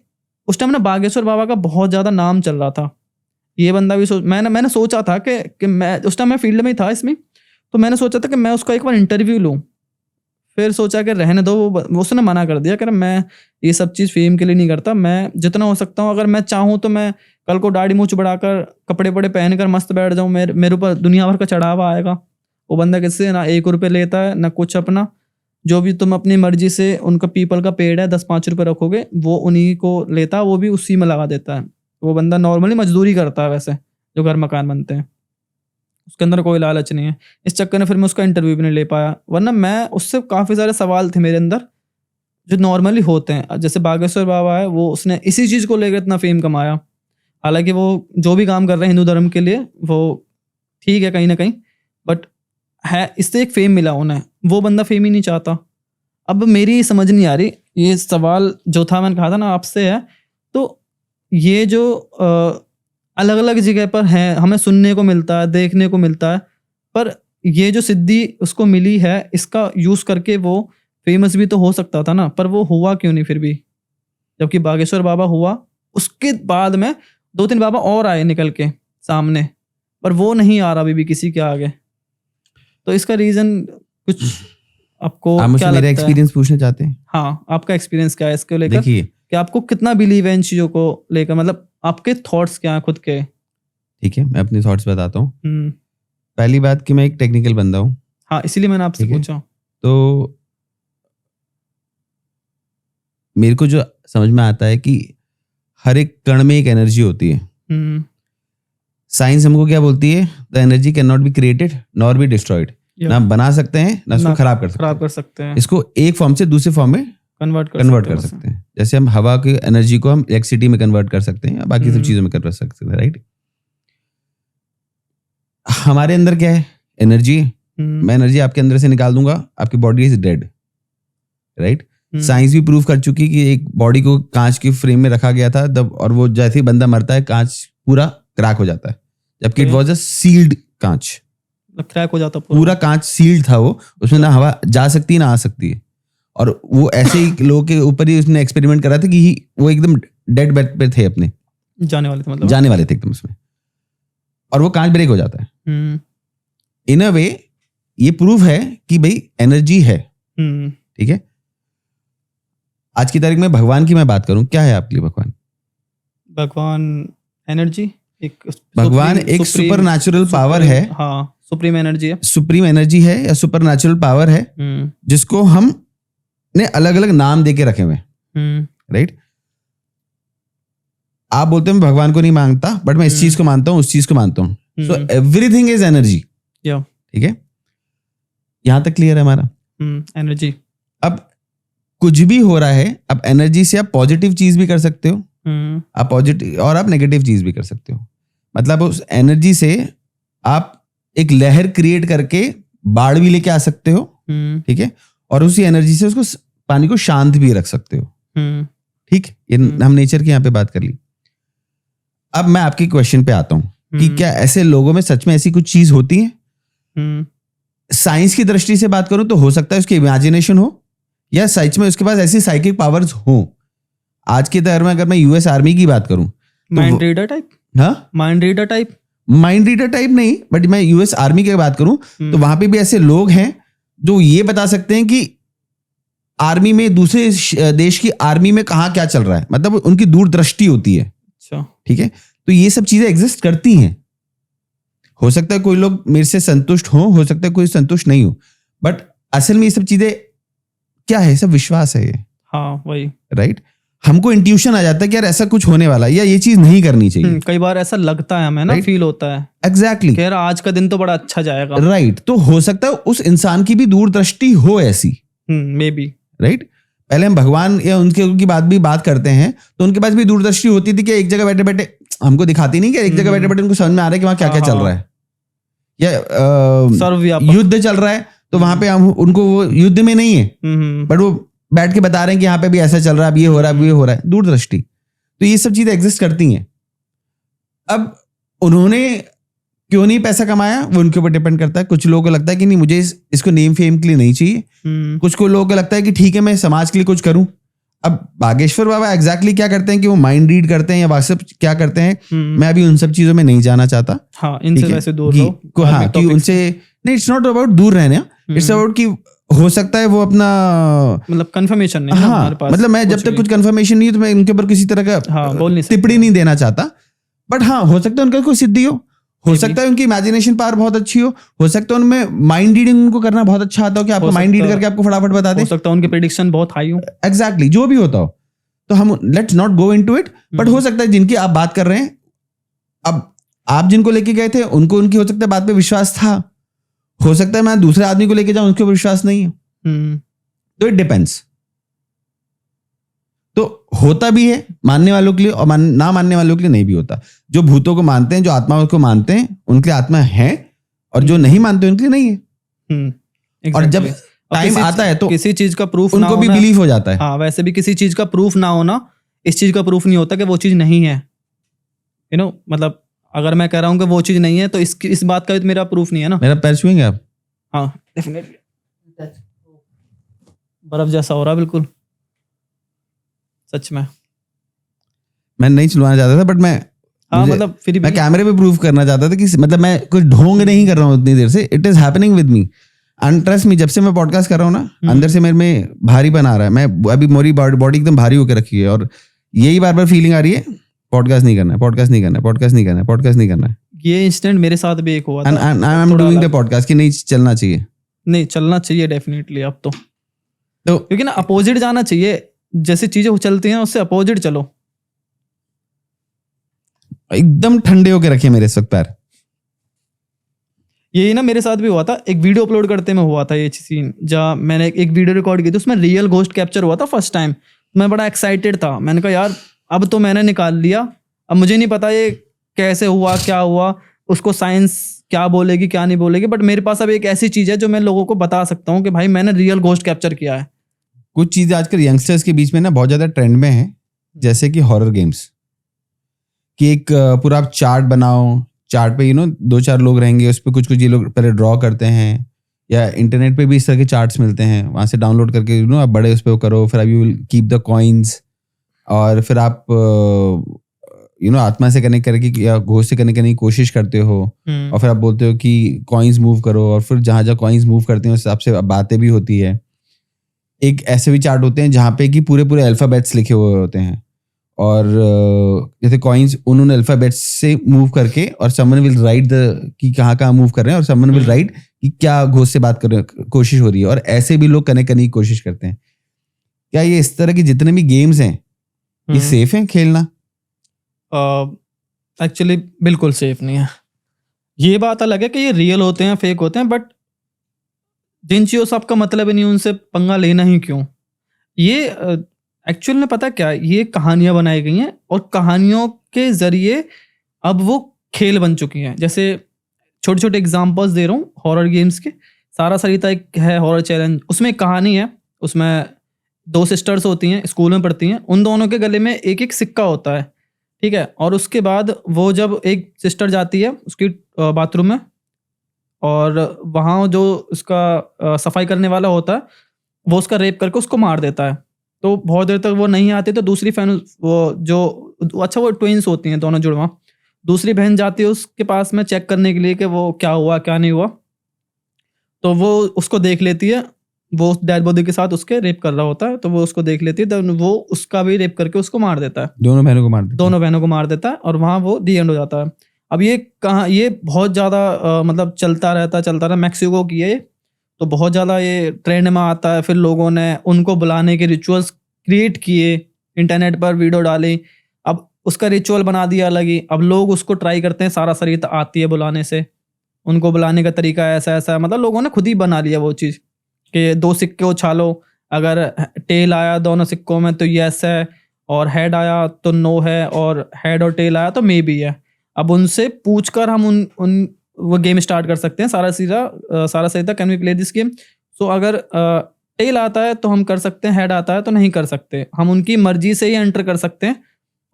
Speaker 1: उस टाइम ना बागेश्वर बाबा का बहुत ज़्यादा नाम चल रहा था। ये बंदा भी मैंने सोचा था कि मैं उस टाइम मैं फ़ील्ड में ही था इसमें, तो मैंने सोचा था कि मैं उसका एक बार इंटरव्यू लूँ। फिर सोचा कि रहने दो, उसने मना कर दिया, कह रहा मैं ये सब चीज़ फ़ेम के लिए नहीं करता। मैं जितना हो सकता हूँ, अगर मैं चाहूँ तो मैं कल को दाढ़ी मूँछ बढ़ाकर, कपड़े-वपड़े पहनकर मस्त बैठ जाऊँ, मेरे ऊपर दुनिया भर का चढ़ावा आएगा। वो बंदा किससे ना ₹1 लेता है, ना कुछ अपना। जो भी तुम अपनी मर्ज़ी से, उनका पीपल का पेड़ है, ₹10-5 रखोगे, वो उन्हीं को लेता है, वो भी उसी में लगा देता है। वो बंदा नॉर्मली मज़दूरी करता है वैसे, जो घर मकान बनते हैं। उसके अंदर कोई लालच नहीं है। इस चक्कर में फिर मैं उसका इंटरव्यू भी नहीं ले पाया, वरना मैं उससे काफ़ी सारे सवाल थे मेरे अंदर, जो नॉर्मली होते हैं, जैसे बागेश्वर बाबा है, वो उसने इसी चीज़ को लेकर इतना फेम कमाया। हालांकि वो जो भी काम कर रहे हैं हिंदू धर्म के लिए वो ठीक है कहीं ना कहीं, बट है इससे एक फेम मिला उन्हें, वो बंदा फेम ही नहीं चाहता। अब मेरी समझ नहीं आ रही, ये सवाल जो था मैंने कहा था ना आपसे है, तो ये जो अलग अलग जगह पर है, हमें सुनने को मिलता है, देखने को मिलता है, पर ये जो सिद्धि उसको मिली है, इसका यूज़ करके वो फेमस भी तो हो सकता था ना, पर वो हुआ क्यों नहीं फिर भी? जबकि बागेश्वर बाबा हुआ, उसके बाद में 2-3 बाबा और आए निकल के सामने, पर वो नहीं आ रहा अभी भी किसी के आगे। तो इसका रीज़न कुछ आपको
Speaker 2: आप मुझसे
Speaker 1: क्या
Speaker 2: मेरा
Speaker 1: लगता है?
Speaker 2: एक्सपीरियंस पूछना चाहते हैं?
Speaker 1: हाँ, आपका एक्सपीरियंस क्या है इसको लेकर?
Speaker 2: देखिए,
Speaker 1: कि आपको कितना बिलीव है इन चीज़ों को लेकर, मतलब आपके थॉट्स क्या हैं खुद के?
Speaker 2: ठीक है, मैं अपने थॉट्स बताता हूँ।
Speaker 1: हुँ,
Speaker 2: पहली बात कि मैं एक टेक्निकल बंदा हूँ,
Speaker 1: हाँ, इसीलिए मैंने आपसे
Speaker 2: ठीक है।
Speaker 1: पूछा।
Speaker 2: तो मेरे को जो समझ में आता है कि हर एक कण में एक एनर्जी होती है।
Speaker 1: हुँ,
Speaker 2: साइंस हमको क्या बोलती है? The energy can not be created nor be destroyed.
Speaker 1: या
Speaker 2: ना बना सकते हैं ना इसको
Speaker 1: ना
Speaker 2: खराब कर सकते
Speaker 1: खराब
Speaker 2: हैं।
Speaker 1: कर सकते हैं,
Speaker 2: इसको एक फॉर्म से दूसरे फॉर्म में
Speaker 1: कन्वर्ट
Speaker 2: कन्वर्ट कर
Speaker 1: बस।
Speaker 2: सकते हैं। जैसे हम हवा की एनर्जी को हम इलेक्ट्रिसिटी में कन्वर्ट कर सकते हैं या बाकी सब
Speaker 1: हम्म।
Speaker 2: चीजों में कन्वर्ट कर सकते हैं, राइट? हमारे अंदर क्या है? एनर्जी।
Speaker 1: हुँ,
Speaker 2: मैं एनर्जी आपके अंदर से निकाल दूंगा, आपकी body is dead, right?
Speaker 1: Hmm,
Speaker 2: science भी प्रूव कर चुकी कि एक बॉडी को कांच की फ्रेम में रखा गया था तब, और वो जैसे ही बंदा मरता है कांच पूरा क्रैक हो जाता है, जबकि it
Speaker 1: Okay.
Speaker 2: Was a sealed कांच।
Speaker 1: क्रैक हो जाता
Speaker 2: पूरा कांच सील्ड था वो, उसमें ना हवा जा सकती है ना आ सकती है। और वो ऐसे ही लोगों के ऊपर ही उसने एक्सपेरिमेंट करा था कि वो एकदम डेड बेड पे थे अपने,
Speaker 1: जाने वाले थे मतलब।
Speaker 2: जाने वाले थे एकदम उसमें, और वो कांच ब्रेक हो जाता है।
Speaker 1: हुँ,
Speaker 2: इन अ वे ये प्रूफ है कि भाई एनर्जी है,
Speaker 1: हुँ,
Speaker 2: ठीक है? आज की तारीख में भगवान की मैं बात करूं, क्या है आपके लिए भगवान?
Speaker 1: भगवान एनर्जी एक
Speaker 2: भगवान एक सुपर नेचुरल पावर है,
Speaker 1: हाँ, सुप्रीम एनर्जी है।
Speaker 2: सुप्रीम एनर्जी है या सुपर नेचुरल पावर है,
Speaker 1: हुँ,
Speaker 2: जिसको हम ने अलग अलग नाम देके रखे हुए हैं,
Speaker 1: हुँ,
Speaker 2: राइट? आप बोलते हैं मैं भगवान को नहीं मानता, बट मैं इस चीज को मानता हूँ, उस चीज को मानता हूँ। सो
Speaker 1: हुँ,
Speaker 2: एवरीथिंग इज एनर्जी,
Speaker 1: या
Speaker 2: ठीक है? यहां तक क्लियर है हमारा?
Speaker 1: एनर्जी।
Speaker 2: अब कुछ भी हो रहा है, अब एनर्जी से आप पॉजिटिव चीज भी कर सकते हो,
Speaker 1: हुँ,
Speaker 2: आप पॉजिटिव, और आप नेगेटिव चीज भी कर सकते हो। मतलब उस एनर्जी से आप एक लहर क्रिएट करके बाढ़ भी लेके आ सकते हो,
Speaker 1: हुँ,
Speaker 2: ठीक है? और उसी एनर्जी से उसको पानी को शांत भी रख सकते हो,
Speaker 1: हुँ,
Speaker 2: ठीक? ये हम नेचर की यहाँ पे बात कर ली। अब मैं आपके क्वेश्चन पे आता हूँ कि
Speaker 1: हुँ,
Speaker 2: क्या ऐसे लोगों में सच में ऐसी कुछ चीज होती है?
Speaker 1: हुँ,
Speaker 2: साइंस की दृष्टि से बात करूं तो हो सकता है उसकी इमेजिनेशन हो, या सच में उसके पास ऐसी साइकिक पावर्स हो। आज के दौर में अगर मैं यूएस आर्मी की बात करूं,
Speaker 1: माइंड रीडर टाइप?
Speaker 2: हाँ,
Speaker 1: mind reader type?
Speaker 2: Mind reader type नहीं, बट मैं यूएस आर्मी की बात करूं तो वहां पे भी ऐसे लोग हैं जो ये बता सकते हैं कि आर्मी में, दूसरे देश की आर्मी में कहाँ क्या चल रहा है, मतलब उनकी दूरदृष्टि होती है,
Speaker 1: अच्छा,
Speaker 2: ठीक है? तो ये सब चीजें एग्जिस्ट करती हैं। हो सकता है कोई लोग मेरे से संतुष्ट हो सकता है कोई संतुष्ट नहीं हो, बट असल में ये सब चीजें क्या है? सब विश्वास है ये,
Speaker 1: हाँ, वही।
Speaker 2: राइट? हमको इंट्यूशन आ जाता है कि यार ऐसा कुछ होने वाला है या ये चीज नहीं करनी चाहिए,
Speaker 1: कई बार ऐसा लगता है हमें ना,
Speaker 2: Right.
Speaker 1: फील होता है
Speaker 2: एग्जैक्टली,
Speaker 1: कि यार आज का दिन तो बड़ा अच्छा जाएगा।
Speaker 2: राइट? तो हो सकता है उस इंसान की भी दूरदृष्टि हो ऐसी,
Speaker 1: मे बी।
Speaker 2: राइट? पहले हम भगवान या उनकी बात करते हैं तो उनके पास भी दूरदृष्टि होती थी कि एक जगह बैठे बैठे हमको दिखाती नहीं कि एक जगह बैठे बैठे उनको समझ में आ रहा है कि वहां क्या क्या चल रहा है, या
Speaker 1: सर्वव्यापक।
Speaker 2: युद्ध चल रहा है तो वहां पे हम उनको, वो युद्ध में नहीं है
Speaker 1: हम्म,
Speaker 2: बट वो बैठ के बता रहे हैं कि यहाँ पे भी ऐसा चल रहा है, अब ये हो रहा है, अब ये हो रहा है, दूरदृष्टि। तो ये सब चीजें एग्जिस्ट करती हैं। अब उन्होंने क्यों नहीं पैसा कमाया, वो उनके ऊपर डिपेंड करता है। कुछ लोगों को लगता है कि नहीं, मुझे इसको नेम फेम के लिए नहीं चाहिए। कुछ को लोगों को लगता है कि ठीक है मैं समाज के लिए कुछ करूं। अब बागेश्वर बाबा एग्जैक्टली क्या करते हैं कि वो माइंड रीड करते हैं या वाट्सएप क्या करते हैं, मैं अभी उन सब चीजों में नहीं जाना चाहता।
Speaker 1: हाँ, इनसे
Speaker 2: ठीक है?
Speaker 1: वैसे दूर
Speaker 2: कि-
Speaker 1: रहो।
Speaker 2: हाँ, कि उनसे नहीं, इट्स नॉट अबाउट दूर रहना, इट्स अबाउट कि हो सकता है वो अपना,
Speaker 1: मतलब कंफर्मेशन नहीं है
Speaker 2: हाँ,
Speaker 1: हमारे पास।
Speaker 2: मतलब मैं जब तक कुछ कंफर्मेशन नहीं है तो मैं उनके ऊपर किसी तरह का
Speaker 1: हाँ, बोल नहीं सकते।
Speaker 2: टिप्पणी नहीं देना चाहता। बट हाँ, हो सकता है उनका कोई सिद्धि हो सकता है उनकी इमेजिनेशन पावर बहुत अच्छी हो सकता है उनमें माइंड रीडिंग उनको करना बहुत अच्छा आता हो कि आपको माइंड रीड करके आपको फटाफट बता दे।
Speaker 1: हो सकता है उनके प्रेडिक्शन बहुत हाई हो।
Speaker 2: एग्जैक्टली, जो भी होता हो। तो हम let's not go into it, but हो सकता है जिनकी आप बात कर रहे हैं, अब आप जिनको लेके गए थे उनको उनकी हो सकता है बात पे विश्वास था, हो सकता है मैं दूसरे आदमी को लेके जाऊं उसके ऊपर विश्वास नहीं है। तो इट डिपेंड्स। होता भी है मानने वालों के लिए और ना मानने वालों के लिए नहीं भी होता। जो भूतों को मानते हैं, जो आत्माओं को मानते हैं, उनके लिए आत्मा है, और जो नहीं मानते उनके लिए नहीं है। और जब टाइम आता है तो
Speaker 1: किसी चीज का प्रूफ
Speaker 2: उनको भी बिलीव हो जाता है।
Speaker 1: हाँ, वैसे भी किसी चीज का प्रूफ ना होना इस चीज का प्रूफ नहीं होता कि वो चीज नहीं है। मतलब अगर मैं कह रहा हूँ कि वो चीज नहीं है तो इस बात का भी तो मेरा प्रूफ नहीं है ना।
Speaker 2: मेरा पैर छुएंगे आप?
Speaker 1: हाँ डेफिनेटली, बर्फ जैसा हो रहा बिल्कुल, सच में।
Speaker 2: मैं नहीं छुड़वाना चाहता था, बट
Speaker 1: हाँ मतलब फिर
Speaker 2: मैं कैमरे पे प्रूव करना चाहता था कि मतलब मैं कुछ ढोंग नहीं कर रहा हूँ उतनी देर से। It is happening with me and trust me, जब से मैं पॉडकास्ट कर रहा हूँ ना, अंदर से मेरे में भारी बना रहा है। मैं अभी मेरी बॉडी एकदम भारी होकर रखी है और यही बार बार फीलिंग आ रही है, पॉडकास्ट नहीं करना है, पॉडकास्ट नहीं करना है, पॉडकास्ट नहीं करना है, पॉडकास्ट नहीं करना है।
Speaker 1: ये इंसिडेंट मेरे साथ भी एक हुआ था।
Speaker 2: I am doing the podcast कि नहीं चलना चाहिए,
Speaker 1: नहीं चलना चाहिए डेफिनेटली अब तो क्योंकि ना अपोजिट जाना चाहिए, जैसी चीजें चलती हैं उससे अपोजिट चलो।
Speaker 2: एकदम ठंडे होके रखे मेरे इस वक्त पैर।
Speaker 1: यही ना मेरे साथ भी हुआ था, एक वीडियो अपलोड करते में हुआ था ये सीन, जहाँ मैंने एक वीडियो रिकॉर्ड की थी, उसमें रियल घोस्ट कैप्चर हुआ था फर्स्ट टाइम। मैं बड़ा एक्साइटेड था, मैंने कहा यार अब तो मैंने निकाल लिया। अब मुझे नहीं पता ये कैसे हुआ, क्या हुआ, उसको साइंस क्या बोलेगी क्या नहीं बोलेगी, बट मेरे पास अब एक ऐसी चीज है जो मैं लोगों को बता सकता हूँ कि भाई मैंने रियल घोस्ट कैप्चर किया है।
Speaker 2: कुछ चीजें आजकल यंगस्टर्स के बीच में ना बहुत ज्यादा ट्रेंड में है, जैसे कि हॉरर गेम्स, कि एक पूरा आप चार्ट बनाओ, चार्ट पे 2-4 लोग रहेंगे, उस पर कुछ ये लोग पहले ड्रॉ करते हैं, या इंटरनेट पे भी इस तरह के चार्ट्स मिलते हैं, वहां से डाउनलोड करके आप बड़े उस पर करो, फिर आप you will keep the coins, और फिर आप आत्मा से कनेक्ट करके या घोस्ट से कनेक्ट करने की कोशिश करते हो, और फिर आप बोलते हो कि कॉइन्स मूव करो, और फिर जहां जहां कॉइन्स मूव करते हैं उस हिसाब से बातें भी होती है। एक ऐसे भी चार्ट होते हैं जहाँ पे कि पूरे पूरे अल्फाबेट्स लिखे हुए होते हैं, और जैसे कॉइन्स उन्होंने अल्फाबेट्स से मूव करके, और समवन विल राइट कि कहाँ कहाँ मूव कर रहे हैं, और समवन विल राइट कि क्या घोस्ट से बात कर रहे हैं, कोशिश हो रही है, और ऐसे भी लोग कनेक्ट करने की कोशिश करते हैं। क्या ये इस तरह की जितने भी गेम्स हैं ये सेफ हैं खेलना?
Speaker 1: एक्चुअली बिल्कुल सेफ नहीं है। ये बात अलग है कि ये रियल होते हैं फेक होते हैं, बट जिन चीज़ों से आपका मतलब ही नहीं उनसे पंगा लेना ही क्यों। ये एक्चुअल में पता क्या, ये कहानियां बनाई गई हैं और कहानियों के जरिए अब वो खेल बन चुकी हैं। जैसे छोटे छोटे एग्जांपल्स दे रहा हूँ हॉरर गेम्स के। सारा सरिता एक है हॉरर चैलेंज, उसमें एक कहानी है, उसमें 2 सिस्टर्स होती हैं, स्कूल में पढ़ती हैं, उन दोनों के गले में एक एक सिक्का होता है, ठीक है। और उसके बाद वो जब एक सिस्टर जाती है उसकी बाथरूम में, और वहाँ जो उसका सफाई करने वाला होता है वो उसका रेप करके उसको मार देता है। तो बहुत देर तक वो नहीं आती, तो दूसरी बहन, वो जो अच्छा वो ट्विंस होती हैं दोनों जुड़वा, दूसरी बहन जाती है उसके पास में चेक करने के लिए कि वो क्या हुआ क्या नहीं हुआ। तो वो उसको देख लेती है, वो डेड बॉडी के साथ उसके रेप कर रहा होता है, तो वो उसको देख लेती है, तो वो उसका भी रेप करके उसको मार देता है।
Speaker 2: दोनों बहनों को मार देता है,
Speaker 1: और वहाँ वो दी एंड हो जाता है। अब ये बहुत ज़्यादा मतलब चलता रहता मैक्सिको की है, तो बहुत ज़्यादा ये ट्रेंड में आता है। फिर लोगों ने उनको बुलाने के रिचुअल्स क्रिएट किए, इंटरनेट पर वीडियो डाली, अब उसका रिचुअल बना दिया अलग ही। अब लोग उसको ट्राई करते हैं, सारा सरिता आती है बुलाने से, उनको बुलाने का तरीका ऐसा ऐसा है, मतलब लोगों ने खुद ही बना लिया वो चीज़ कि 2 सिक्के उछालो, अगर टेल आया दोनों सिक्कों में तो यस है, और हेड आया तो नो है, और हेड और टेल आया तो मे बी है। अब उनसे पूछकर हम उन वो गेम स्टार्ट कर सकते हैं। सारा सीधा can we play this game. So अगर टेल आता है तो हम कर सकते हैं, हेड आता है तो नहीं कर सकते। हम उनकी मर्जी से ही एंटर कर सकते हैं,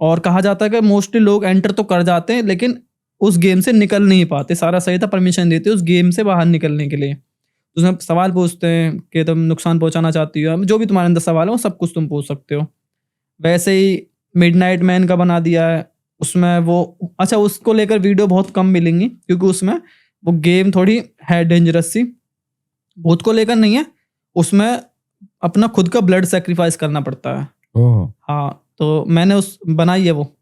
Speaker 1: और कहा जाता है कि मोस्टली लोग एंटर तो कर जाते हैं लेकिन उस गेम से निकल नहीं पाते। सारा सरिता परमिशन देते हैं उस गेम से बाहर निकलने के लिए। उसमें सवाल पूछते हैं कि तुम नुकसान पहुंचाना चाहती हो, जो भी तुम्हारे अंदर सवाल है वो सब कुछ तुम पूछ सकते हो। वैसे ही मिडनाइट मैन का बना दिया है, उसमें वो अच्छा उसको लेकर वीडियो बहुत कम मिलेंगी क्योंकि उसमें वो गेम थोड़ी है डेंजरस सी। भूत को लेकर नहीं है, उसमें अपना खुद का ब्लड सेक्रीफाइस करना पड़ता है। हाँ, तो मैंने बनाई है वो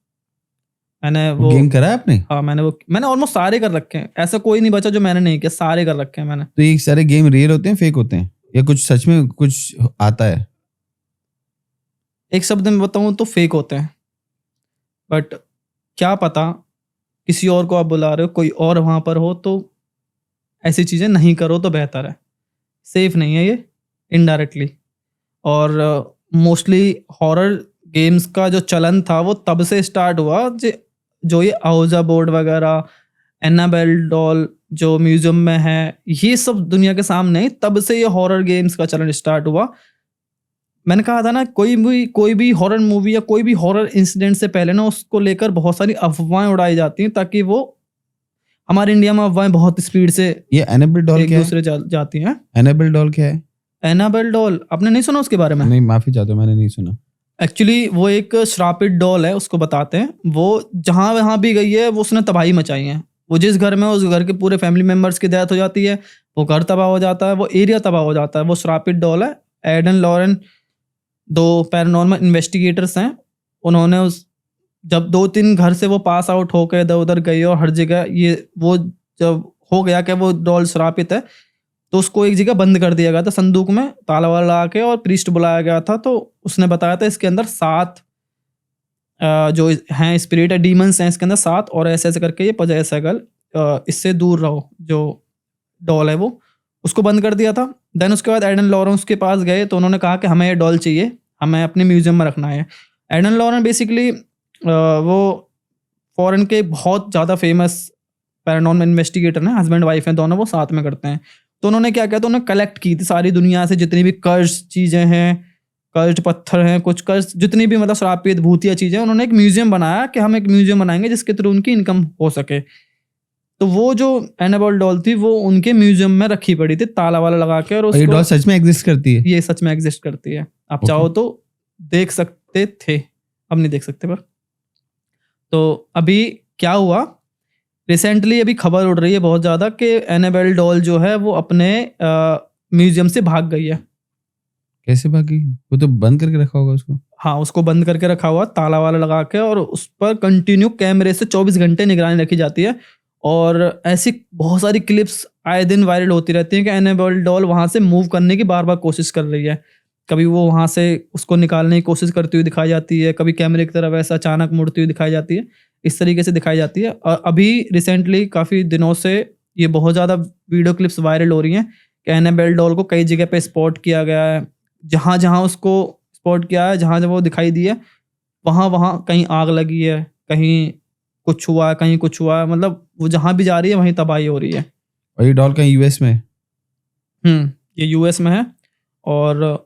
Speaker 2: गेम करा है आपने?
Speaker 1: हाँ, मैंने ऑलमोस्ट सारे कर रखे हैं, ऐसा कोई नहीं बचा जो मैंने नहीं किया, सारे कर रखे हैं मैंने।
Speaker 2: तो ये सारे गेम रियल होते हैं फेक होते हैं, या कुछ सच में कुछ आता है?
Speaker 1: एक शब्द में बताऊं तो फेक होते हैं, बट क्या पता किसी और को आप बुला रहे हो, कोई और वहां पर हो, तो ऐसी चीजें नहीं करो तो बेहतर है। सेफ नहीं है ये इनडायरेक्टली। और मोस्टली हॉरर गेम्स का जो चलन था वो तब से स्टार्ट हुआ, जो ये आउजा बोर्ड वगैरह, एनाबेल डॉल जो म्यूजियम में है, ये सब दुनिया के सामने ही तब से ये हॉरर गेम्स का चलन स्टार्ट हुआ। मैंने कहा था ना, कोई भी हॉरर मूवी या कोई भी हॉरर इंसिडेंट से पहले ना उसको लेकर बहुत सारी अफवाहें उड़ाई जाती हैं, ताकि वो हमारे इंडिया में अफवाहें बहुत स्पीड से
Speaker 2: ये एनाबेल डॉल
Speaker 1: एक
Speaker 2: क्या है?
Speaker 1: दूसरे जाती हैं।
Speaker 2: एनाबेल डॉल क्या है?
Speaker 1: एनाबेल डॉल आपने नहीं सुना उसके बारे में?
Speaker 2: नहीं, माफी चाहता हूँ, मैंने नहीं सुना।
Speaker 1: एक्चुअली वो एक श्रापित डॉल है, उसको बताते हैं। वो जहाँ वहाँ भी गई है वो उसने तबाही मचाई है। वो जिस घर में, उस घर के पूरे फैमिली मेंबर्स की डेथ हो जाती है, वो घर तबाह हो जाता है, वो एरिया तबाह हो जाता है। वो श्रापित डॉल है। एडन लॉरेन 2 पैरानॉर्मल इन्वेस्टिगेटर्स हैं। उन्होंने जब 2-3 घर से वो पास आउट होकर इधर उधर गई और हर जगह वो जब हो गया कि वो डॉल श्रापित है, तो उसको एक जगह बंद कर दिया गया था, संदूक में ताला वाला लगा के, और प्रीस्ट बुलाया गया था। तो उसने बताया था इसके अंदर 7 जो हैं स्पिरिट है, डीमंस हैं इसके अंदर 7, और ऐसे करके ये पजेस है गर्ल, इससे दूर रहो। जो डॉल है वो उसको बंद कर दिया था। देन उसके बाद एडन लॉरेंस के पास गए, तो उन्होंने कहा कि हमें ये डॉल चाहिए, हमें अपने म्यूजियम में रखना है। एडन लॉरेंस बेसिकली वो फॉरेन के बहुत ज़्यादा फेमस पैरानॉर्मल इन्वेस्टिगेटर हैं, हस्बैंड वाइफ हैं दोनों, वो साथ में करते हैं। तो उन्होंने क्या किया, तो उन्होंने कलेक्ट की थी सारी दुनिया से जितनी भी कर्ज चीज़ें हैं, कर्ज पत्थर हैं, कुछ कर्ज, जितनी भी मतलब श्रापित भूतिया चीज़ें, उन्होंने एक म्यूजियम बनाया कि हम एक म्यूजियम बनाएंगे जिसके थ्रू उनकी इनकम हो सके। तो वो जो एनाबेल डॉल थी वो उनके म्यूजियम में रखी पड़ी थी ताला वाला लगा के। और
Speaker 2: ये डॉल सच में एग्जिस्ट करती है?
Speaker 1: ये सच में एग्जिस्ट करती है। आप चाहो तो देख सकते थे, अब नहीं देख सकते। पर तो अभी क्या हुआ, रिसेंटली अभी खबर उड़ रही है बहुत ज़्यादा कि एनाबेल डॉल जो है वो अपने म्यूजियम से भाग गई है।
Speaker 2: कैसे भागी? वो तो बंद करके रखा होगा उसको।
Speaker 1: हाँ, उसको बंद करके रखा हुआ ताला वाला लगा के, और उस पर कंटिन्यू कैमरे से 24 घंटे निगरानी रखी जाती है। और ऐसी बहुत सारी क्लिप्स आए दिन वायरल होती रहती हैं कि एनाबेल डॉल वहाँ से मूव करने की बार बार कोशिश कर रही है। कभी वो वहाँ से उसको निकालने की कोशिश करती हुई दिखाई जाती है, कभी कैमरे की तरफ ऐसा अचानक मुड़ती हुई दिखाई जाती है, इस तरीके से दिखाई जाती है। और अभी रिसेंटली काफ़ी दिनों से ये बहुत ज़्यादा वीडियो क्लिप्स वायरल हो रही हैं कि एनाबेल डॉल को कई जगह पे स्पॉट किया गया है। जहाँ जहाँ उसको स्पॉट किया है, जहाँ जब वो दिखाई दी है, वहाँ वहाँ कहीं आग लगी है, कहीं कुछ हुआ है, कहीं कुछ हुआ है। मतलब वो जहाँ भी जा रही है वहीं तबाही हो रही है।
Speaker 2: और ये डॉल कहीं यूएस में?
Speaker 1: ये यूएस में है, और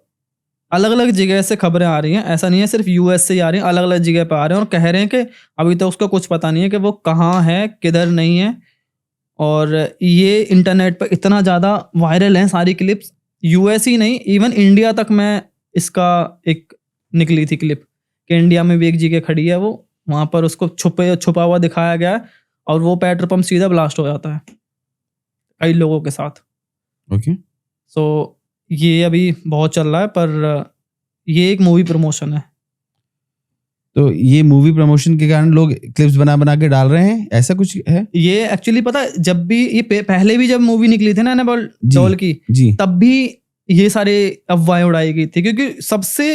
Speaker 1: अलग अलग जगह से खबरें आ रही हैं। ऐसा नहीं है सिर्फ यूएस से ही आ रही हैं, अलग अलग जगह पे आ रहे हैं, और कह रहे हैं कि अभी तक उसका कुछ पता नहीं है कि वो कहाँ है, किधर नहीं है। और ये इंटरनेट पर इतना ज़्यादा वायरल है सारी क्लिप्स, यूएस ही नहीं, इवन इंडिया तक में इसका एक निकली थी क्लिप कि इंडिया में भी एक जगह खड़ी है वो, वहाँ पर उसको छुपा हुआ दिखाया गया है, और वो पेट्रोल पंप सीधा ब्लास्ट हो जाता है कई लोगों के साथ।
Speaker 2: ओके।
Speaker 1: सो ये अभी बहुत चल रहा है, पर ये एक मूवी प्रमोशन है।
Speaker 2: तो ये मूवी प्रमोशन के कारण लोग क्लिप्स बना बना के डाल रहे हैं, ऐसा कुछ है?
Speaker 1: ये एक्चुअली पता है, जब भी ये पहले भी जब मूवी निकली थी ना एनाबेल डॉल की
Speaker 2: जी,
Speaker 1: तब भी ये सारे अफवाहें उड़ाई गई थी, क्योंकि सबसे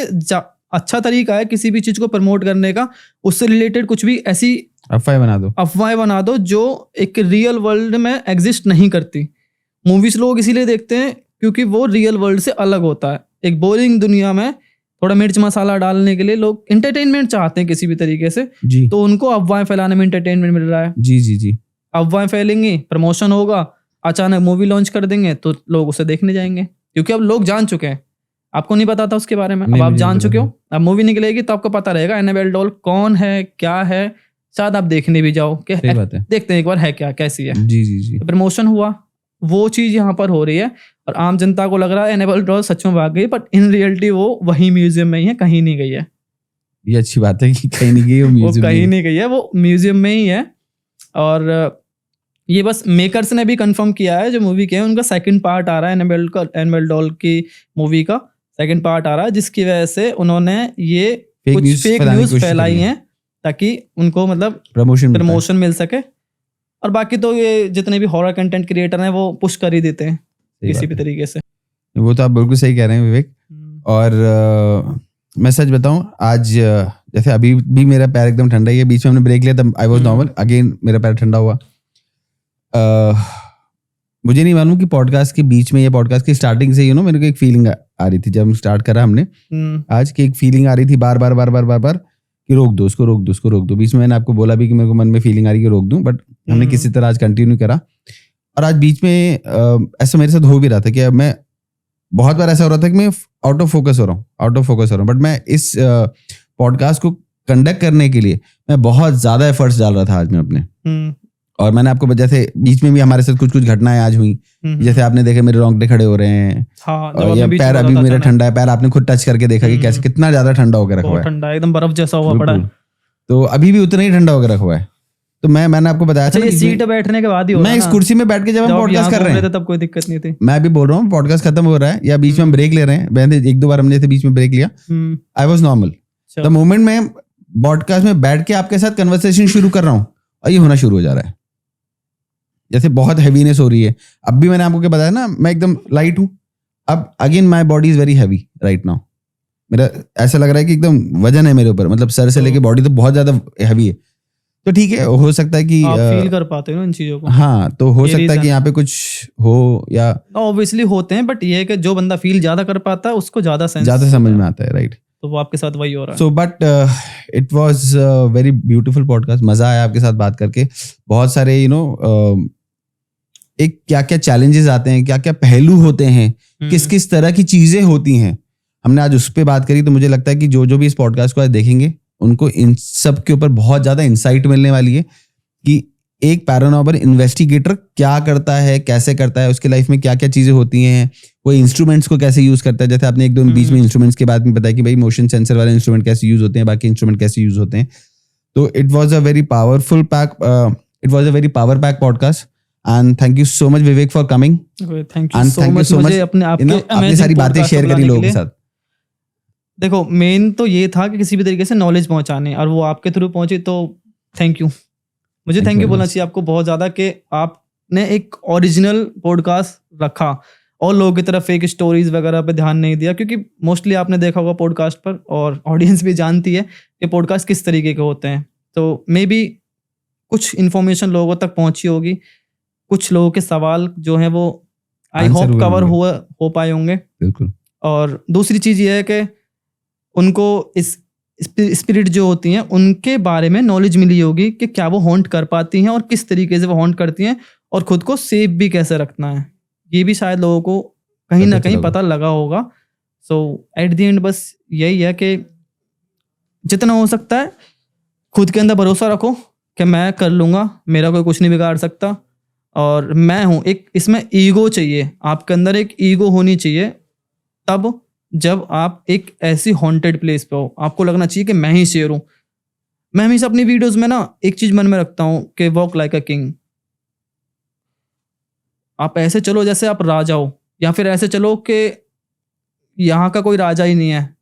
Speaker 1: अच्छा तरीका है किसी भी चीज को प्रमोट करने का, उससे रिलेटेड कुछ भी ऐसी अफवाहें बना दो जो एक रियल वर्ल्ड में एग्जिस्ट नहीं करती। मूवीज लोग इसीलिए देखते हैं क्योंकि वो रियल वर्ल्ड से अलग होता है। एक बोरिंग दुनिया में थोड़ा मिर्च मसाला डालने के लिए लोग इंटरटेनमेंट चाहते हैं किसी भी तरीके से
Speaker 2: जी।
Speaker 1: तो उनको अफवाहें फैलाने में इंटरटेनमेंट मिल रहा है।
Speaker 2: जी जी जी।
Speaker 1: अफवाहें फैलेंगी, प्रमोशन होगा, अचानक मूवी लॉन्च कर देंगे तो लोग उसे देखने जाएंगे, क्योंकि अब लोग जान चुके हैं। आपको नहीं पता था उसके बारे में, अब आप जान चुके हो। अब मूवी निकलेगी तो आपको पता रहेगा एनाबेल डॉल कौन है, क्या है। शायद आप देखने भी जाओ कि देखते हैं एक बार है क्या, कैसी है।
Speaker 2: जी जी जी।
Speaker 1: प्रमोशन हुआ, वो चीज यहाँ पर हो रही है, और आम जनता को लग रहा है एनाबेल डॉल सच में भाग गई, बट इन रियलिटी वो वही म्यूजियम में ही है, कहीं नहीं गई है।
Speaker 2: ये अच्छी बात है कि कहीं नहीं गई वो म्यूजियम,
Speaker 1: वो कहीं नहीं गई है, वो म्यूजियम में ही है। और ये बस मेकर्स ने भी कंफर्म किया है जो मूवी के, उनका सेकंड पार्ट आ रहा है एनाबेल डॉल की मूवी का सेकंड पार्ट आ रहा है, जिसकी वजह से उन्होंने ये कुछ फेक न्यूज फैलाई हैं ताकि उनको मतलब प्रमोशन मिल सके। और बाकी तो ये जितने भी हॉरर कंटेंट क्रिएटर हैं वो पुश कर ही देते हैं किसी भी तरीके से।
Speaker 2: वो तो आप बिल्कुल सही कह रहे हैं विवेक। और मैं सच बताऊं, आज जैसे अभी भी मेरा पैर एकदम ठंडा ही है, बीच में हमने ब्रेक लिया तब आई वाज नॉर्मल, अगेन मेरा पैर ठंडा हुआ। मुझे नहीं मालूम कि पॉडकास्ट के बीच में या पॉडकास्ट की स्टार्टिंग से मेरे को एक फीलिंग आ रही थी जब हम स्टार्ट करा हमने आज की, एक फीलिंग आ रही थी बार बार कि रोक दो उसको। बीच में मैंने आपको बोला भी कि मेरे को मन में फीलिंग आ रही कि रोक दूं, बट हमने किसी तरह आज कंटिन्यू करा। और आज बीच में ऐसा मेरे साथ हो भी रहा था कि अब मैं बहुत बार ऐसा हो रहा था कि मैं आउट ऑफ फोकस हो रहा हूँ, बट मैं इस पॉडकास्ट को कंडक्ट करने के लिए मैं बहुत ज्यादा एफर्ट्स डाल रहा था आज मैं अपने। और मैंने आपको जैसे बीच में भी हमारे साथ कुछ घटनाएं आज हुई, जैसे आपने देखे मेरे रोंगटे खड़े हो रहे हैं, और ये पैर अभी मेरा ठंडा है, पैर आपने खुद टच करके देखा कि कैसे कितना ज्यादा ठंडा होकर रखा हुआ है,
Speaker 1: ठंडा एकदम बर्फ जैसा हुआ पड़ा है,
Speaker 2: तो अभी भी उतना ही ठंडा होकर रखा हुआ है। तो मैंने आपको बताया था,
Speaker 1: सीट बैठने के बाद ही
Speaker 2: मैं इस कुर्सी में बैठ के जब हम पॉडकास्ट कर रहे हैं
Speaker 1: तब कोई दिक्कत नहीं थी।
Speaker 2: मैं अभी बोल रहा हूँ पॉडकास्ट खत्म हो रहा है या बीच में हम ब्रेक ले रहे हैं, मैंने 1-2 बार हमने बीच में ब्रेक लिया, I was normal. The moment में पॉडकास्ट में बैठ के आपके साथ कन्वर्सेशन शुरू कर रहा हूँ और ये होना शुरू हो जा रहा है, जैसे बहुत हैवीनेस हो रही है। अब भी मैंने आपको क्या बताया ना, मैं एकदम लाइट हूँ। अब again my body is very heavy right now, मेरा ऐसा लग रहा है कि एकदम वजन है मेरे ऊपर, मतलब सर से लेके बॉडी तो बहुत ज्यादा हैवी है। तो ठीक है, हो सकता है कि
Speaker 1: आप फील कर पाते हो इन चीजों को।
Speaker 2: हाँ, तो हो सकता है कि यहाँ पे कुछ हो या
Speaker 1: ऑब्वियसली होते हैं, बट ये है कि जो बंदा फील ज्यादा कर पाता है उसको ज्यादा
Speaker 2: समझ में आता है, राइट।
Speaker 1: तो वो आपके साथ वही हो रहा है।
Speaker 2: So but it was very beautiful podcast, मजा आया आपके साथ बात करके। बहुत सारे एक क्या क्या चैलेंजेस आते हैं, क्या क्या पहलू होते हैं, किस किस तरह की चीजें होती हैं, हमने आज उस पर बात करी। तो मुझे लगता है कि जो भी इस पॉडकास्ट को आज देखेंगे उनको इन सब के ऊपर बहुत ज्यादा इंसाइट मिलने वाली है कि एक पैरानॉर्मल इन्वेस्टिगेटर क्या करता है, कैसे करता है, उसके लाइफ में क्या क्या चीजें होती हैं, वो इंस्ट्रूमेंट्स को कैसे यूज करता है। जैसे आपने 1-2 बीच में इंस्ट्रूमेंट्स के बाद में बताया कि भाई मोशन सेंसर वाले इंस्ट्रूमेंट कैसे यूज होते हैं, बाकी इंस्ट्रूमेंट कैसे यूज होते हैं। तो it was a very power pack podcast, and thank you so much Vivek for coming.
Speaker 1: Thank you so much
Speaker 2: अपनी सारी बातें शेयर करी लोगों के साथ।
Speaker 1: देखो मेन तो ये था कि किसी भी तरीके से नॉलेज पहुंचाने, और वो आपके थ्रू पहुंची, तो थैंक यू। मुझे थैंक यू बोलना चाहिए आपको बहुत ज्यादा कि आपने एक ओरिजिनल पॉडकास्ट रखा और लोगों की तरफ फेक स्टोरीज वगैरह पे ध्यान नहीं दिया, क्योंकि मोस्टली आपने देखा होगा पॉडकास्ट पर, और ऑडियंस भी जानती है कि पॉडकास्ट किस तरीके के होते हैं। तो मे बी कुछ इन्फॉर्मेशन लोगों तक पहुंची होगी, कुछ लोगों के सवाल जो हैं वो आई होप कवर हो पाए होंगे।
Speaker 2: बिल्कुल।
Speaker 1: और दूसरी चीज ये है कि उनको इस स्पिरिट जो होती हैं उनके बारे में नॉलेज मिली होगी कि क्या वो हॉन्ट कर पाती हैं और किस तरीके से वो हॉन्ट करती हैं, और खुद को सेफ भी कैसे रखना है, ये भी शायद लोगों को कहीं ना कहीं पता लगा होगा। सो एट द एंड बस यही है कि जितना हो सकता है खुद के अंदर भरोसा रखो कि मैं कर लूँगा, मेरा कोई कुछ नहीं बिगाड़ सकता, और मैं हूँ। एक इसमें ईगो चाहिए, आपके अंदर एक ईगो होनी चाहिए, तब जब आप एक ऐसी हॉन्टेड प्लेस पे हो आपको लगना चाहिए कि मैं ही शेर हूँ। मैं हमेशा अपनी वीडियोस में ना एक चीज मन में रखता हूँ कि वॉक लाइक अ किंग। आप ऐसे चलो जैसे आप राजा हो, या फिर ऐसे चलो कि यहाँ का कोई राजा ही नहीं है,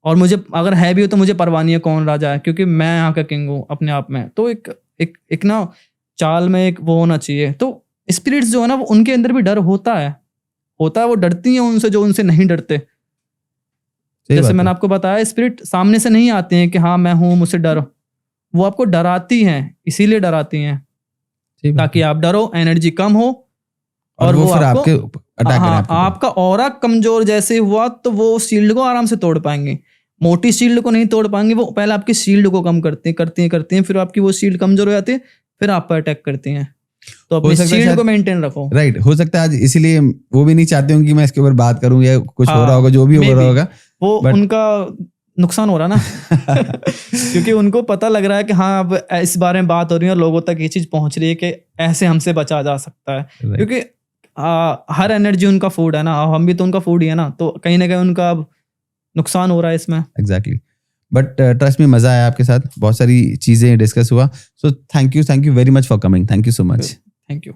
Speaker 1: और मुझे अगर है भी हो तो मुझे परवाह नहीं है कौन राजा है, क्योंकि मैं यहाँ का किंग हूँ अपने आप में। तो एक ना चाल में एक वो होना चाहिए। तो स्पिरिट्स जो है ना वो उनके अंदर भी डर होता है, वो डरती हैं उनसे जो उनसे नहीं डरते। जैसे मैंने आपको बताया, स्पिरिट सामने से नहीं आते हैं कि हाँ मैं हूँ मुझसे डरो, वो आपको डराती हैं, इसीलिए डराती हैं ताकि आप डरो, एनर्जी कम हो, और वो
Speaker 2: फिर आपके अटैक
Speaker 1: करें। आपका ऑरा कमजोर जैसे हुआ तो वो शील्ड को आराम से तोड़ पाएंगे, मोटी शील्ड को नहीं तोड़ पाएंगे। वो पहले आपकी शील्ड को कम करती हैं, फिर आपकी वो शील्ड कमजोर हो जाती है, फिर आप पर अटैक करती हैं। तो अपनी शील्ड को मेंटेन रखो।
Speaker 2: राइट, हो सकता है आज इसीलिए वो भी नहीं चाहते होंगे कि मैं इसके ऊपर बात करूं, या कुछ हो रहा होगा, जो भी हो रहा होगा
Speaker 1: वो उनका नुकसान हो रहा ना क्योंकि उनको पता लग रहा है कि हाँ अब इस बारे में बात हो रही है और लोगों तक ये चीज पहुंच रही है कि ऐसे हमसे बचा जा सकता है। क्योंकि हर एनर्जी उनका फूड है ना, हम भी तो उनका फूड ही है ना, तो कहीं ना कहीं उनका अब नुकसान हो रहा है इसमें।
Speaker 2: एग्जैक्टली। बट ट्रस्ट में मजा आया आपके साथ, बहुत सारी चीजें डिस्कस हुआ। So thank you very much for coming. Thank you so much.
Speaker 1: Thank you.